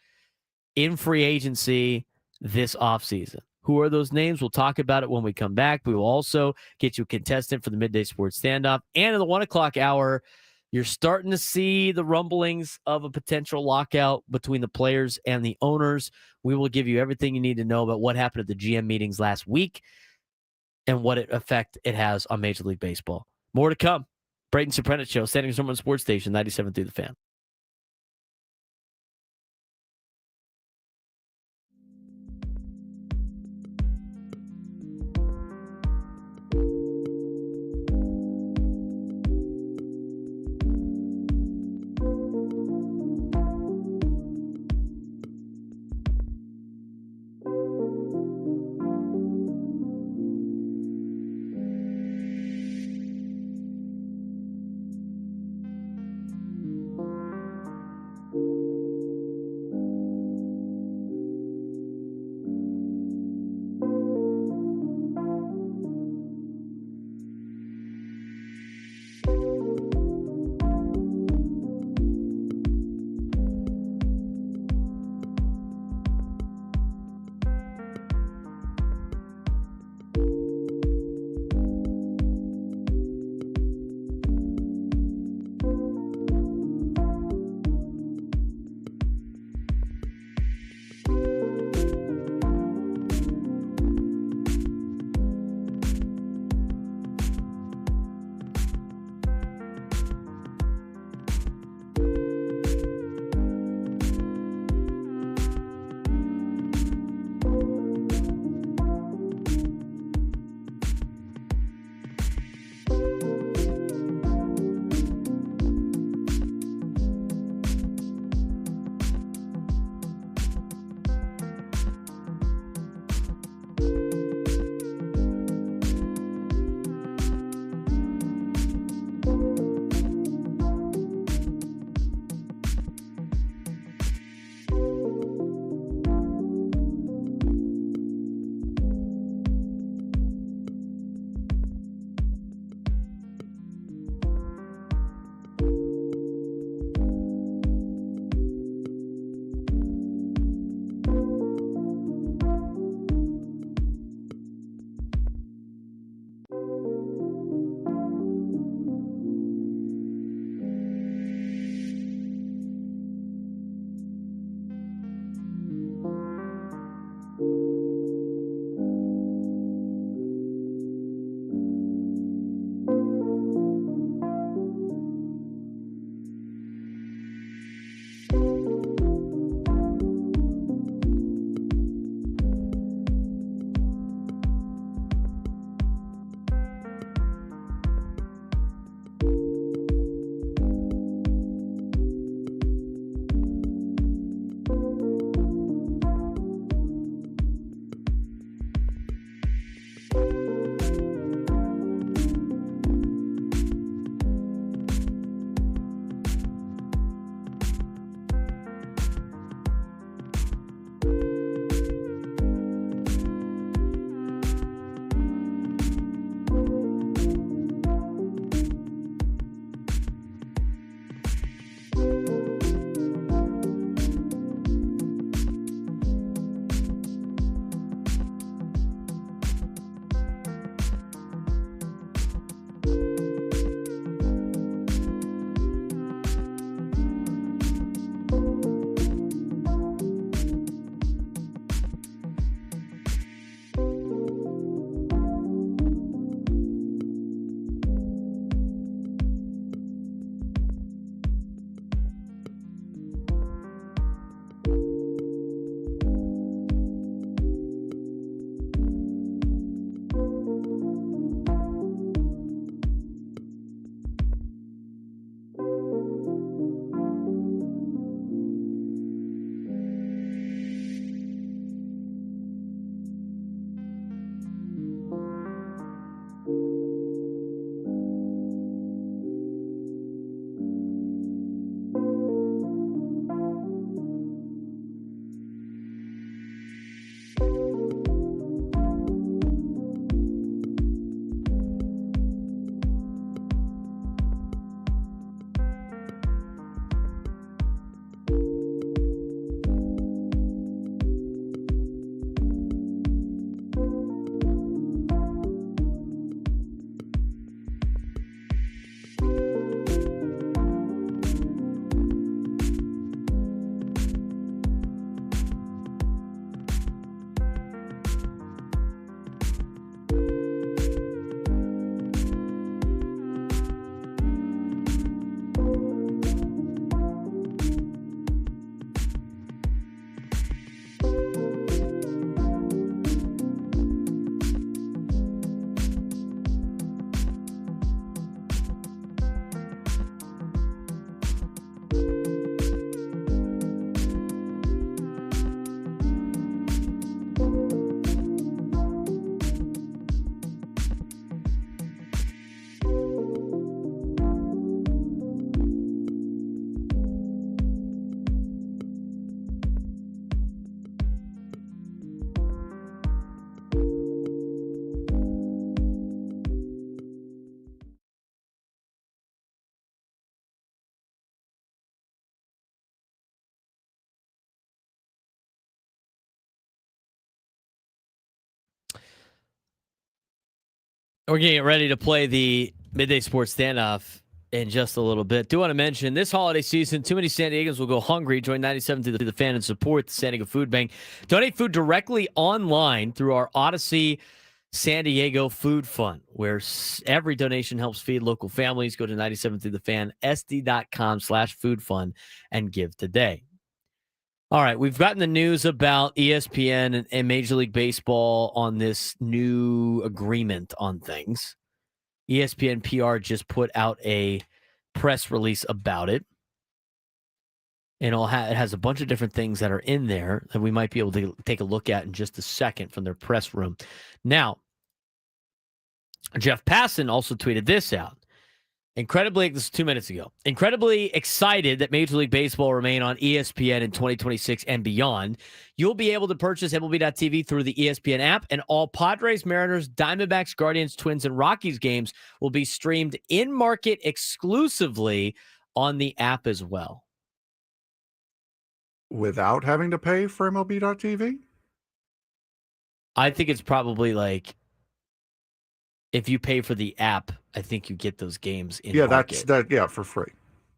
in free agency this offseason. Who are those names? We'll talk about it when we come back. We will also get you a contestant for the Midday Sports Standoff. And in the 1 o'clock hour, you're starting to see the rumblings of a potential lockout between the players and the owners. We will give you everything you need to know about what happened at the GM meetings last week and what effect it has on Major League Baseball. More to come. Braden Surprenant Show, Standing Room Sports Station, 97 through the Fan. We're getting ready to play the Midday Sports Standoff in just a little bit. Do want to mention this holiday season, too many San Diegans will go hungry. Join 97 to the fan and support the San Diego Food Bank. Donate food directly online through our Odyssey San Diego Food Fund, where every donation helps feed local families. Go to 97 to the fan, sd.com/food fund, and give today. All right, we've gotten the news about ESPN and Major League Baseball on this new agreement on things. ESPN PR just put out a press release about it. And it has a bunch of different things that are in there that we might be able to take a look at in just a second from their press room. Now, Jeff Passan also tweeted this out. This is 2 minutes ago. Incredibly excited that Major League Baseball will remain on ESPN in 2026 and beyond. You'll be able to purchase MLB.TV through the ESPN app, and all Padres, Mariners, Diamondbacks, Guardians, Twins, and Rockies games will be streamed in-market exclusively on the app as well. Without having to pay for MLB.TV? I think it's probably like if you pay for the app, I think you get those games in market. For free.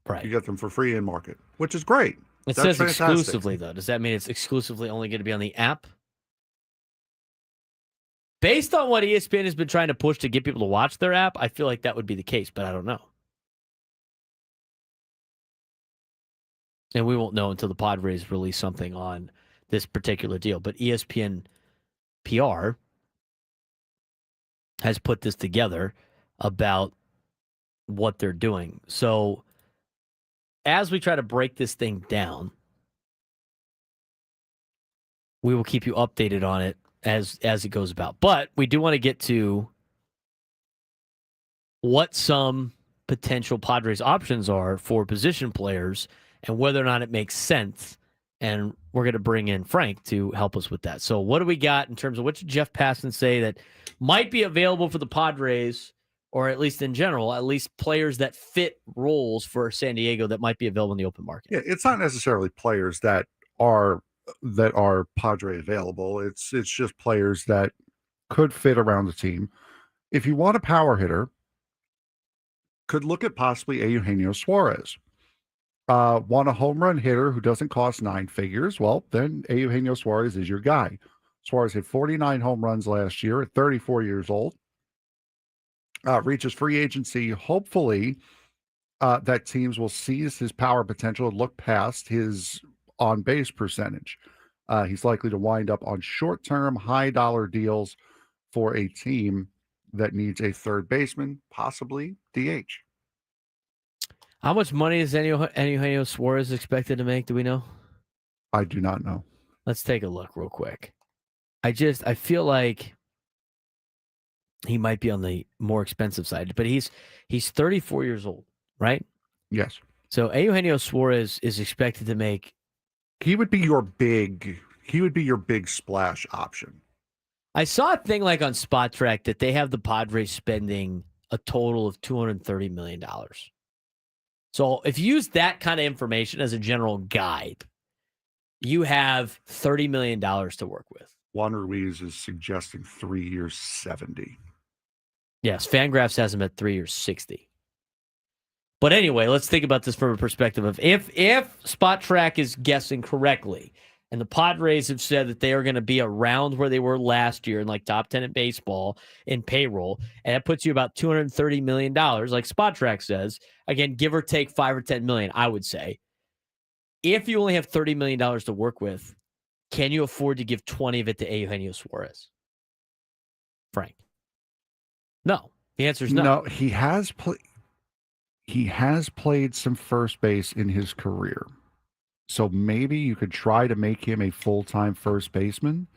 Right. You get them for free in market, which is great. It says exclusively, though. Does that mean it's exclusively only going to be on the app? Based on what ESPN has been trying to push to get people to watch their app, I feel like that would be the case, but I don't know. And we won't know until the Padres release something on this particular deal. But ESPN PR has put this together about what they're doing. So as we try to break this thing down, we will keep you updated on it as it goes about. But we do want to get to what some potential Padres options are for position players and whether or not it makes sense. And we're going to bring in Frank to help us with that. So what do we got in terms of what did Jeff Passan say that might be available for the Padres, or at least in general, at least players that fit roles for San Diego that might be available in the open market? Yeah, it's not necessarily players that are Padre available. It's just players that could fit around the team. If you want a power hitter, could look at possibly Eugenio Suarez. Want a home run hitter who doesn't cost 9 figures? Well, then Eugenio Suarez is your guy. Suarez hit 49 home runs last year at 34 years old. Reaches free agency. Hopefully, that teams will seize his power potential and look past his on-base percentage. He's likely to wind up on short-term, high-dollar deals for a team that needs a third baseman, possibly DH. How much money is Eugenio Suarez expected to make? Do we know? I do not know. Let's take a look real quick. I feel like he might be on the more expensive side, but he's 34 years old, right? Yes. So Eugenio Suarez is expected to make. He would be your big splash option. I saw a thing like on Spot Track that they have the Padres spending a total of $230 million. So if you use that kind of information as a general guide, you have $30 million to work with. Juan Ruiz is suggesting 3 years, 70. Yes, Fangraphs has him at 3 years, 60. But anyway, let's think about this from a perspective of if Spot Track is guessing correctly, and the Padres have said that they are going to be around where they were last year in like top 10 in baseball in payroll, and that puts you about $230 million, like Spot Track says. Again, give or take 5 or 10 million, I would say. If you only have $30 million to work with, can you afford to give 20 of it to Eugenio Suarez? Frank? No. The answer is no. No, he has played some first base in his career. So maybe you could try to make him a full-time first baseman.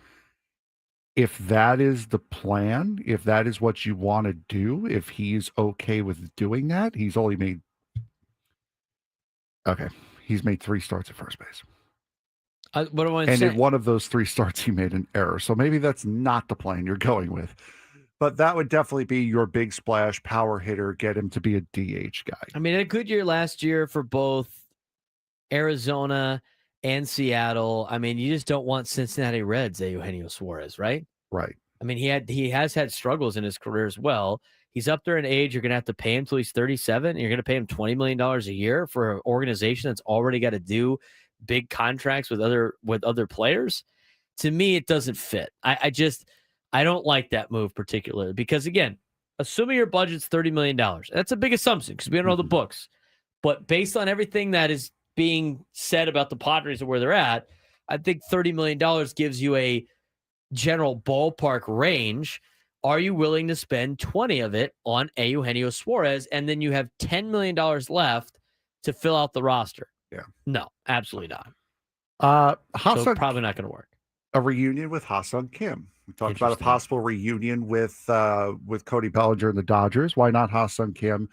If that is the plan, if that is what you want to do, if he's okay with doing that, he's made 3 starts at first base. What do I and say? in one of those 3 starts, he made an error. So maybe that's not the plan you're going with. But that would definitely be your big splash power hitter, get him to be a DH guy. I mean, a good year last year for both Arizona and Seattle. I mean, you just don't want Cincinnati Reds, Eugenio Suarez, right? Right. I mean, he has had struggles in his career as well. He's up there in age. You're going to have to pay him till he's 37. And you're going to pay him $20 million a year for an organization that's already got to do big contracts with other players. To me, it doesn't fit. I don't like that move particularly because, again, assuming your budget's $30 million, that's a big assumption because we don't know the books. But based on everything that is being said about the Padres and where they're at, I think $30 million gives you a general ballpark range. Are you willing to spend 20 of it on Eugenio Suarez, and then you have $10 million left to fill out the roster? Yeah. No, absolutely not. So probably not going to work. A reunion with Ha-Seong Kim. We talked about a possible reunion with Cody Bellinger and the Dodgers. Why not Ha-Seong Kim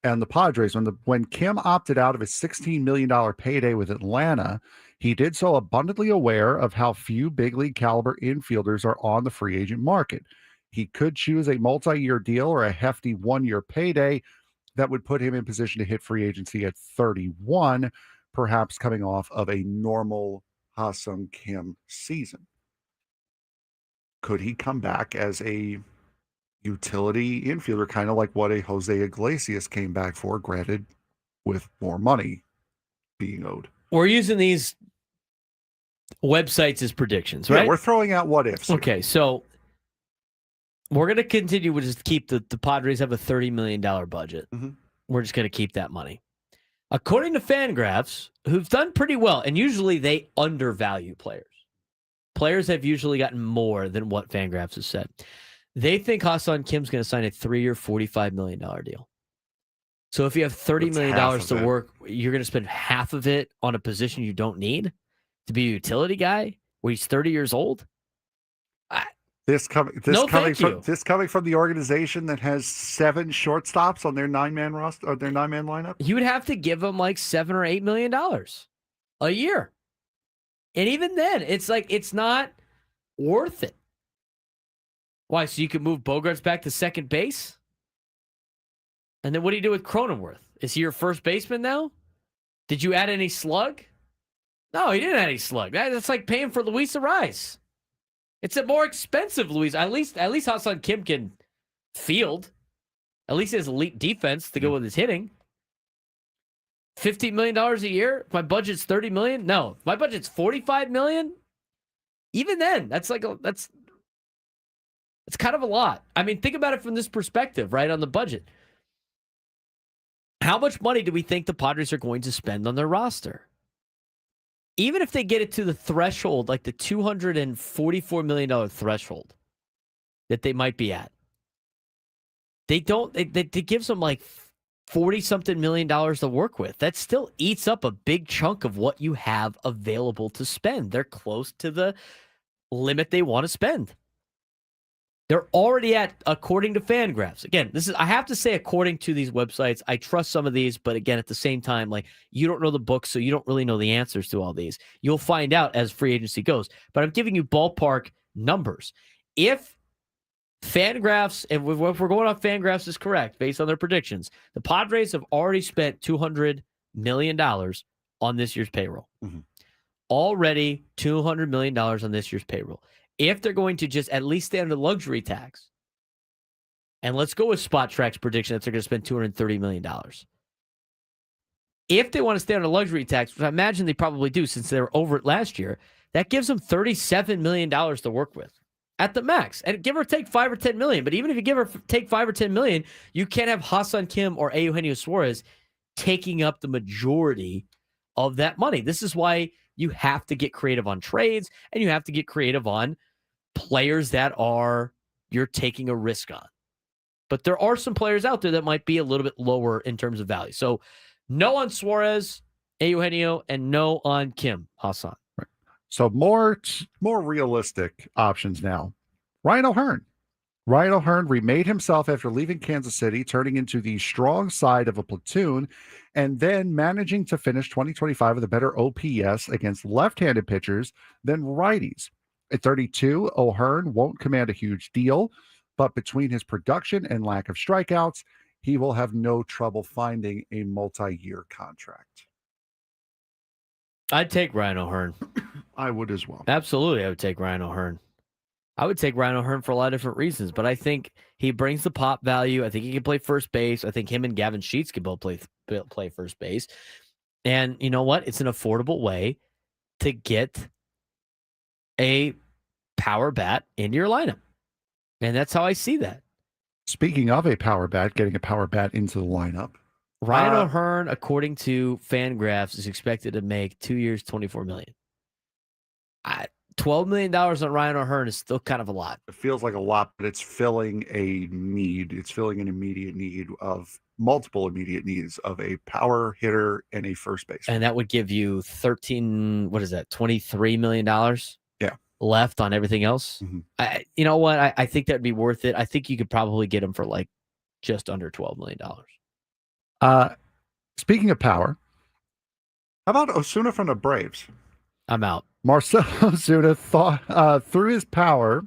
and the Padres? When Kim opted out of his $16 million payday with Atlanta, he did so abundantly aware of how few big league caliber infielders are on the free agent market. He could choose a multi-year deal or a hefty 1-year payday that would put him in position to hit free agency at 31, perhaps coming off of a normal Ha-Seong Kim season. Could he come back as a utility infielder, kind of like what a Jose Iglesias came back for, granted with more money being owed? We're using these websites as predictions, right? Yeah, we're throwing out what ifs. Okay, so we're going to continue. We'll just keep the Padres have a $30 million budget. Mm-hmm. We're just going to keep that money. According to Fangraphs, who've done pretty well, and usually they undervalue players. Players have usually gotten more than what Fangraphs has said. They think Ha-Seong Kim's going to sign a 3-year, $45 million deal. So if you have $30 million to work, you're going to spend half of it on a position you don't need to be a utility guy where he's 30 years old? This coming from the organization that has 7 shortstops on their 9-man roster or their 9-man lineup. You would have to give them like $7 or $8 million a year. And even then, it's like it's not worth it. Why? So you could move Bogarts back to second base? And then what do you do with Cronenworth? Is he your first baseman now? Did you add any slug? No, he didn't add any slug. That's like paying for Luis Ariz. It's a more expensive Luis. At least Ha-Seong Kim can field. At least he has elite defense to go with his hitting. $15 million a year? If my budget's $30 million? No. If my budget's $45 million? Even then, that's kind of a lot. I mean, think about it from this perspective, right, on the budget. How much money do we think the Padres are going to spend on their roster? Even if they get it to the threshold, like the $244 million threshold that they might be at, it gives them like 40-something million dollars to work with. That still eats up a big chunk of what you have available to spend. They're close to the limit they want to spend. They're already at, according to Fangraphs. Again, I have to say, according to these websites, I trust some of these, but again, at the same time, like, you don't know the books, so you don't really know the answers to all these. You'll find out as free agency goes. But I'm giving you ballpark numbers. If Fangraphs, and if we're going off Fangraphs is correct, based on their predictions, the Padres have already spent $200 million on this year's payroll. Mm-hmm. Already $200 million on this year's payroll. If they're going to just at least stay under luxury tax, and let's go with Spot Track's prediction that they're going to spend $230 million. If they want to stay under luxury tax, which I imagine they probably do since they were over it last year, that gives them $37 million to work with at the max. And give or take $5 or $10 million. But even if you give or take $5 or $10 million, you can't have Ha-Seong Kim or Eugenio Suarez taking up the majority of that money. This is why you have to get creative on trades, and you have to get creative on players that you're taking a risk on. But there are some players out there that might be a little bit lower in terms of value. So no on Suarez, Eugenio, and no on Kim Ha-Seong. Right. So more realistic options now. Ryan O'Hearn. Ryan O'Hearn remade himself after leaving Kansas City, turning into the strong side of a platoon, and then managing to finish 2025 with a better OPS against left-handed pitchers than righties. At 32, O'Hearn won't command a huge deal, but between his production and lack of strikeouts, he will have no trouble finding a multi-year contract. I'd take Ryan O'Hearn. I would as well. Absolutely, I would take Ryan O'Hearn. I would take Ryan O'Hearn for a lot of different reasons, but I think he brings the pop value. I think he can play first base. I think him and Gavin Sheets can both play first base. And you know what? It's an affordable way to get a power bat into your lineup. And that's how I see that. Speaking of a power bat, getting a power bat into the lineup. Ryan O'Hearn, according to Fangraphs, is expected to make 2 years, $24 million. $12 million on Ryan O'Hearn is still kind of a lot. It feels like a lot, but it's filling a need. It's filling an immediate need of multiple immediate needs of a power hitter and a first baseman. And that would give you $23 million left on everything else. Mm-hmm. You know what? I think that'd be worth it. I think you could probably get him for like just under $12 million. Speaking of power, how about Osuna from the Braves? I'm out. Marcell Osuna through his power,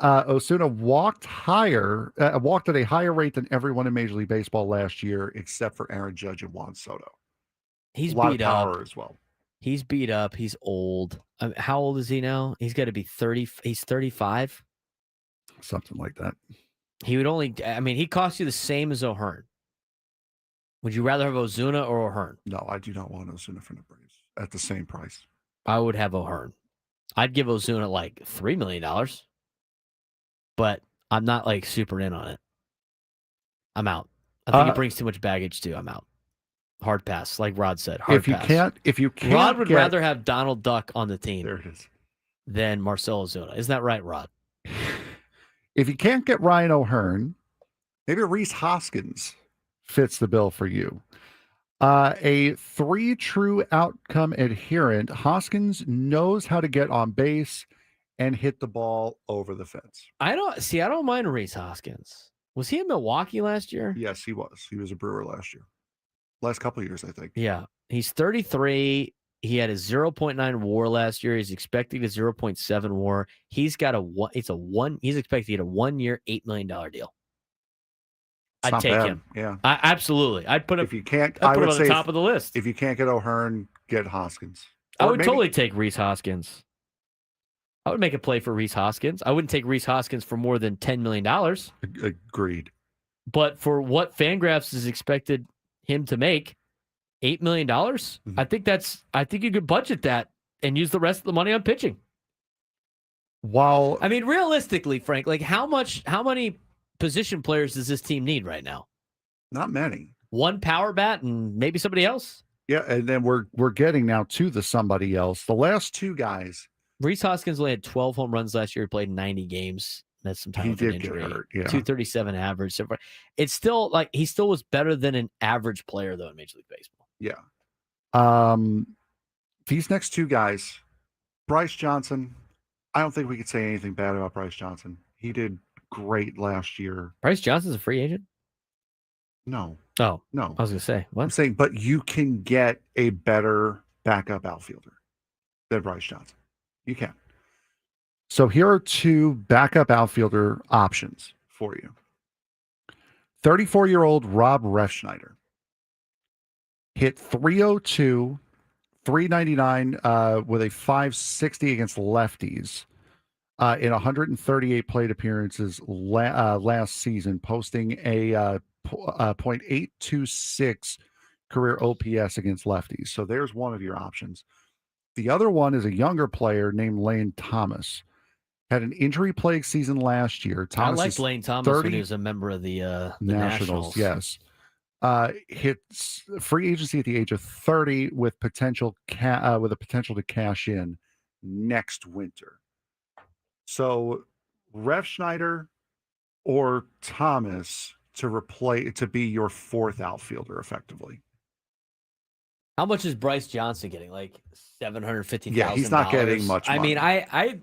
Osuna walked at a higher rate than everyone in Major League Baseball last year, except for Aaron Judge and Juan Soto. He's a lot beat of power up as well. He's beat up. He's old. How old is he now? He's got to be 30. He's 35. Something like that. He would only. I mean, he costs you the same as O'Hearn. Would you rather have Ozuna or O'Hearn? No, I do not want Osuna from the Braves at the same price. I would have O'Hearn. I'd give Ozuna like $3 million, but I'm not like super in on it. I'm out. I think he brings too much baggage too. I'm out. Hard pass, like Rod said. If you can't, Rod would rather have Donald Duck on the team. There it is. Than Marcell Ozuna. Isn't that right, Rod? If you can't get Ryan O'Hearn, maybe Rhys Hoskins fits the bill for you. A 3 true outcome adherent, Hoskins knows how to get on base and hit the ball over the fence. I don't mind Rhys Hoskins. Was he in Milwaukee last year? Yes, he was. He was a Brewer last year. Last couple of years, I think. Yeah. He's 33. He had a 0.9 WAR last year. He's expecting a 0.7 WAR. He's got he's expected to get a 1 year, $8 million deal. I'd take him. Yeah. Absolutely. I'd put him. If you can't, I'd put him on the top of the list. If you can't get O'Hearn, get Hoskins. I would totally take Rhys Hoskins. I would make a play for Rhys Hoskins. I wouldn't take Rhys Hoskins for more than $10 million. Agreed. But for what Fangraphs is expected him to make, $8 million, I think you could budget that and use the rest of the money on pitching. While I mean, realistically, Frank, like how many position players does this team need right now? not many. One power bat and maybe somebody else? Yeah, and then we're getting now to the somebody else. The last two guys. Rhys Hoskins only had 12 home runs last year. He played 90 games. That's some time He with an did get injury. hurt, yeah. 237 average. So it's still like he still was better than an average player though in Major League Baseball. Yeah. These next two guys, Bryce Johnson. I don't think we could say anything bad about Bryce Johnson. He did great last year. Bryce Johnson's a free agent? No. Oh, No. I was going to say, what? I'm saying, but you can get a better backup outfielder than Bryce Johnson. You can. So here are two backup outfielder options for you. 34-year-old Rob Refschneider hit 302, 399 with a 560 against lefties in 138 plate appearances last season, posting a .826 career OPS against lefties. So there's one of your options. The other one is a younger player named Lane Thomas. Had an injury-plagued season last year. I liked Lane Thomas when he was a member of the Nationals. Yes. Hits free agency at the age of 30 with potential with a potential to cash in next winter. So Refschneider or Thomas to be your fourth outfielder effectively. How much is Bryce Johnson getting? Like $750,000? Yeah, he's not getting much money. I mean,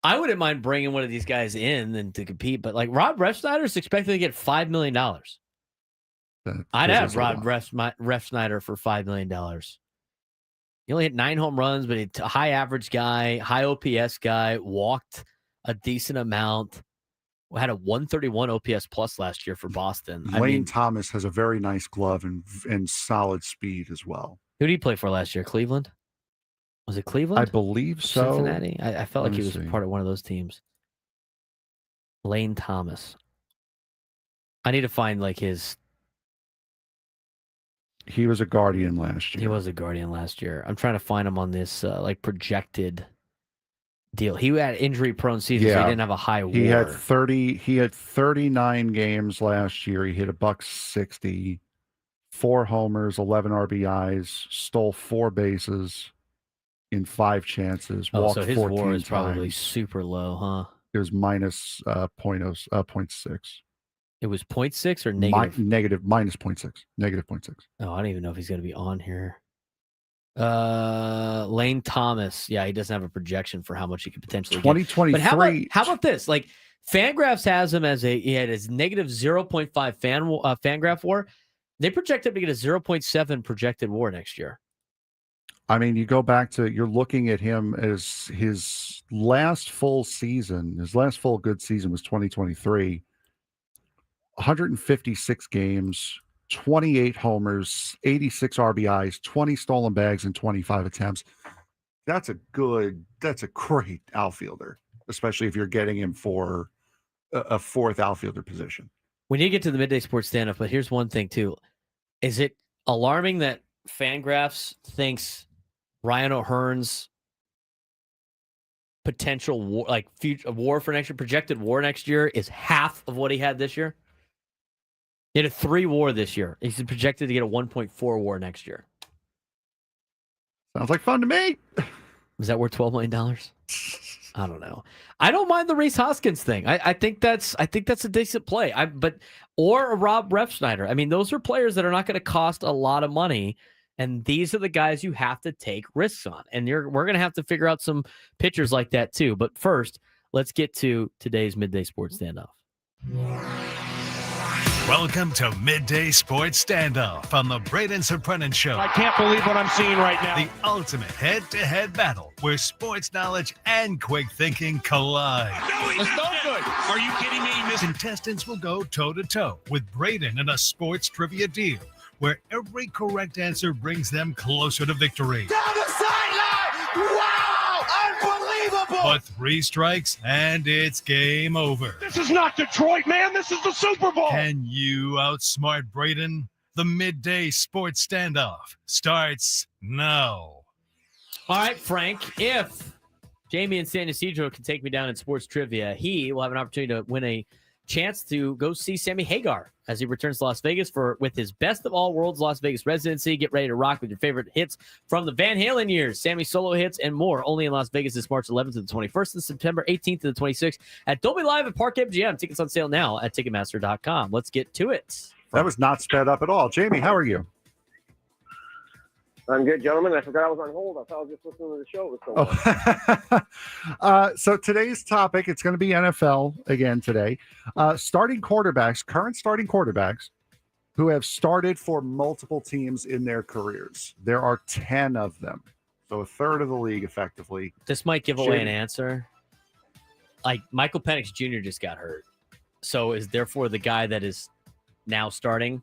I wouldn't mind bringing one of these guys in and to compete, but like Rob Refschneider is expected to get $5 million. I'd have Rob Refschneider for $5 million. He only hit 9 home runs, but he's a high average guy, high OPS guy, walked a decent amount. Had a 131 OPS plus last year for Boston. Lane Thomas has a very nice glove and solid speed as well. Who did he play for last year? Cleveland? Was it Cleveland? I believe so. Cincinnati? I felt like he was see. part of one of those teams. Lane Thomas. I need to find like his... He was a Guardian last year. He was a Guardian last year. I'm trying to find him on this like projected deal. He had injury-prone season, so he didn't have a high WAR. He had 39 games last year. He hit $160, 4 homers, 11 RBIs, stole 4 bases in 5 chances. Oh, walked so his 14 WAR is probably times. super low, huh? It was minus 0.6. It was 0.6 or negative? Minus 0.6. Negative 0.6. Oh, I don't even know if he's going to be on here. Lane Thomas. Yeah, he doesn't have a projection for how much he could potentially 2023. get. But how about this? Like Fangraphs has him as he had his negative 0.5 Fangraph WAR. They project him to get a 0.7 projected WAR next year. I mean, you go back to, you're looking at him as his last full season. His last full good season was 2023. 156 games, 28 homers, 86 RBIs, 20 stolen bags, and 25 attempts. That's a great outfielder, especially if you're getting him for a fourth outfielder position. We need to get to the midday sports stand-up, but here's one thing too. Is it alarming that Fangraphs thinks Ryan O'Hearn's potential WAR, like future WAR for next year, projected WAR next year, is half of what he had this year? He had a 3 WAR this year. He's projected to get a 1.4 WAR next year. Sounds like fun to me. Is that worth $12 million? I don't know. I don't mind the Rhys Hoskins thing. I think that's a decent play. Or a Rob Refschneider. I mean, those are players that are not going to cost a lot of money, and these are the guys you have to take risks on. And we're going to have to figure out some pitchers like that too. But first, let's get to today's midday sports standoff. Welcome to Midday Sports Standoff on the Braden Surprenant Show. I can't believe what I'm seeing right now. The ultimate head-to-head battle where sports knowledge and quick thinking collide. No, he's no good. Are you kidding me? Contestants will go toe-to-toe with Braden in a sports trivia deal where every correct answer brings them closer to victory. Down the sideline! Wow! Unbelievable! double. But 3 strikes and it's game over. This is not Detroit, man. This is the Super Bowl. Can you outsmart Braden? The midday sports standoff starts now. All right, Frank, if Jamie and San Ysidro can take me down in sports trivia, he will have an opportunity to win a chance to go see Sammy Hagar as he returns to Las Vegas with his Best of All Worlds Las Vegas residency. Get ready to rock with your favorite hits from the Van Halen years, Sammy solo hits, and more. Only in Las Vegas this March 11th to the 21st and September 18th to the 26th at Dolby Live at Park MGM. Tickets on sale now at Ticketmaster.com. Let's get to it. That was not sped up at all. Jamie, how are you? I'm good, gentlemen. I forgot I was on hold. I thought I was just listening to the show. It was so long. So today's topic, it's going to be NFL again today. Current starting quarterbacks who have started for multiple teams in their careers. There are 10 of them. So a third of the league, effectively. This might give away an answer. Like, Michael Penix Jr. just got hurt. So is therefore the guy that is now starting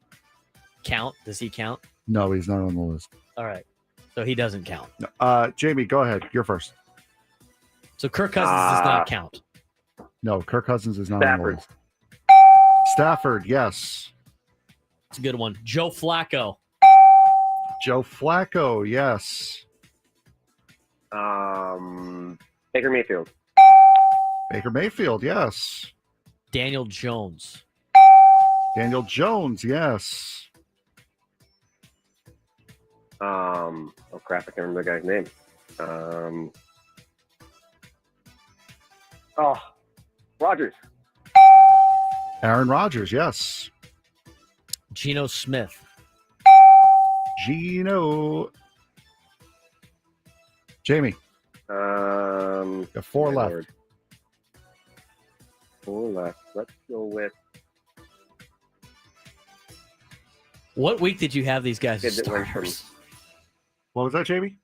count? Does he count? No, he's not on the list. All right. So he doesn't count. Jamie, go ahead. You're first. So Kirk Cousins does not count. No, Kirk Cousins is not on the list. Stafford, yes. It's a good one. Joe Flacco. Joe Flacco, yes. Baker Mayfield. Baker Mayfield, yes. Daniel Jones. Daniel Jones, yes. Oh crap! I can't remember the guy's name. Rodgers. Aaron Rodgers, yes. Geno Smith. Geno. Jamie. Got 4 left. Lord. 4 left. Let's go with. What week did you have these guys as Kid that went starters? What was that, Jamie?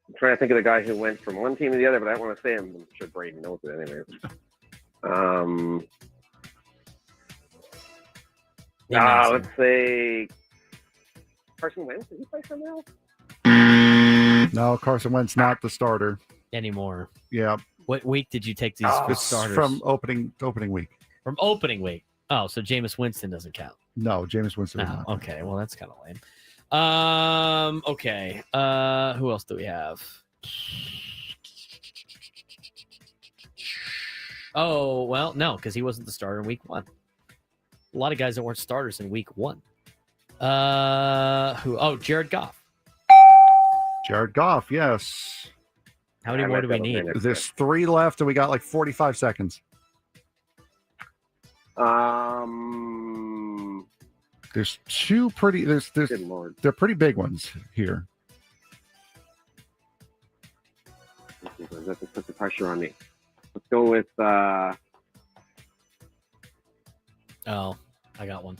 I'm trying to think of the guy who went from one team to the other, but I don't want to say him. I'm sure Braden knows it anyway. Let's say Carson Wentz. Did he play somewhere else? No, Carson Wentz not the starter Anymore. Yeah. What week did you take these It's starters? from opening week. From opening week. Oh, so Jameis Winston doesn't count. No, Jameis Winston does not. Okay, well, that's kind of lame. Okay. Who else do we have? Oh, well, no, because he wasn't the starter in week 1. A lot of guys that weren't starters in week 1. Jared Goff. Jared Goff, yes. How many more do we need? There's 3 left, and we got like 45 seconds. There's 2 pretty. There's Good Lord. they're pretty big ones here. That's put the pressure on me. Let's go with. Oh, I got one.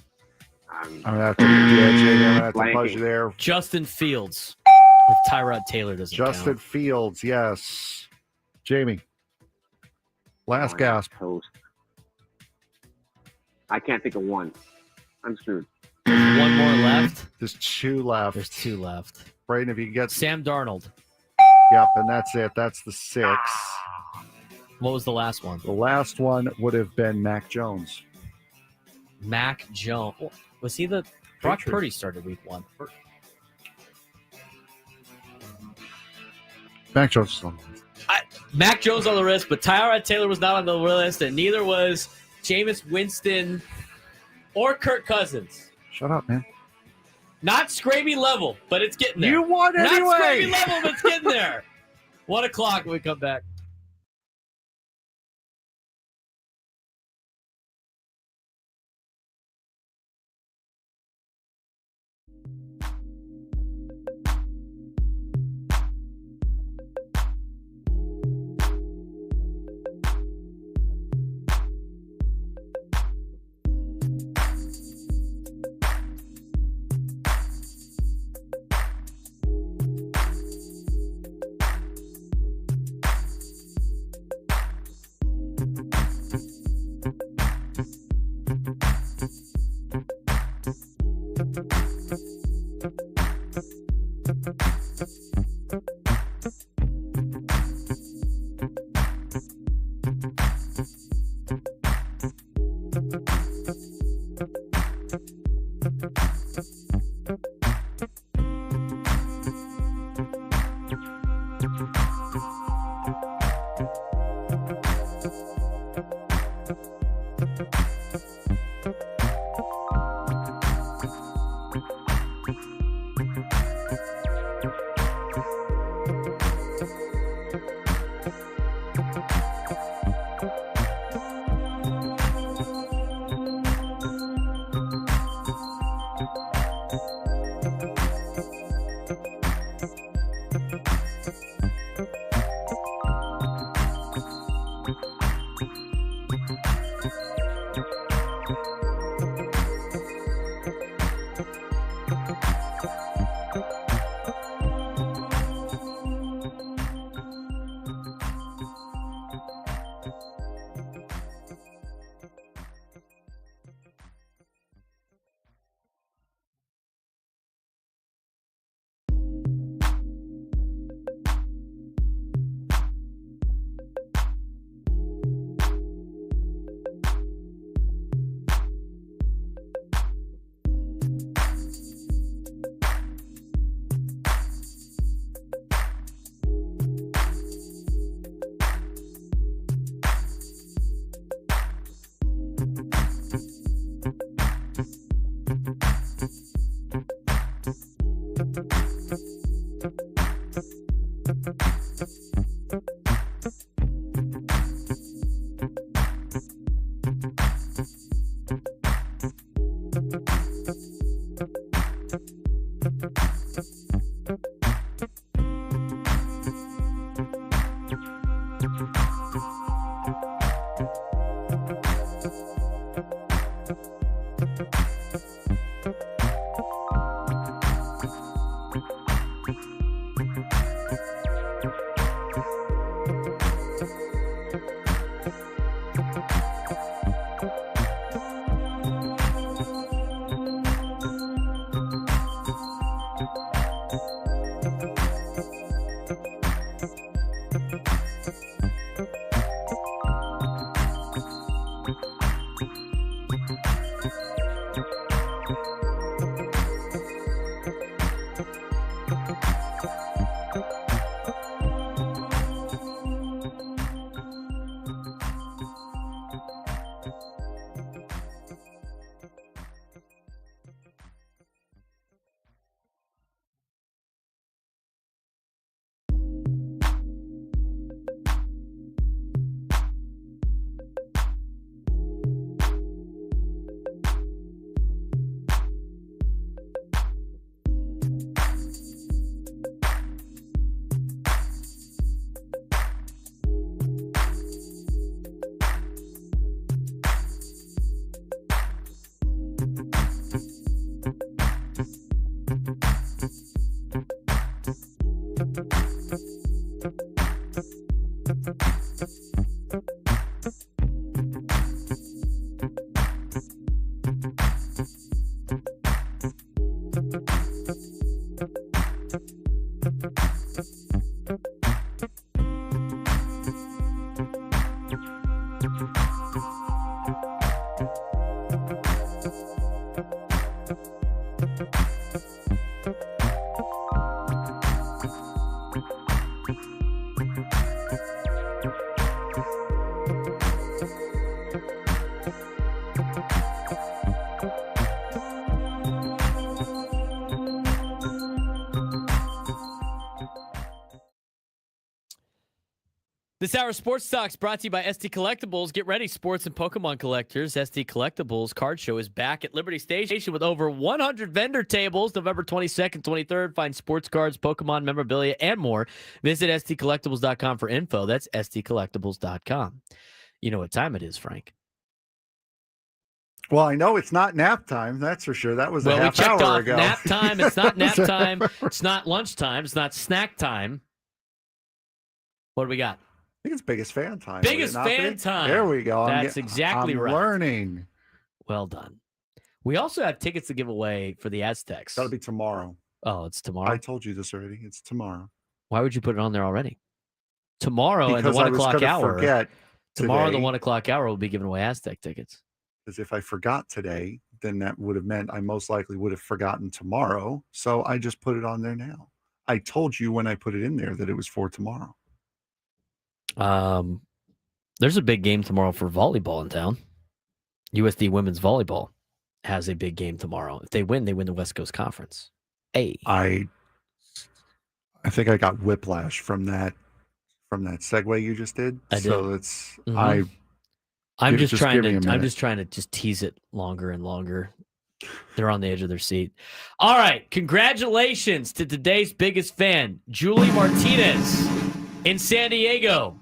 I'm gonna have to, I'm gonna have to buzz you there. Justin Fields. If Tyrod Taylor doesn't Justin count. Fields, yes. Jamie. Last gasp. Toast. I can't think of one. I'm screwed. There's 1 more left. There's 2 left. There's 2 left. Braden, if you can get Sam Darnold. Yep, and that's it. That's the 6. What was the last one? The last one would have been Mac Jones. Mac Jones. Was he the Brock Patriots. Purdy started week 1? Mac Jones. Mac Jones on the list, but Tyrod Taylor was not on the list, and neither was Jameis Winston or Kirk Cousins. Shut up, man. Not Scraby level, but it's getting there. You won anyway. Not Scraby level, but it's getting there. 1 o'clock when we come back. This hour of Sports Talks brought to you by ST Collectibles. Get ready, sports and Pokemon collectors. ST Collectibles Card Show is back at Liberty Station with over 100 vendor tables. November 22nd, 23rd. Find sports cards, Pokemon memorabilia, and more. Visit stcollectibles.com for info. That's stcollectibles.com. You know what time it is, Frank. Well, I know it's not nap time. That's for sure. That was a half we checked hour off ago. Nap time. It's not nap time. It's not lunchtime. It's not snack time. What do we got? I think it's biggest fan time. Biggest fan time. There we go. That's exactly right. I'm learning. Well done. We also have tickets to give away for the Aztecs. That'll be tomorrow. Oh, it's tomorrow? I told you this already. It's tomorrow. Why would you put it on there already? Tomorrow because at the 1 I was o'clock hour. Forget tomorrow today, at the 1 o'clock hour, we'll be giving away Aztec tickets. Because if I forgot today, then that would have meant I most likely would have forgotten tomorrow. So I just put it on there now. I told you when I put it in there that it was for tomorrow. There's a big game tomorrow for volleyball in town. USD women's volleyball has a big game tomorrow. If they win the West Coast Conference. Hey, I think I got whiplash from that segue you just did. I did. So it's I'm just trying to just tease it longer and longer. They're on the edge of their seat. All right, congratulations to today's biggest fan, Julie Martinez in San Diego.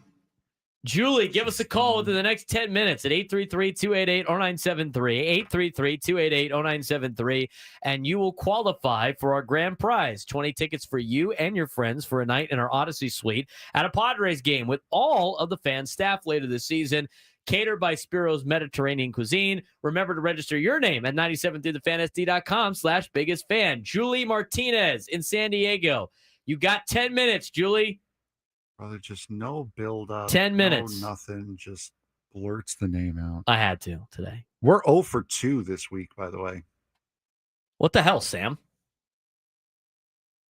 Julie, give us a call within the next 10 minutes at 833-288-0973, 833-288-0973, and you will qualify for our grand prize, 20 tickets for you and your friends for a night in our Odyssey Suite at a Padres game with all of the fan staff later this season, catered by Spiro's Mediterranean Cuisine. Remember to register your name at 97throughthefansd.com/biggest fan. Julie Martinez in San Diego. You got 10 minutes, Julie. Brother, just no build up. 10 minutes. No nothing. Just blurts the name out. I had to today. We're 0 for 2 this week, by the way. What the hell, Sam?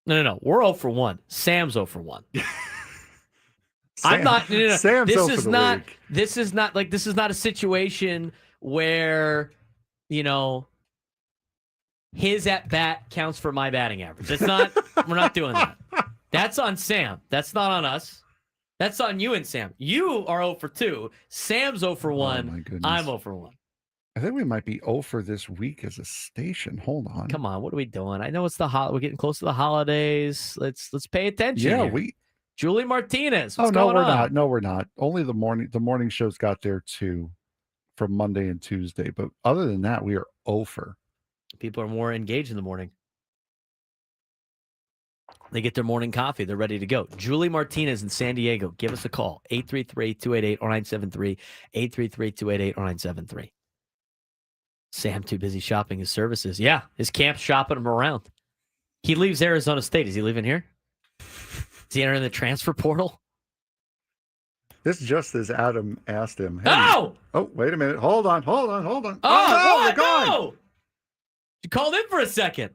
No. We're 0 for 1. Sam's 0 for 1. I'm not. No. Sam's this 0 is for the not. week. This is not a situation where, his at bat counts for my batting average. It's not. We're not doing that. That's on Sam. That's not on us. That's on you and Sam. You are 0 for 2. Sam's 0 for 1. Oh my goodness. I'm 0 for 1. I think we might be 0 for this week as a station. Hold on. Come on, what are we doing? I know it's we're getting close to the holidays. Let's pay attention. Yeah, here. Julie Martinez. What's no, going we're on? not. No, we're not. Only the morning show's got there too from Monday and Tuesday. But other than that, we are over. People are more engaged in the morning. They get their morning coffee. They're ready to go. Julie Martinez in San Diego. Give us a call. 833-288-0973. 833-288-0973. Sam too busy shopping his services. Yeah, his camp's shopping him around. He leaves Arizona State. Is he leaving here? Is he entering the transfer portal? This just as Adam asked him. Hey, Oh! Oh, wait a minute. Hold on. Oh, no, what? they're gone. No! You called in for a second.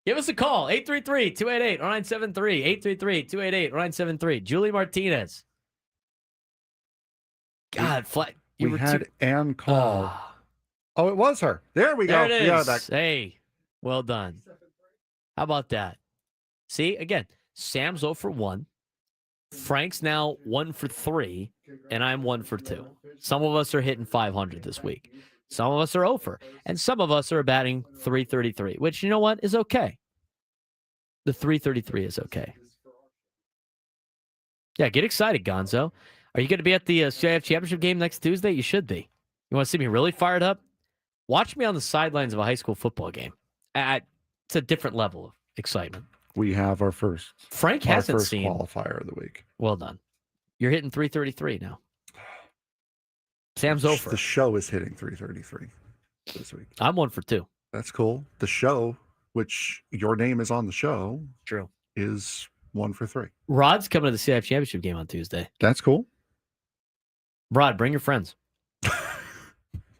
Give us a call. 833-288-0973. 833-288-0973. Julie Martinez. God, We had Ann call. Oh, it was her. There we there go. it is. Yeah, that... Hey, well done. How about that? See, again, Sam's 0 for 1. Frank's now 1 for 3, and I'm 1 for 2. Some of us are hitting 500 this week. Some of us are over, and some of us are batting 333, which, you know what, is okay. The 333 is okay. Yeah, get excited, Gonzo. Are you going to be at the CIF Championship game next Tuesday? You should be. You want to see me really fired up? Watch me on the sidelines of a high school football game. It's a different level of excitement. We have our first. Frank hasn't first seen qualifier of the week. Well done. You're hitting 333 now. Sam's over. The show is hitting 333 this week. I'm 1 for 2. That's cool. The show, which your name is on the show, True, is 1 for 3. Rod's coming to the CIF Championship game on Tuesday. That's cool. Rod, bring your friends.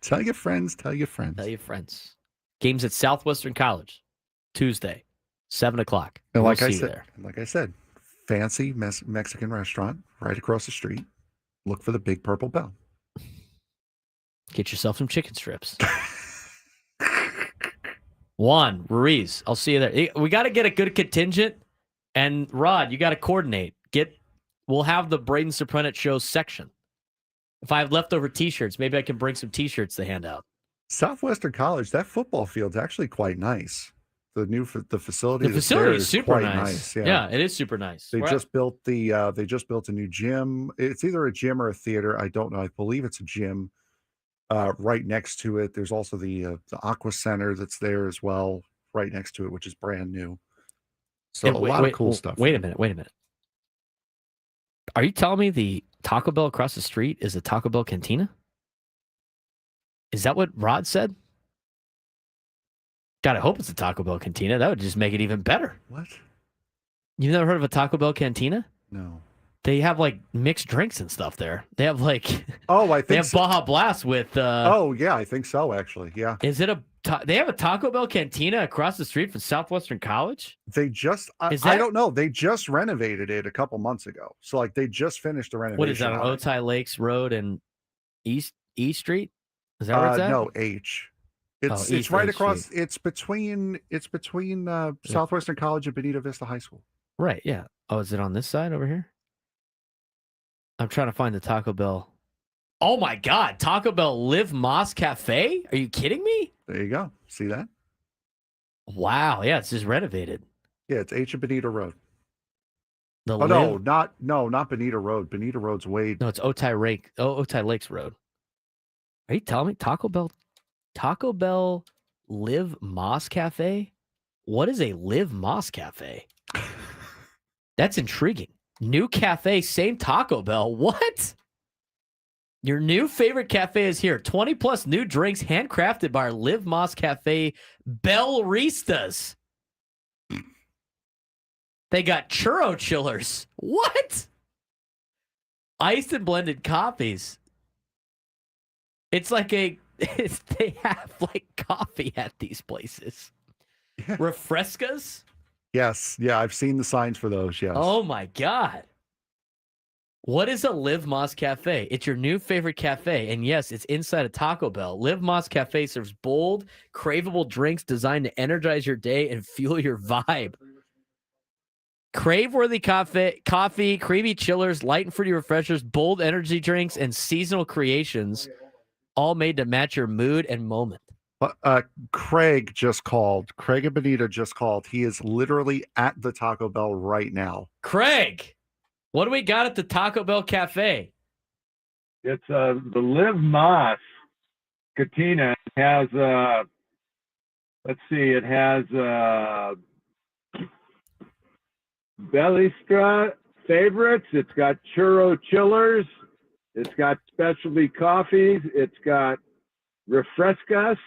Tell your friends. Tell your friends. Tell your friends. Games at Southwestern College, Tuesday, 7 o'clock. And We'll like see you there. I said, fancy Mexican restaurant right across the street. Look for the big purple bell. Get yourself some chicken strips. Juan Ruiz, I'll see you there. We got to get a good contingent, and Rod, you got to coordinate. We'll have the Braden Surprenant show section. If I have leftover T-shirts, maybe I can bring some T-shirts to hand out. Southwestern College, that football field's actually quite nice. The facility. The facility is super quite nice. Yeah. Yeah, it is super nice. They just built a new gym. It's either a gym or a theater. I don't know. I believe it's a gym. Right next to it, there's also the Aqua Center that's there as well, right next to it, which is brand new. So a lot of cool stuff. Wait a minute. Are you telling me the Taco Bell across the street is a Taco Bell cantina? Is that what Rod said? God, I hope it's a Taco Bell cantina. That would just make it even better. What? You've never heard of a Taco Bell cantina? No. They have like mixed drinks and stuff there. They have like I think they have Baja Blast with oh yeah, I think so actually. Yeah. Is it they have a Taco Bell cantina across the street from Southwestern College? They just I don't know. They just renovated it a couple months ago. So like they just finished the renovation. What is that on Otay Lakes Road and East Street? Is that where it's at? No, H. It's right across. Street. It's between Southwestern College and Bonita Vista High School. Right. Yeah. Oh, is it on this side over here? I'm trying to find the Taco Bell. Oh my God, Taco Bell Live Moss Cafe? Are you kidding me? There you go. See that? Wow. Yeah, it's just renovated. Yeah, it's H and Bonita Road. Not Bonita Road. Bonita Road's way. No, it's Otay Lakes Road. Are you telling me Taco Bell Live Moss Cafe? What is a Live Moss Cafe? That's intriguing. New cafe, same Taco Bell. What? Your new favorite cafe is here. 20 plus new drinks handcrafted by our Live Moss Cafe Bellristas. They got churro chillers. What? Iced and blended coffees. It's like they have like coffee at these places. Yeah. Refrescas? Yes. Yeah, I've seen the signs for those. Yes. Oh my God. What is a Live Moss Cafe? It's your new favorite cafe. And yes, it's inside a Taco Bell. Live Moss Cafe serves bold, craveable drinks designed to energize your day and fuel your vibe. Crave-worthy coffee, creamy chillers, light and fruity refreshers, bold energy drinks, and seasonal creations, all made to match your mood and moment. Craig just called. Craig and Bonita just called. He is literally at the Taco Bell right now. Craig, what do we got at the Taco Bell Cafe? It's the Live Moss Katina. It has let's see, it has belly strut favorites. It's got churro chillers. It's got specialty coffees. It's got refrescas,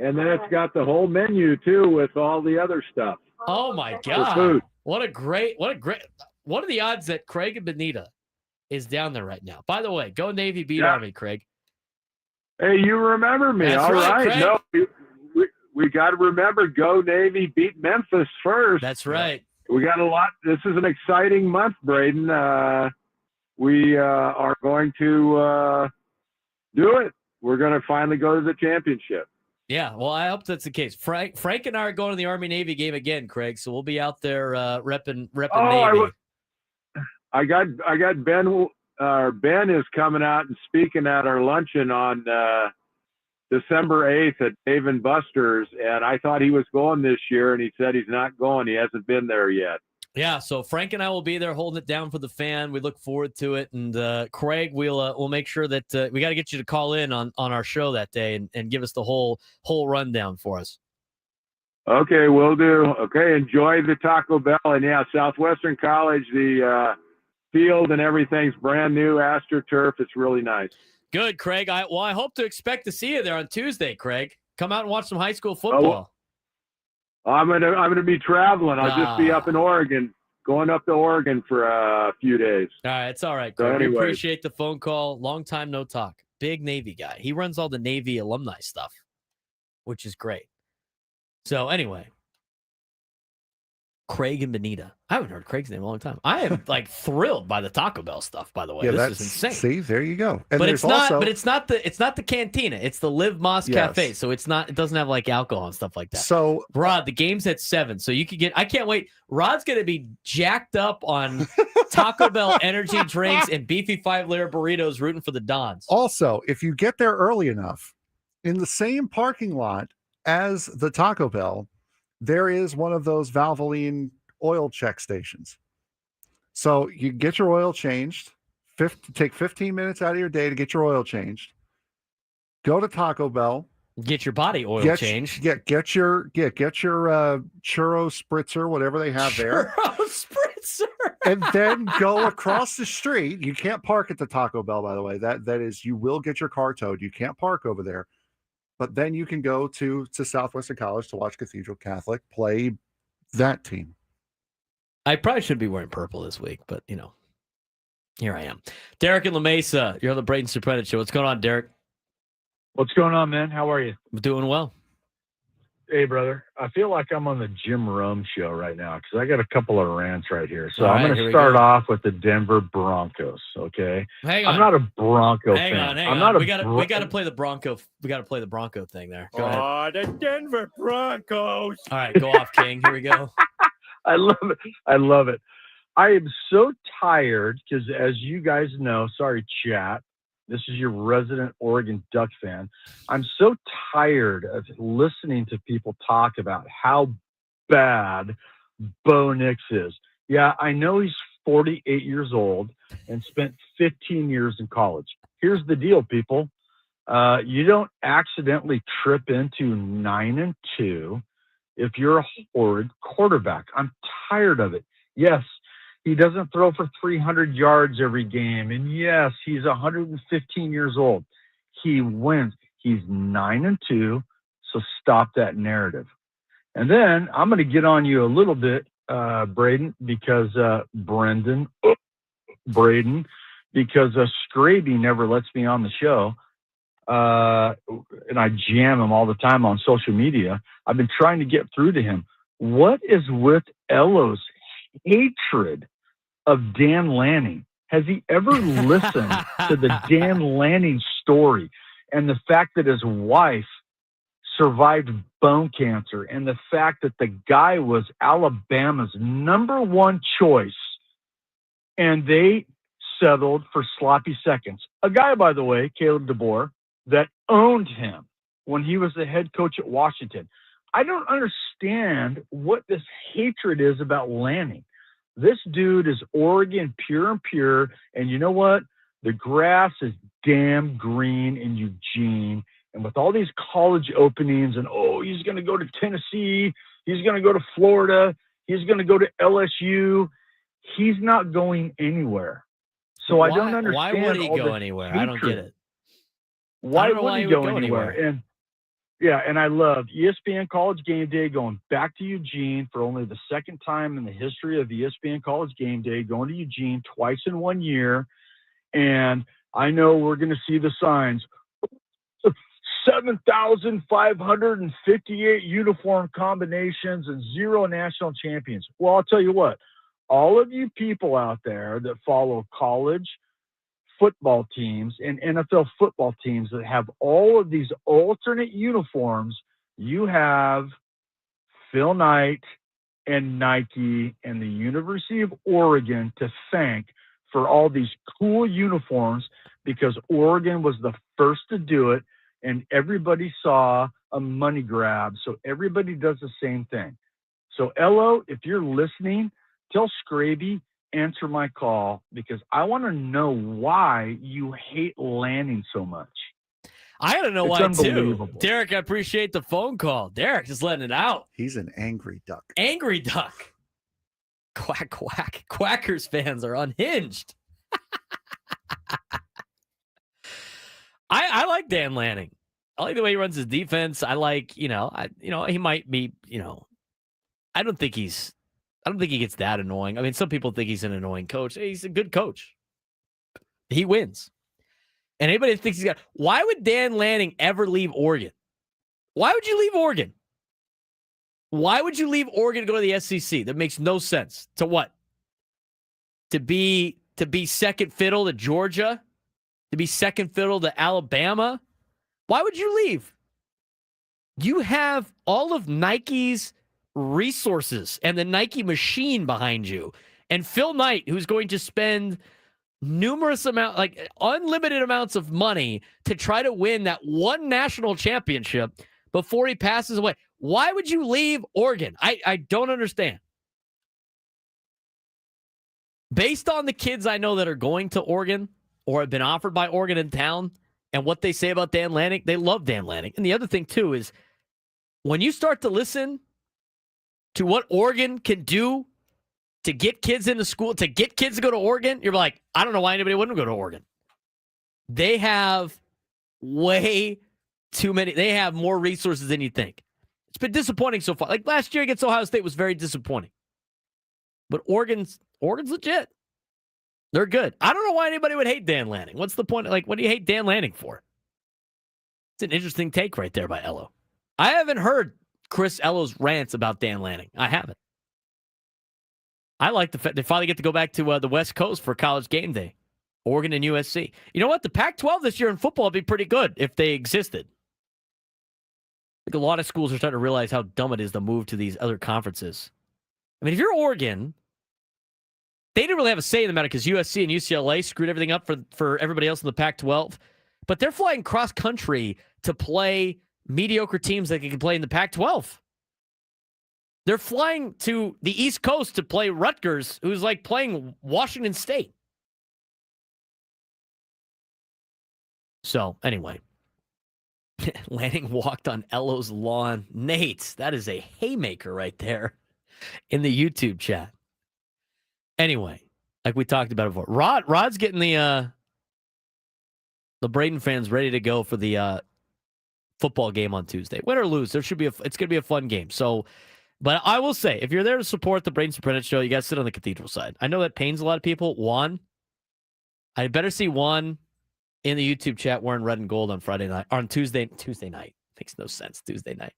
and then it's got the whole menu too with all the other stuff. Oh my For God. food. What are the odds that Craig and Benita is down there right now? By the way, go Navy, beat Army, Craig. Hey, you remember me. That's All right, right. No, we got to remember, go Navy, beat Memphis first. That's right. We got a lot. This is an exciting month, Braden. We are going to do it. We're going to finally go to the championship. Yeah, well, I hope that's the case. Frank and I are going to the Army-Navy game again, Craig, so we'll be out there repping Navy. I got Ben. Ben is coming out and speaking at our luncheon on December 8th at Dave & Buster's, and I thought he was going this year, and he said he's not going. He hasn't been there yet. Yeah, so Frank and I will be there holding it down for the fan. We look forward to it. And Craig, we'll make sure that we got to get you to call in on our show that day and give us the whole rundown for us. Okay, will do. Okay, enjoy the Taco Bell. And, yeah, Southwestern College, the field and everything's brand new, AstroTurf. It's really nice. Good, Craig. I hope to expect to see you there on Tuesday, Craig. Come out and watch some high school football. I'm gonna be traveling. I'll just be up in Oregon, going up to Oregon for a few days. All right, it's all right, Craig. So We appreciate the phone call. Long time no talk. Big Navy guy. He runs all the Navy alumni stuff, which is great. So anyway, Craig and Benita. I haven't heard Craig's name in a long time. I am thrilled by the Taco Bell stuff, by the way. Yeah, this is insane. See, there you go. And but there's it's not the cantina. It's the Live Moss Cafe. So it doesn't have alcohol and stuff like that. So Rod, the game's at 7. So you could I can't wait. Rod's gonna be jacked up on Taco Bell energy drinks and beefy 5-layer burritos rooting for the Dons. Also, if you get there early enough, in the same parking lot as the Taco Bell, there is one of those Valvoline oil check stations. So you get your oil changed, take 15 minutes out of your day to get your oil changed. Go to Taco Bell, get your body oil changed. Get your churro spritzer, whatever they have there. Churro spritzer. And then go across the street. You can't park at the Taco Bell, by the way. That is, you will get your car towed. You can't park over there. But then you can go to Southwestern College to watch Cathedral Catholic play that team. I probably shouldn't be wearing purple this week, but, here I am. Derek and La Mesa, you're on the Braden Surprenant Show. What's going on, Derek? What's going on, man? How are you? I'm doing well. Hey, brother. I feel like I'm on the Jim Rome show right now because I got a couple of rants right here. So I'm going to start off with the Denver Broncos, okay? Hang on. I'm not a Bronco fan. Hang on. Not we got to play the Bronco. We got to play the Bronco thing there. Go ahead. Oh, the Denver Broncos. All right, go off, King. Here we go. I love it. I love it. I am so tired because, as you guys know, sorry, chat, this is your resident Oregon Duck fan. I'm so tired of listening to people talk about how bad Bo Nix is. Yeah, I know he's 48 years old and spent 15 years in college. Here's the deal, people. You don't accidentally trip into 9-2 if you're a horrid quarterback. I'm tired of it. Yes, he doesn't throw for 300 yards every game. And yes, he's 115 years old. He wins. He's 9-2. So stop that narrative. And then I'm going to get on you a little bit, Braden, because Braden, because Scraby never lets me on the show. And I jam him all the time on social media. I've been trying to get through to him. What is with Elo's hatred of Dan Lanning? Has he ever listened to the Dan Lanning story and the fact that his wife survived bone cancer and the fact that the guy was Alabama's #1 choice and they settled for sloppy seconds? A guy, by the way, Caleb DeBoer, that owned him when he was the head coach at Washington. I don't understand what this hatred is about Lanning. This dude is Oregon pure and pure. And you know what? The grass is damn green in Eugene. And with all these college openings and, he's going to go to Tennessee, he's going to go to Florida, he's going to go to LSU, he's not going anywhere. So I don't understand. Why would he go anywhere? I don't get it. Why would he go anywhere? And and I love ESPN College Game Day going back to Eugene for only the second time in the history of ESPN College Game Day, going to Eugene twice in 1 year. And I know we're going to see the signs. 7,558 uniform combinations and 0 national champions. Well, I'll tell you what, all of you people out there that follow college football teams and NFL football teams that have all of these alternate uniforms, you have Phil Knight and Nike and the University of Oregon to thank for all these cool uniforms, because Oregon was the first to do it and everybody saw a money grab. So everybody does the same thing. So Elo, if you're listening, tell Scraby, answer my call, because I want to know why you hate Lanning so much. I got to know why too. Derek, I appreciate the phone call. Derek just letting it out. He's an angry duck. Angry duck. Quack, quack. Quackers fans are unhinged. I like Dan Lanning. I like the way he runs his defense. I like, he might be, I don't think he gets that annoying. I mean, some people think he's an annoying coach. He's a good coach. He wins. And anybody that thinks why would Dan Lanning ever leave Oregon? Why would you leave Oregon? Why would you leave Oregon to go to the SEC? That makes no sense. To what? To be second fiddle to Georgia? To be second fiddle to Alabama? Why would you leave? You have all of Nike's resources and the Nike machine behind you. And Phil Knight, who's going to spend unlimited amounts of money to try to win that one national championship before he passes away. Why would you leave Oregon? I don't understand. Based on the kids I know that are going to Oregon or have been offered by Oregon in town and what they say about Dan Lanning, they love Dan Lanning. And the other thing, too, is when you start to listen to what Oregon can do to get kids into school, to get kids to go to Oregon, you're like, I don't know why anybody wouldn't go to Oregon. They have way too many. They have more resources than you think. It's been disappointing so far. Like last year against Ohio State was very disappointing. But Oregon's legit. They're good. I don't know why anybody would hate Dan Lanning. What's the point? Like, what do you hate Dan Lanning for? It's an interesting take right there by Elo. I haven't heard Chris Elo's rants about Dan Lanning. I haven't. I like the fact they finally get to go back to the West Coast for College Game Day. Oregon and USC. You know what? The Pac-12 this year in football would be pretty good if they existed. I think a lot of schools are starting to realize how dumb it is to move to these other conferences. I mean, if you're Oregon, they didn't really have a say in the matter because USC and UCLA screwed everything up for everybody else in the Pac-12. But they're flying cross-country to play mediocre teams that can play in the Pac-12. They're flying to the East Coast to play Rutgers, who's like playing Washington State. So, anyway. Lanning walked on Elo's lawn. Nate, that is a haymaker right there in the YouTube chat. Anyway, like we talked about before, Rod's getting the Braden fans ready to go for the football game on Tuesday. Win or lose, it's going to be a fun game. So, but I will say, if you're there to support the Braden Surprenant show, you got to sit on the Cathedral side. I know that pains a lot of people. Juan, I better see Juan in the YouTube chat wearing red and gold on Friday night, on Tuesday night. Makes no sense. Tuesday night.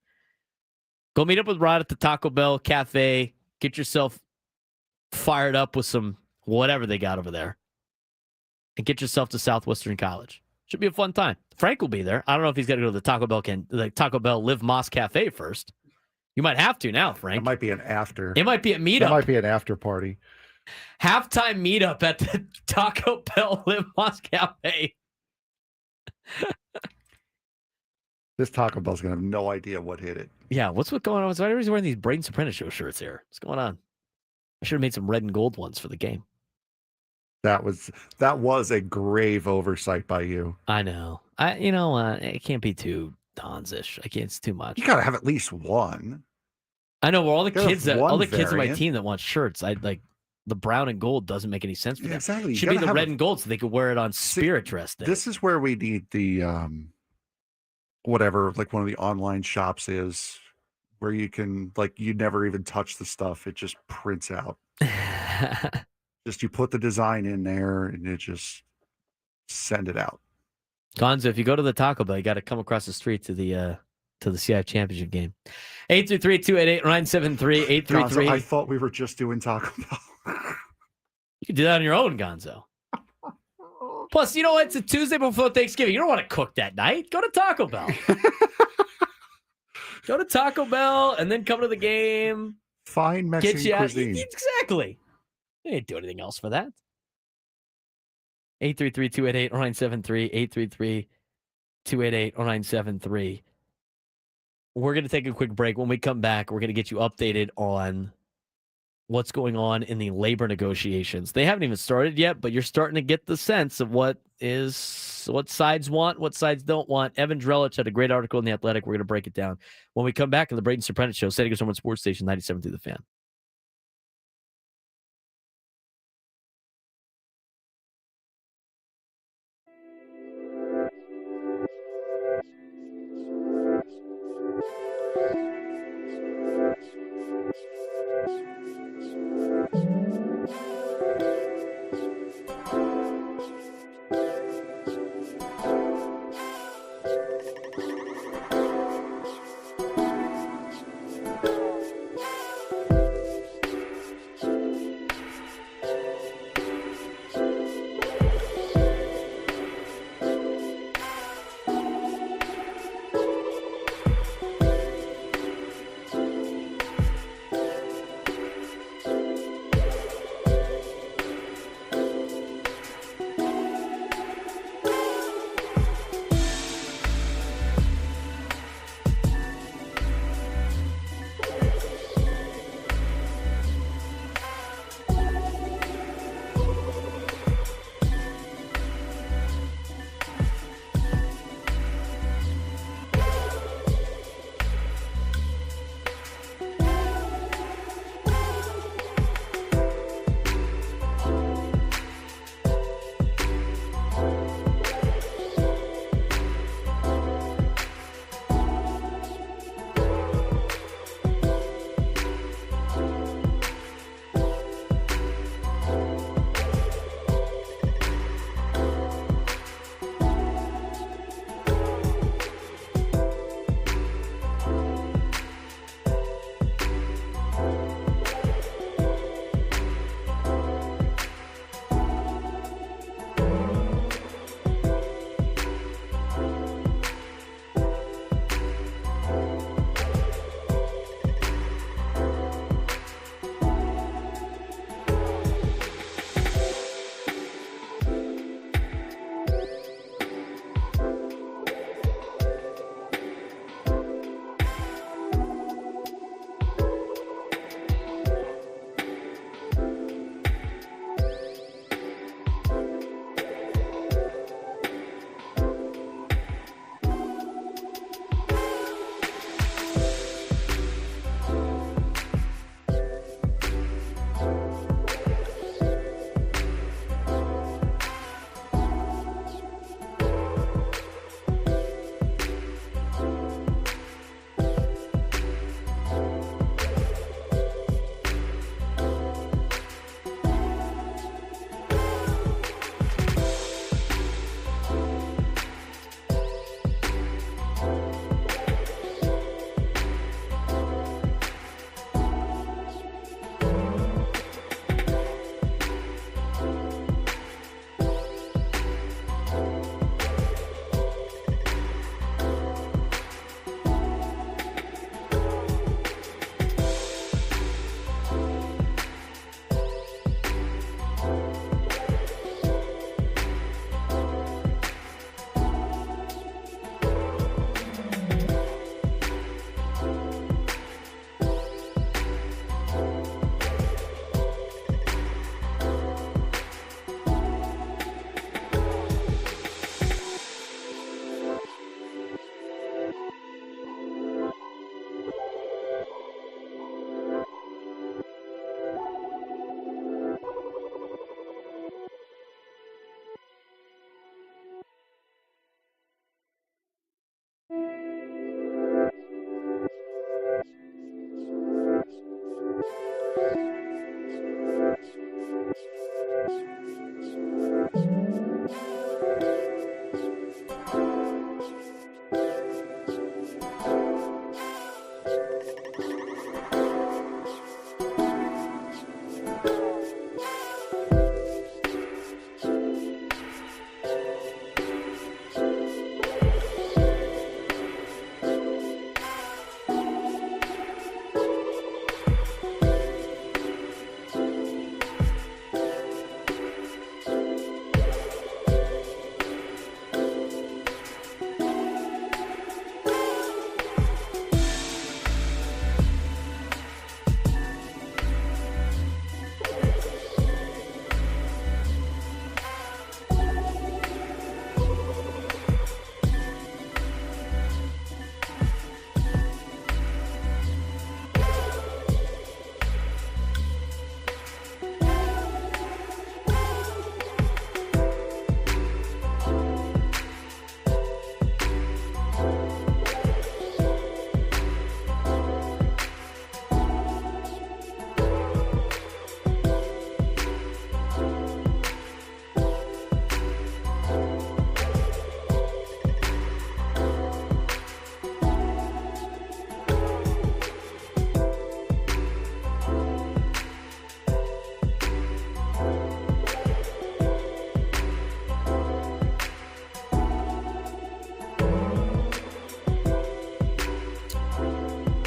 Go meet up with Rod at the Taco Bell Cafe. Get yourself fired up with some whatever they got over there. And get yourself to Southwestern College. Should be a fun time. Frank will be there. I don't know if he's got to go to the Taco Bell Live Moss Cafe first. You might have to now, Frank. It might be an after. It might be a meetup. It might be an after party. Halftime meetup at the Taco Bell Live Moss Cafe. This Taco Bell's going to have no idea what hit it. Yeah, what's going on? Why are everybody wearing these Braden Surprenant show shirts here? What's going on? I should have made some red and gold ones for the game. That was a grave oversight by you. I know. It can't be too Donzish. It's too much. You got to have at least one. I know. Well, all the You gotta kids have on one my variant. team that want shirts, I like the brown and gold doesn't make any sense for Yeah, them. exactly. You Should be gotta the have red a- and gold so they could wear it on Spirit Dress Day. This is where we need the whatever, like one of the online shops is, where you can, like, you never even touch the stuff. It just prints out. Just you put the design in there and it just send it out. Gonzo, if you go to the Taco Bell, you got to come across the street to the CIF championship game. 833-288-973, Gonzo, 833. I thought we were just doing Taco Bell. You can do that on your own, Gonzo. Plus, you know what? It's a Tuesday before Thanksgiving. You don't want to cook that night. Go to Taco Bell. Go to Taco Bell and then come to the game. Fine Mexican cuisine. Exactly. You didn't do anything else for that. 833-288-0973, 833-288-0973. We're going to take a quick break. When we come back, we're going to get you updated on what's going on in the labor negotiations. They haven't even started yet, but you're starting to get the sense of what sides want, what sides don't want. Evan Drellich had a great article in The Athletic. We're going to break it down when we come back on the Braden Surprenant Show, San Diego Someone Sports Station 97 through the Fan.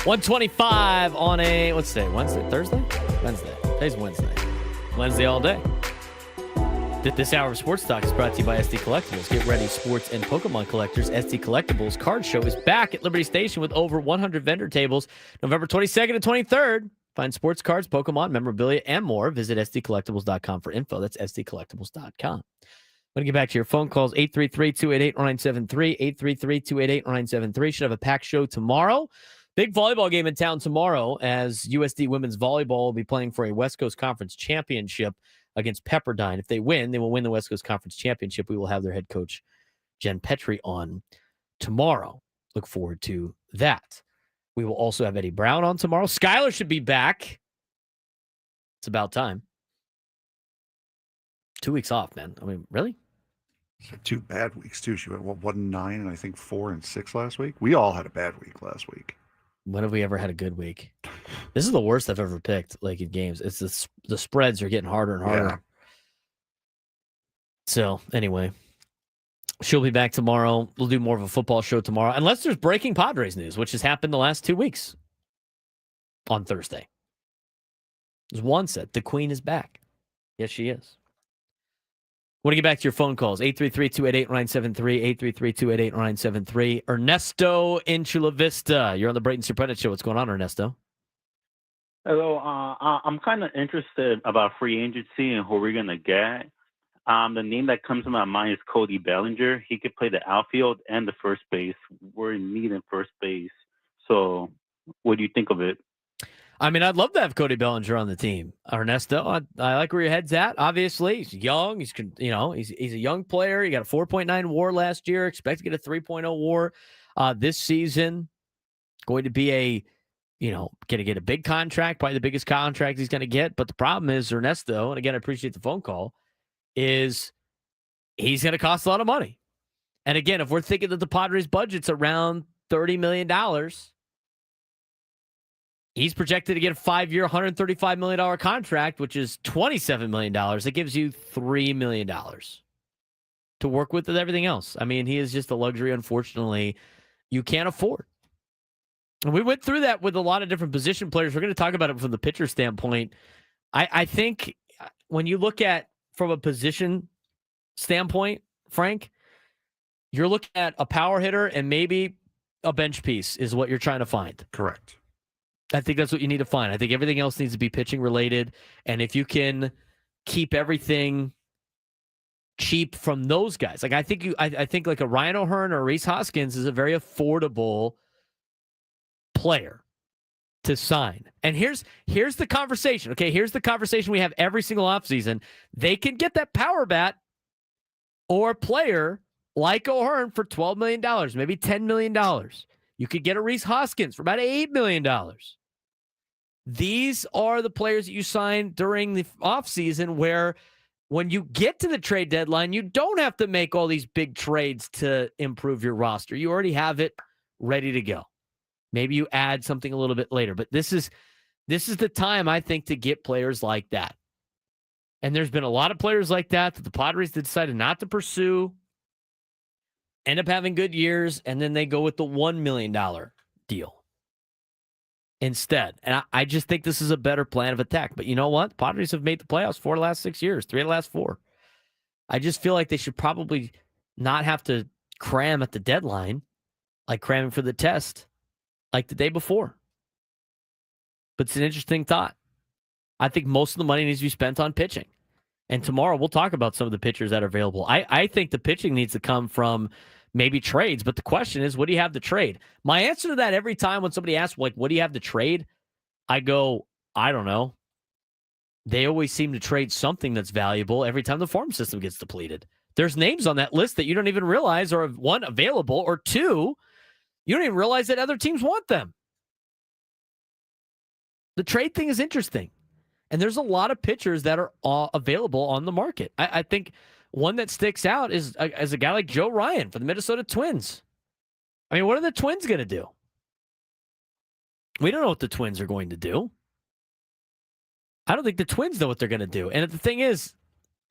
125 on a, what's today? Wednesday? Thursday? Wednesday. Today's Wednesday. Wednesday all day. This hour of Sports Talk is brought to you by SD Collectibles. Get ready, sports and Pokemon collectors. SD Collectibles Card Show is back at Liberty Station with over 100 vendor tables November 22nd and 23rd. Find sports cards, Pokemon, memorabilia, and more. Visit sdcollectibles.com for info. That's sdcollectibles.com. Let me get back to your phone calls. 833-288-0973. 833-288-0973. Should have a packed show tomorrow. Big volleyball game in town tomorrow as USD Women's Volleyball will be playing for a West Coast Conference Championship against Pepperdine. If they win, they will win the West Coast Conference Championship. We will have their head coach, Jen Petrie, on tomorrow. Look forward to that. We will also have Eddie Brown on tomorrow. Skylar should be back. It's about time. 2 weeks off, man. I mean, really? 2 bad weeks, too. She went 1-9 and I think 4-6 last week. We all had a bad week last week. When have we ever had a good week? This is the worst I've ever picked, like in games. It's the spreads are getting harder and harder. Yeah. So, anyway, she'll be back tomorrow. We'll do more of a football show tomorrow, unless there's breaking Padres news, which has happened the last 2 weeks on Thursday. There's one said, the Queen is back. Yes, she is. Want to get back to your phone calls. 833-288-0973, 833-288-0973. Ernesto in Chula Vista. You're on the Braden Surprenant Show. What's going on, Ernesto? Hello. I'm kind of interested about free agency and who we're going to get. The name that comes to my mind is Cody Bellinger. He could play the outfield and the first base. We're in need in first base. So what do you think of it? I mean, I'd love to have Cody Bellinger on the team. Ernesto, I like where your head's at. Obviously, he's young. He's a young player. He got a 4.9 WAR last year. Expect to get a 3.0 WAR this season. Going to be going to get a big contract, probably the biggest contract he's going to get. But the problem is Ernesto, and again, I appreciate the phone call, is he's going to cost a lot of money. And again, if we're thinking that the Padres budget's around $30 million, he's projected to get a 5-year, $135 million contract, which is $27 million. That gives you $3 million to work with everything else. I mean, he is just a luxury, unfortunately, you can't afford. And we went through that with a lot of different position players. We're going to talk about it from the pitcher standpoint. I think when you look at from a position standpoint, Frank, you're looking at a power hitter and maybe a bench piece is what you're trying to find. Correct. I think that's what you need to find. I think everything else needs to be pitching related. And if you can keep everything cheap from those guys, like I think like a Ryan O'Hearn or Reese Hoskins is a very affordable player to sign. And here's the conversation. Okay, here's the conversation we have every single offseason. They can get that power bat or a player like O'Hearn for $12 million, maybe $10 million. You could get a Reese Hoskins for about $8 million. These are the players that you sign during the offseason where when you get to the trade deadline, you don't have to make all these big trades to improve your roster. You already have it ready to go. Maybe you add something a little bit later, but this is the time, I think, to get players like that. And there's been a lot of players like that the Padres decided not to pursue, end up having good years, and then they go with the $1 million deal instead. And I just think this is a better plan of attack. But you know what? The Padres have made the playoffs 4 of the last 6 years, 3 of the last 4. I just feel like they should probably not have to cram at the deadline, like cramming for the test, like the day before. But it's an interesting thought. I think most of the money needs to be spent on pitching. And tomorrow we'll talk about some of the pitchers that are available. I think the pitching needs to come from maybe trades, but the question is, what do you have to trade? My answer to that every time when somebody asks, like, what do you have to trade? I go, I don't know. They always seem to trade something that's valuable every time the farm system gets depleted. There's names on that list that you don't even realize are, one, available, or two, you don't even realize that other teams want them. The trade thing is interesting. And there's a lot of pitchers that are available on the market. I think one that sticks out is a guy like Joe Ryan for the Minnesota Twins. I mean, what are the Twins going to do? We don't know what the Twins are going to do. I don't think the Twins know what they're going to do. And the thing is,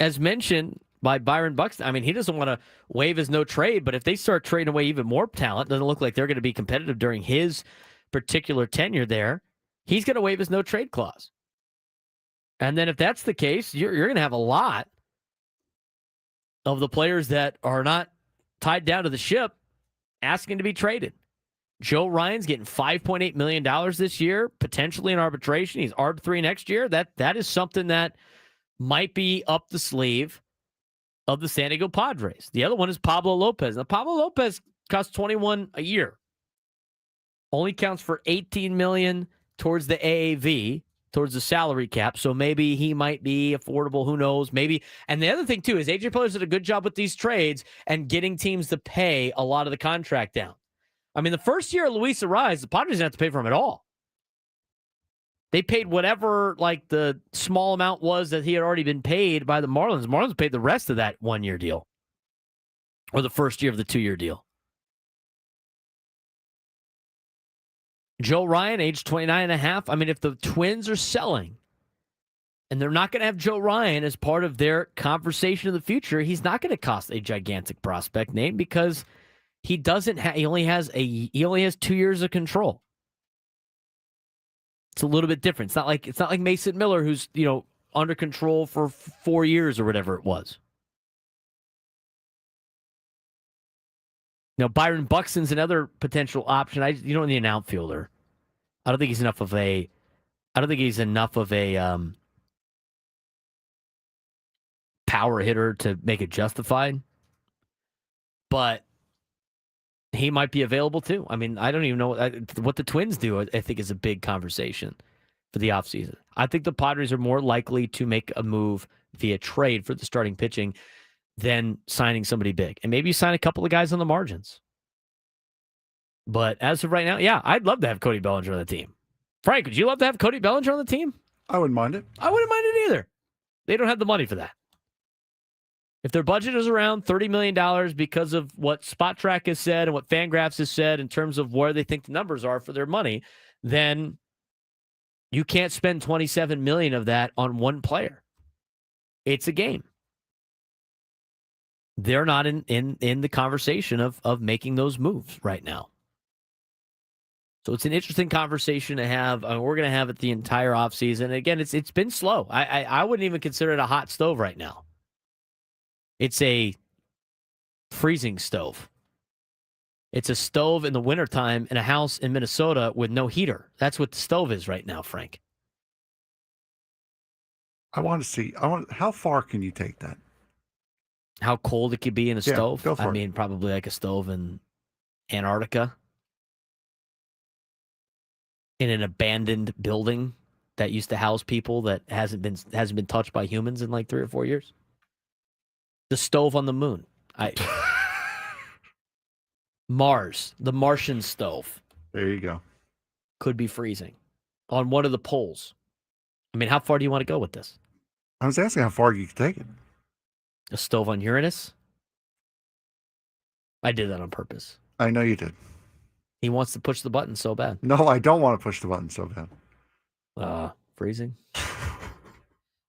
as mentioned by Byron Buxton, I mean, he doesn't want to waive his no trade, but if they start trading away even more talent, it doesn't look like they're going to be competitive during his particular tenure there, he's going to waive his no-trade clause. And then if that's the case, you're going to have a lot of the players that are not tied down to the ship asking to be traded. Joe Ryan's getting $5.8 million this year, potentially in arbitration. He's ARB3 next year. That is something that might be up the sleeve of the San Diego Padres. The other one is Pablo Lopez. Now, Pablo Lopez costs $21 a year. Only counts for $18 million towards the AAV, towards the salary cap. So maybe he might be affordable. Who knows? Maybe. And the other thing, too, is AJ Preller did a good job with these trades and getting teams to pay a lot of the contract down. I mean, the first year of Luis Arraez, the Padres didn't have to pay for him at all. They paid whatever, like, the small amount was that he had already been paid by the Marlins. The Marlins paid the rest of that one-year deal or the first year of the two-year deal. Joe Ryan, age 29 and a half. I mean, if the Twins are selling and they're not going to have Joe Ryan as part of their conversation of the future, he's not going to cost a gigantic prospect name because he doesn't he only has 2 years of control. It's a little bit different. It's not like Mason Miller, who's, under control for 4 years or whatever it was. Now, Byron Buxton's another potential option. You don't need an outfielder. I don't think he's enough of a power hitter to make it justified. But he might be available too. I mean, I don't even know what the Twins do. I think is a big conversation for the offseason. I think the Padres are more likely to make a move via trade for the starting pitching than signing somebody big. And maybe you sign a couple of guys on the margins. But as of right now, yeah, I'd love to have Cody Bellinger on the team. Frank, would you love to have Cody Bellinger on the team? I wouldn't mind it. I wouldn't mind it either. They don't have the money for that. If their budget is around $30 million because of what Spot Track has said and what Fangraphs has said in terms of where they think the numbers are for their money, then you can't spend $27 million of that on one player. It's a game. They're not in the conversation of making those moves right now. So it's an interesting conversation to have. We're going to have it the entire offseason. Again, it's been slow. I wouldn't even consider it a hot stove right now. It's a freezing stove. It's a stove in the wintertime in a house in Minnesota with no heater. That's what the stove is right now, Frank. How far can you take that? How cold it could be in a stove? Go for it. I mean, probably like a stove in Antarctica. In an abandoned building that used to house people that hasn't been touched by humans in like 3 or 4 years. The stove on the moon. Mars, the Martian stove. There you go. Could be freezing on one of the poles. I mean, how far do you want to go with this? I was asking how far you could take it. A stove on Uranus? I did that on purpose. I know you did. He wants to push the button so bad. No, I don't want to push the button so bad. Freezing.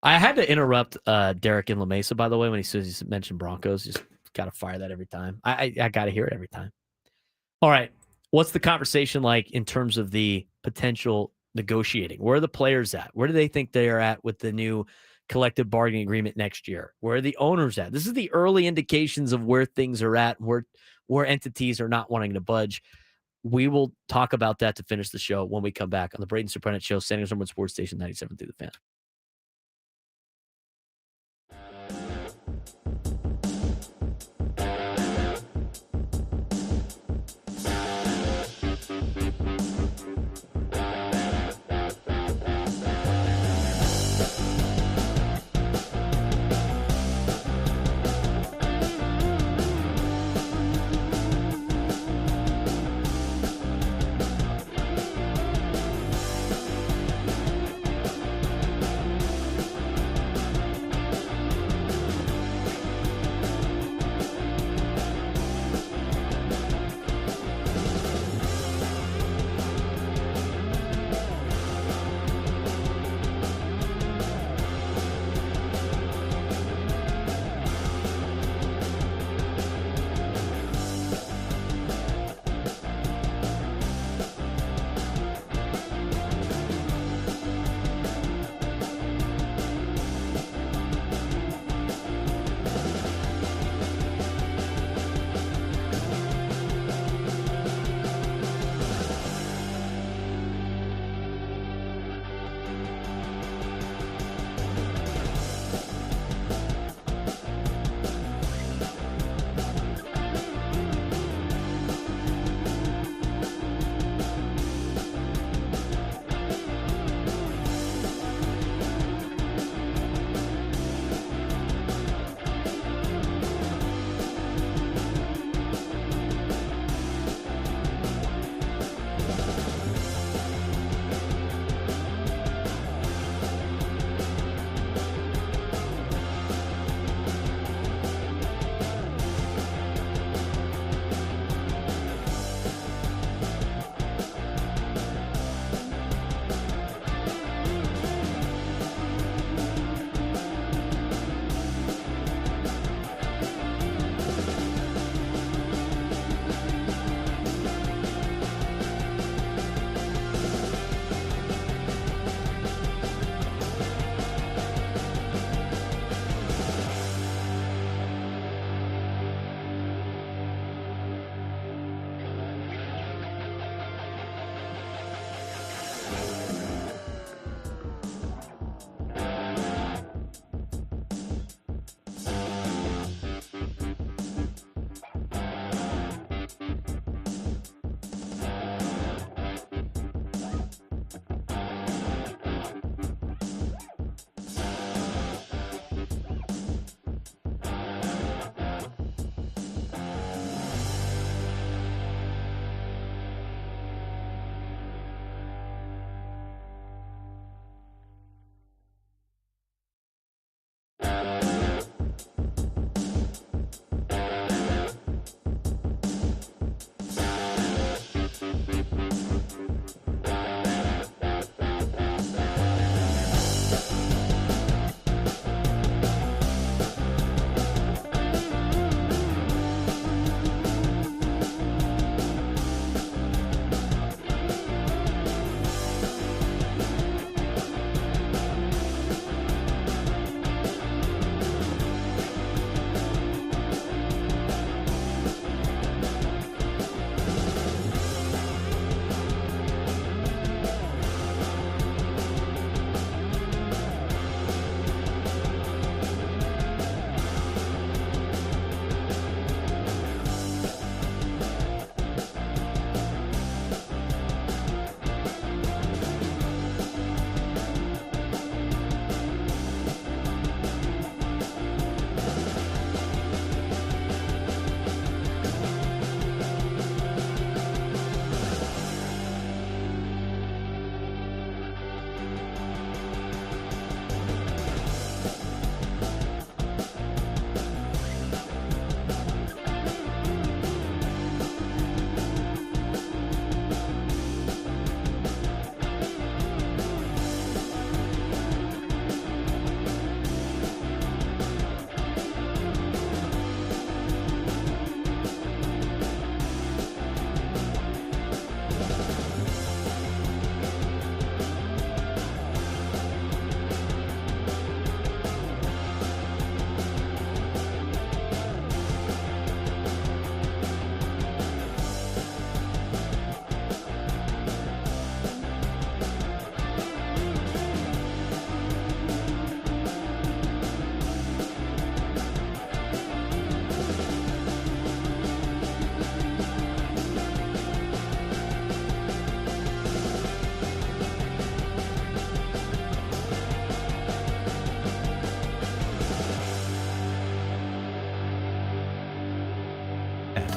I had to interrupt Derek in La Mesa, by the way, when he mentioned Broncos. Just got to fire that every time. I got to hear it every time. All right. What's the conversation like in terms of the potential negotiating? Where are the players at? Where do they think they are at with the new collective bargaining agreement next year? Where are the owners at? This is the early indications of where things are at, where entities are not wanting to budge. We will talk about that to finish the show when we come back on the Braden Surprenant Show, San Diego Sports Station 97 through the Fan.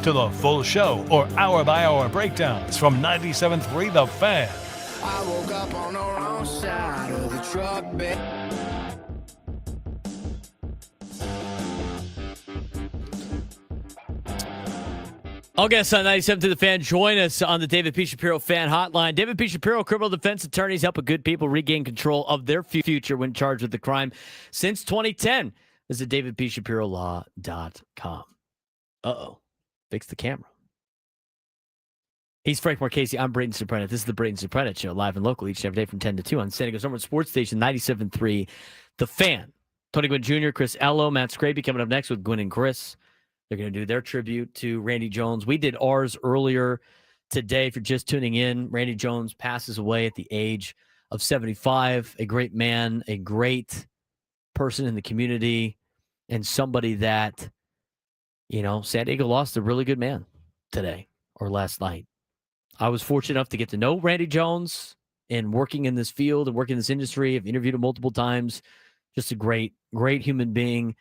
To the full show or hour-by-hour breakdowns from 97.3 The Fan. I woke up on the wrong side of the truck bed. All guests on 97 to The Fan, join us on the David P. Shapiro Fan Hotline. David P. Shapiro, criminal defense attorneys helping good people regain control of their future when charged with the crime since 2010. Visit davidpshapirolaw.com. Uh-oh. Fix the camera. He's Frank Marchese. I'm Braden Surprenant. This is the Braden Surprenant Show, live and local each and every day from 10 to 2 on San Diego's number one sports station, 97.3 The Fan. Tony Gwynn Jr., Chris Ello, Matt Scraby coming up next with Gwynn and Chris. They're going to do their tribute to Randy Jones. We did ours earlier today. If you're just tuning in, Randy Jones passes away at the age of 75, a great man, a great person in the community, and somebody that, San Diego lost a really good man today or last night. I was fortunate enough to get to know Randy Jones and working in this field and working in this industry. I've interviewed him multiple times. Just a great, great human being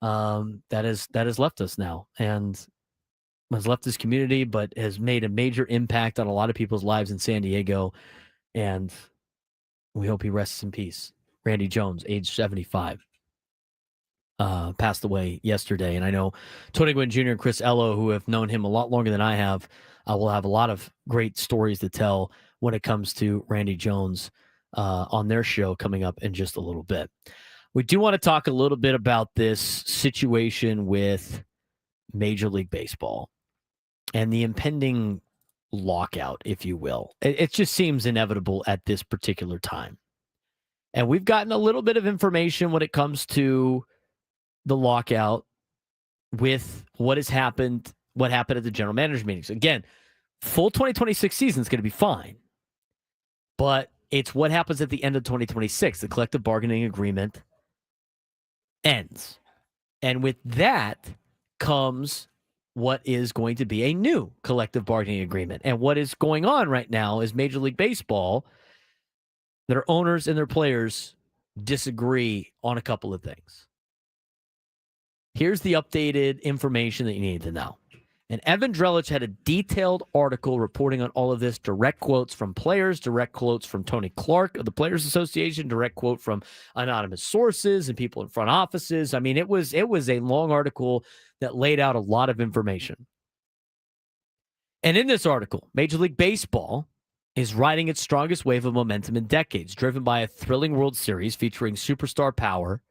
that has left us now and has left this community, but has made a major impact on a lot of people's lives in San Diego. And we hope he rests in peace. Randy Jones, age 75, passed away yesterday. And I know Tony Gwynn Jr. and Chris Ello, who have known him a lot longer than I have, will have a lot of great stories to tell when it comes to Randy Jones on their show coming up in just a little bit. We do want to talk a little bit about this situation with Major League Baseball and the impending lockout, if you will. It just seems inevitable at this particular time. And we've gotten a little bit of information when it comes to the lockout with what happened at the general manager meetings. Again, full 2026 season is going to be fine. But it's what happens at the end of 2026. The collective bargaining agreement ends. And with that comes what is going to be a new collective bargaining agreement. And what is going on right now is Major League Baseball, their owners and their players disagree on a couple of things. Here's the updated information that you need to know. And Evan Drellich had a detailed article reporting on all of this, direct quotes from players, direct quotes from Tony Clark of the Players Association, direct quote from anonymous sources and people in front offices. I mean, it was a long article that laid out a lot of information. And in this article, Major League Baseball is riding its strongest wave of momentum in decades, driven by a thrilling World Series featuring superstar power,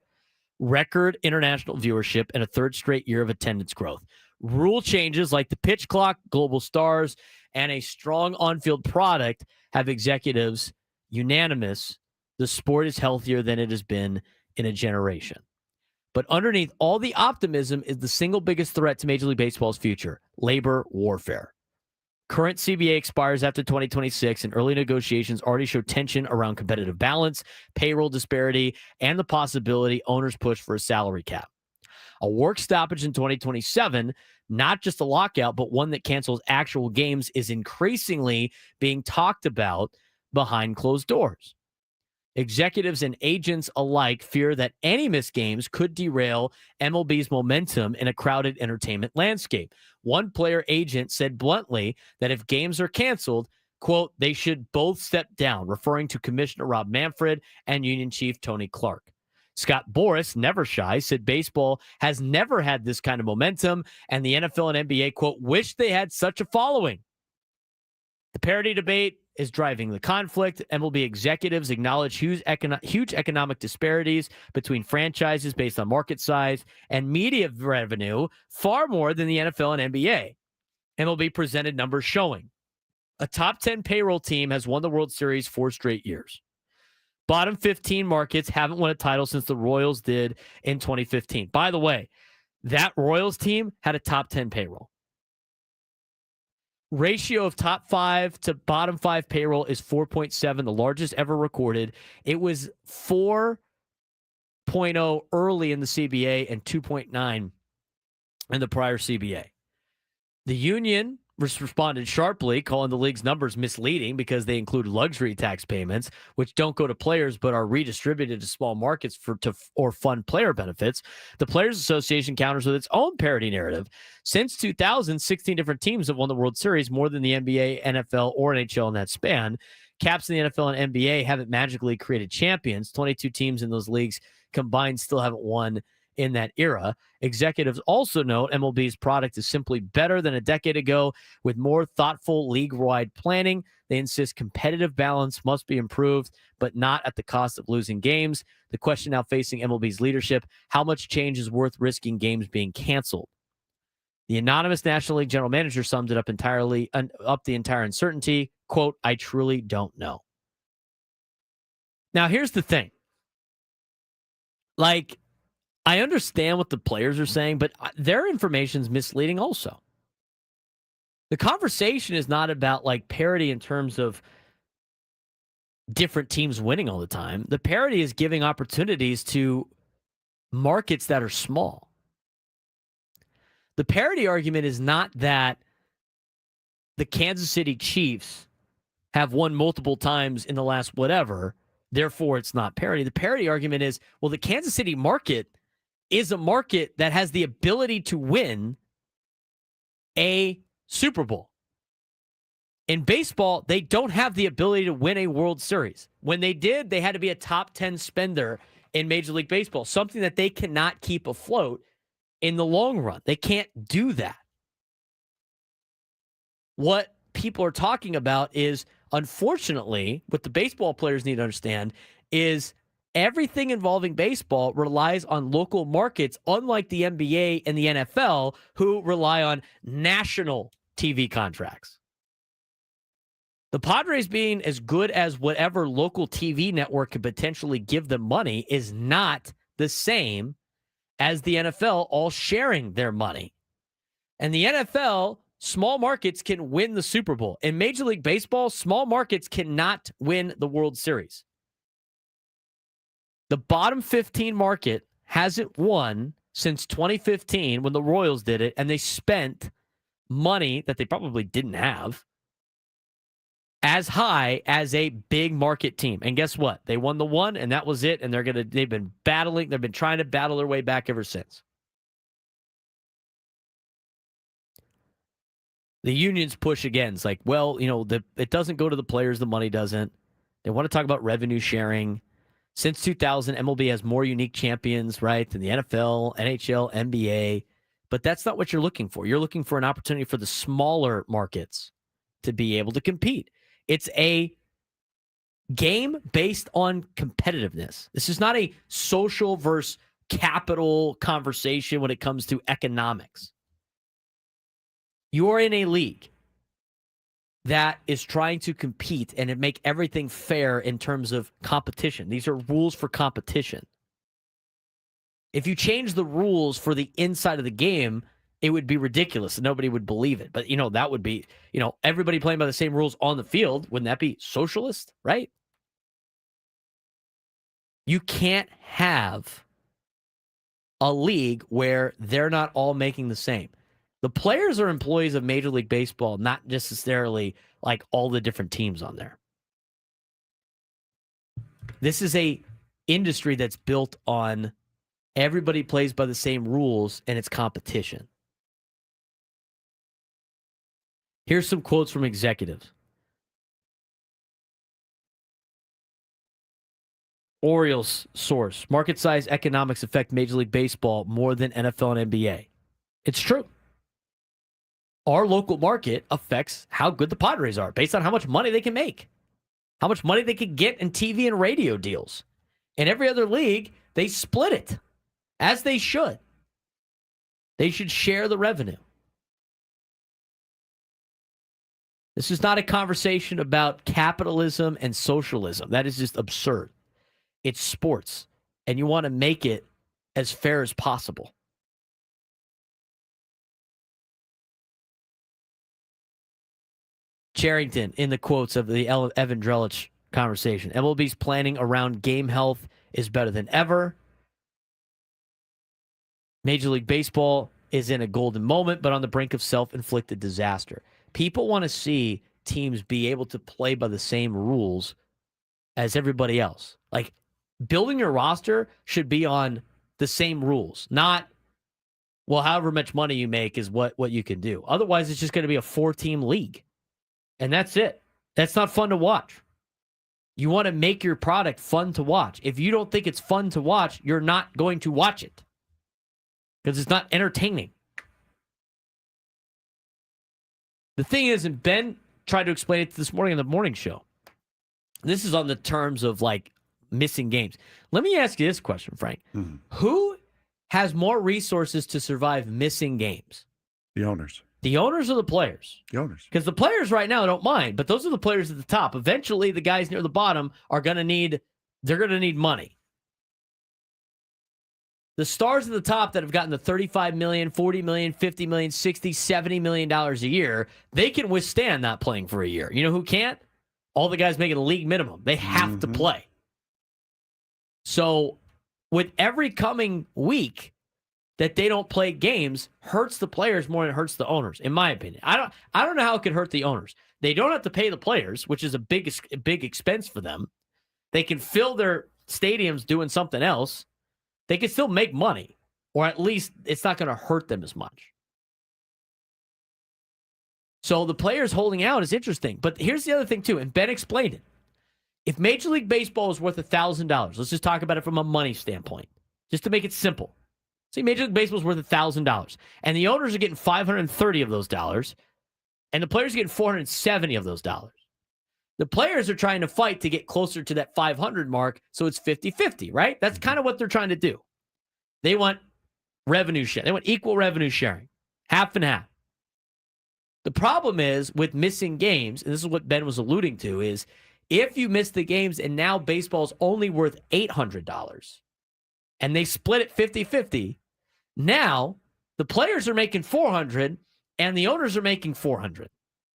record international viewership, and a third straight year of attendance growth. Rule changes like the pitch clock, global stars, and a strong on-field product have executives unanimous. The sport is healthier than it has been in a generation. But underneath all the optimism is the single biggest threat to Major League Baseball's future: labor warfare. Current CBA expires after 2026, and early negotiations already show tension around competitive balance, payroll disparity, and the possibility owners push for a salary cap. A work stoppage in 2027, not just a lockout, but one that cancels actual games, is increasingly being talked about behind closed doors. Executives and agents alike fear that any missed games could derail MLB's momentum in a crowded entertainment landscape. One player agent said bluntly that if games are canceled, quote, they should both step down, referring to Commissioner Rob Manfred and Union Chief Tony Clark. Scott Boras, never shy, said baseball has never had this kind of momentum, and the NFL and NBA, quote, wish they had such a following. The parity debate is driving the conflict. MLB executives acknowledge huge economic disparities between franchises based on market size and media revenue, far more than the NFL and NBA. MLB presented numbers showing a top 10 payroll team has won the World Series 4 straight years. Bottom 15 markets haven't won a title since the Royals did in 2015. By the way, that Royals team had a top 10 payroll. Ratio of top 5 to bottom 5 payroll is 4.7, the largest ever recorded. It was 4.0 early in the CBA and 2.9 in the prior CBA. The union responded sharply, calling the league's numbers misleading because they include luxury tax payments, which don't go to players but are redistributed to small markets or fund player benefits. The Players Association counters with its own parity narrative. Since 2000, 16 different teams have won the World Series, more than the NBA, NFL, or NHL in that span. Caps in the NFL and NBA haven't magically created champions. 22 teams in those leagues combined still haven't won in that era. Executives also note MLB's product is simply better than a decade ago with more thoughtful league-wide planning. They insist competitive balance must be improved, but not at the cost of losing games. The question now facing MLB's leadership: how much change is worth risking games being canceled? The anonymous National League general manager summed it up the entire uncertainty. Quote, I truly don't know. Now, here's the thing. I understand what the players are saying, but their information is misleading also. The conversation is not about parity in terms of different teams winning all the time. The parity is giving opportunities to markets that are small. The parity argument is not that the Kansas City Chiefs have won multiple times in the last whatever, therefore it's not parity. The parity argument is, well, the Kansas City market is a market that has the ability to win a Super Bowl. In baseball, they don't have the ability to win a World Series. When they did, they had to be a top 10 spender in Major League Baseball, something that they cannot keep afloat in the long run. They can't do that. What people are talking about is, unfortunately, what the baseball players need to understand is everything involving baseball relies on local markets, unlike the NBA and the NFL, who rely on national TV contracts. The Padres being as good as whatever local TV network could potentially give them money is not the same as the NFL all sharing their money. And the NFL, small markets can win the Super Bowl. In Major League Baseball, small markets cannot win the World Series. The bottom 15 market hasn't won since 2015 when the Royals did it, and they spent money that they probably didn't have as high as a big market team. And guess what? They won the one, and that was it. And they've been trying to battle their way back ever since. The unions push again. It's like, well, it doesn't go to the players, the money doesn't. They want to talk about revenue sharing. Since 2000, MLB has more unique champions, right, than the NFL, NHL, NBA. But that's not what you're looking for. You're looking for an opportunity for the smaller markets to be able to compete. It's a game based on competitiveness. This is not a social versus capital conversation when it comes to economics. You're in a league that is trying to compete and make everything fair in terms of competition. These are rules for competition. If you change the rules for the inside of the game, it would be ridiculous and nobody would believe it. But, that would be, everybody playing by the same rules on the field. Wouldn't that be socialist, right? You can't have a league where they're not all making the same. The players are employees of Major League Baseball, not necessarily like all the different teams on there. This is a industry that's built on everybody plays by the same rules and it's competition. Here's some quotes from executives. Orioles source: market size economics affect Major League Baseball more than NFL and NBA. It's true. Our local market affects how good the Padres are based on how much money they can make, how much money they can get in TV and radio deals. In every other league, they split it, as they should. They should share the revenue. This is not a conversation about capitalism and socialism. That is just absurd. It's sports, and you want to make it as fair as possible. Charrington in the quotes of the Evan Drellich conversation. MLB's planning around game health is better than ever. Major League Baseball is in a golden moment, but on the brink of self-inflicted disaster. People want to see teams be able to play by the same rules as everybody else. Like, building your roster should be on the same rules, not, well, however much money you make is what you can do. Otherwise, it's just going to be a 4-team league. And that's it. That's not fun to watch. You want to make your product fun to watch. If you don't think it's fun to watch, you're not going to watch it because it's not entertaining. The thing is, and Ben tried to explain it this morning on the morning show, this is on the terms of like missing games. Let me ask you this question, Frank. Mm-hmm. Who has more resources to survive missing games? The owners. The owners or the players? The owners. Because the players right now don't mind, but those are the players at the top. Eventually, the guys near the bottom are going to need money. The stars at the top that have gotten the $35 million, $40 million, $50 million, $60, $70 million a year, they can withstand not playing for a year. You know who can't? All the guys making the league minimum. They have to play. So with every coming week that they don't play games hurts the players more than it hurts the owners, in my opinion. I don't know how it could hurt the owners. They don't have to pay the players, which is a big expense for them. They can fill their stadiums doing something else. They can still make money, or at least it's not going to hurt them as much. So the players holding out is interesting. But here's the other thing, too, and Ben explained it. If Major League Baseball is worth $1,000, let's just talk about it from a money standpoint, just to make it simple. See, Major League Baseball is worth $1,000, and the owners are getting $530 of those dollars, and the players are getting $470 of those dollars. The players are trying to fight to get closer to that 500 mark, so it's 50-50, right? That's kind of what they're trying to do. They want revenue share. They want equal revenue sharing, half and half. The problem is with missing games, and this is what Ben was alluding to, is if you miss the games and now baseball's only worth $800 and they split it 50-50, now the players are making $400 and the owners are making $400.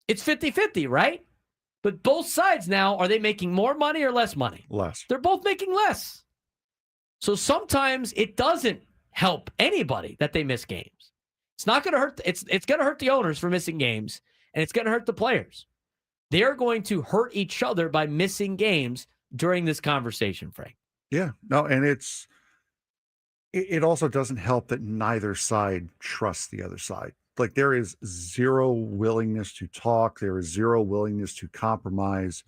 It's 50-50, right? But both sides now, are they making more money or less money? Less. They're both making less. So sometimes it doesn't help anybody that they miss games. It's not going to hurt. It's going to hurt the owners for missing games, and it's going to hurt the players. They're going to hurt each other by missing games during this conversation, Frank. Yeah, no, and it also doesn't help that neither side trusts the other side. Like, there is zero willingness to talk. There is zero willingness to compromise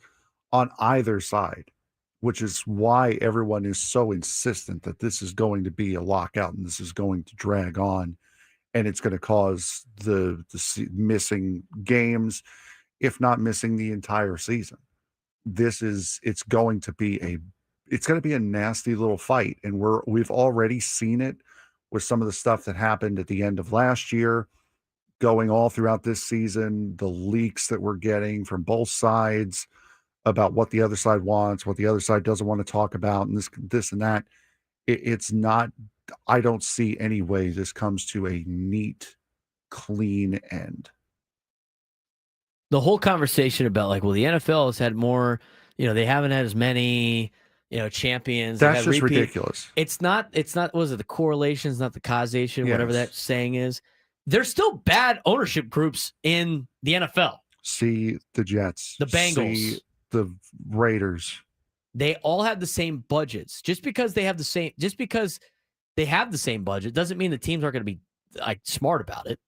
on either side, which is why everyone is so insistent that this is going to be a lockout and this is going to drag on. And it's going to cause the missing games, if not missing the entire season. It's going to be a nasty little fight. And we've already seen it with some of the stuff that happened at the end of last year, going all throughout this season, the leaks that we're getting from both sides about what the other side wants, what the other side doesn't want to talk about, and this and that. It's not, I don't see any way this comes to a neat, clean end. The whole conversation about, like, well, the NFL has had more, they haven't had as many, champions. That's just ridiculous. It's not, was it the correlation? It's not the causation, whatever that saying is. There's still bad ownership groups in the NFL. See the Jets, the Bengals, see the Raiders. They all have the same budgets. Just because they have the same budget doesn't mean the teams aren't going to be like smart about it.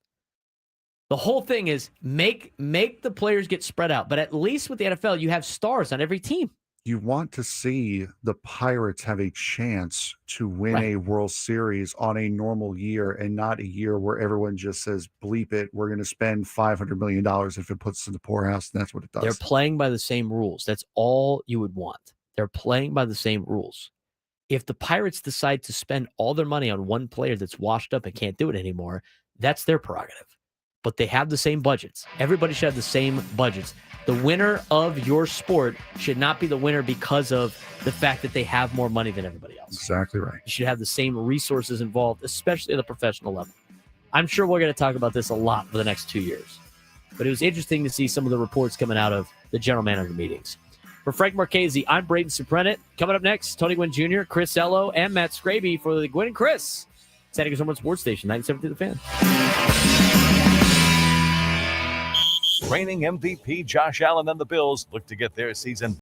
The whole thing is make the players get spread out. But at least with the NFL, you have stars on every team. You want to see the Pirates have a chance to win a World Series on a normal year and not a year where everyone just says, bleep it, we're going to spend $500 million if it puts us in the poorhouse, and that's what it does. They're playing by the same rules. That's all you would want. They're playing by the same rules. If the Pirates decide to spend all their money on one player that's washed up and can't do it anymore, that's their prerogative. But they have the same budgets. Everybody should have the same budgets. The winner of your sport should not be the winner because of the fact that they have more money than everybody else. Exactly right. You should have the same resources involved, especially at the professional level. I'm sure we're going to talk about this a lot for the next 2 years. But it was interesting to see some of the reports coming out of the general manager meetings. For Frank Marchese, I'm Braden Surprenant. Coming up next, Tony Gwynn Jr., Chris Ello, and Matt Scraby for the Gwynn and Chris. San Diego's #1 sports station, 97.3 The Fan. Reigning MVP Josh Allen and the Bills look to get their season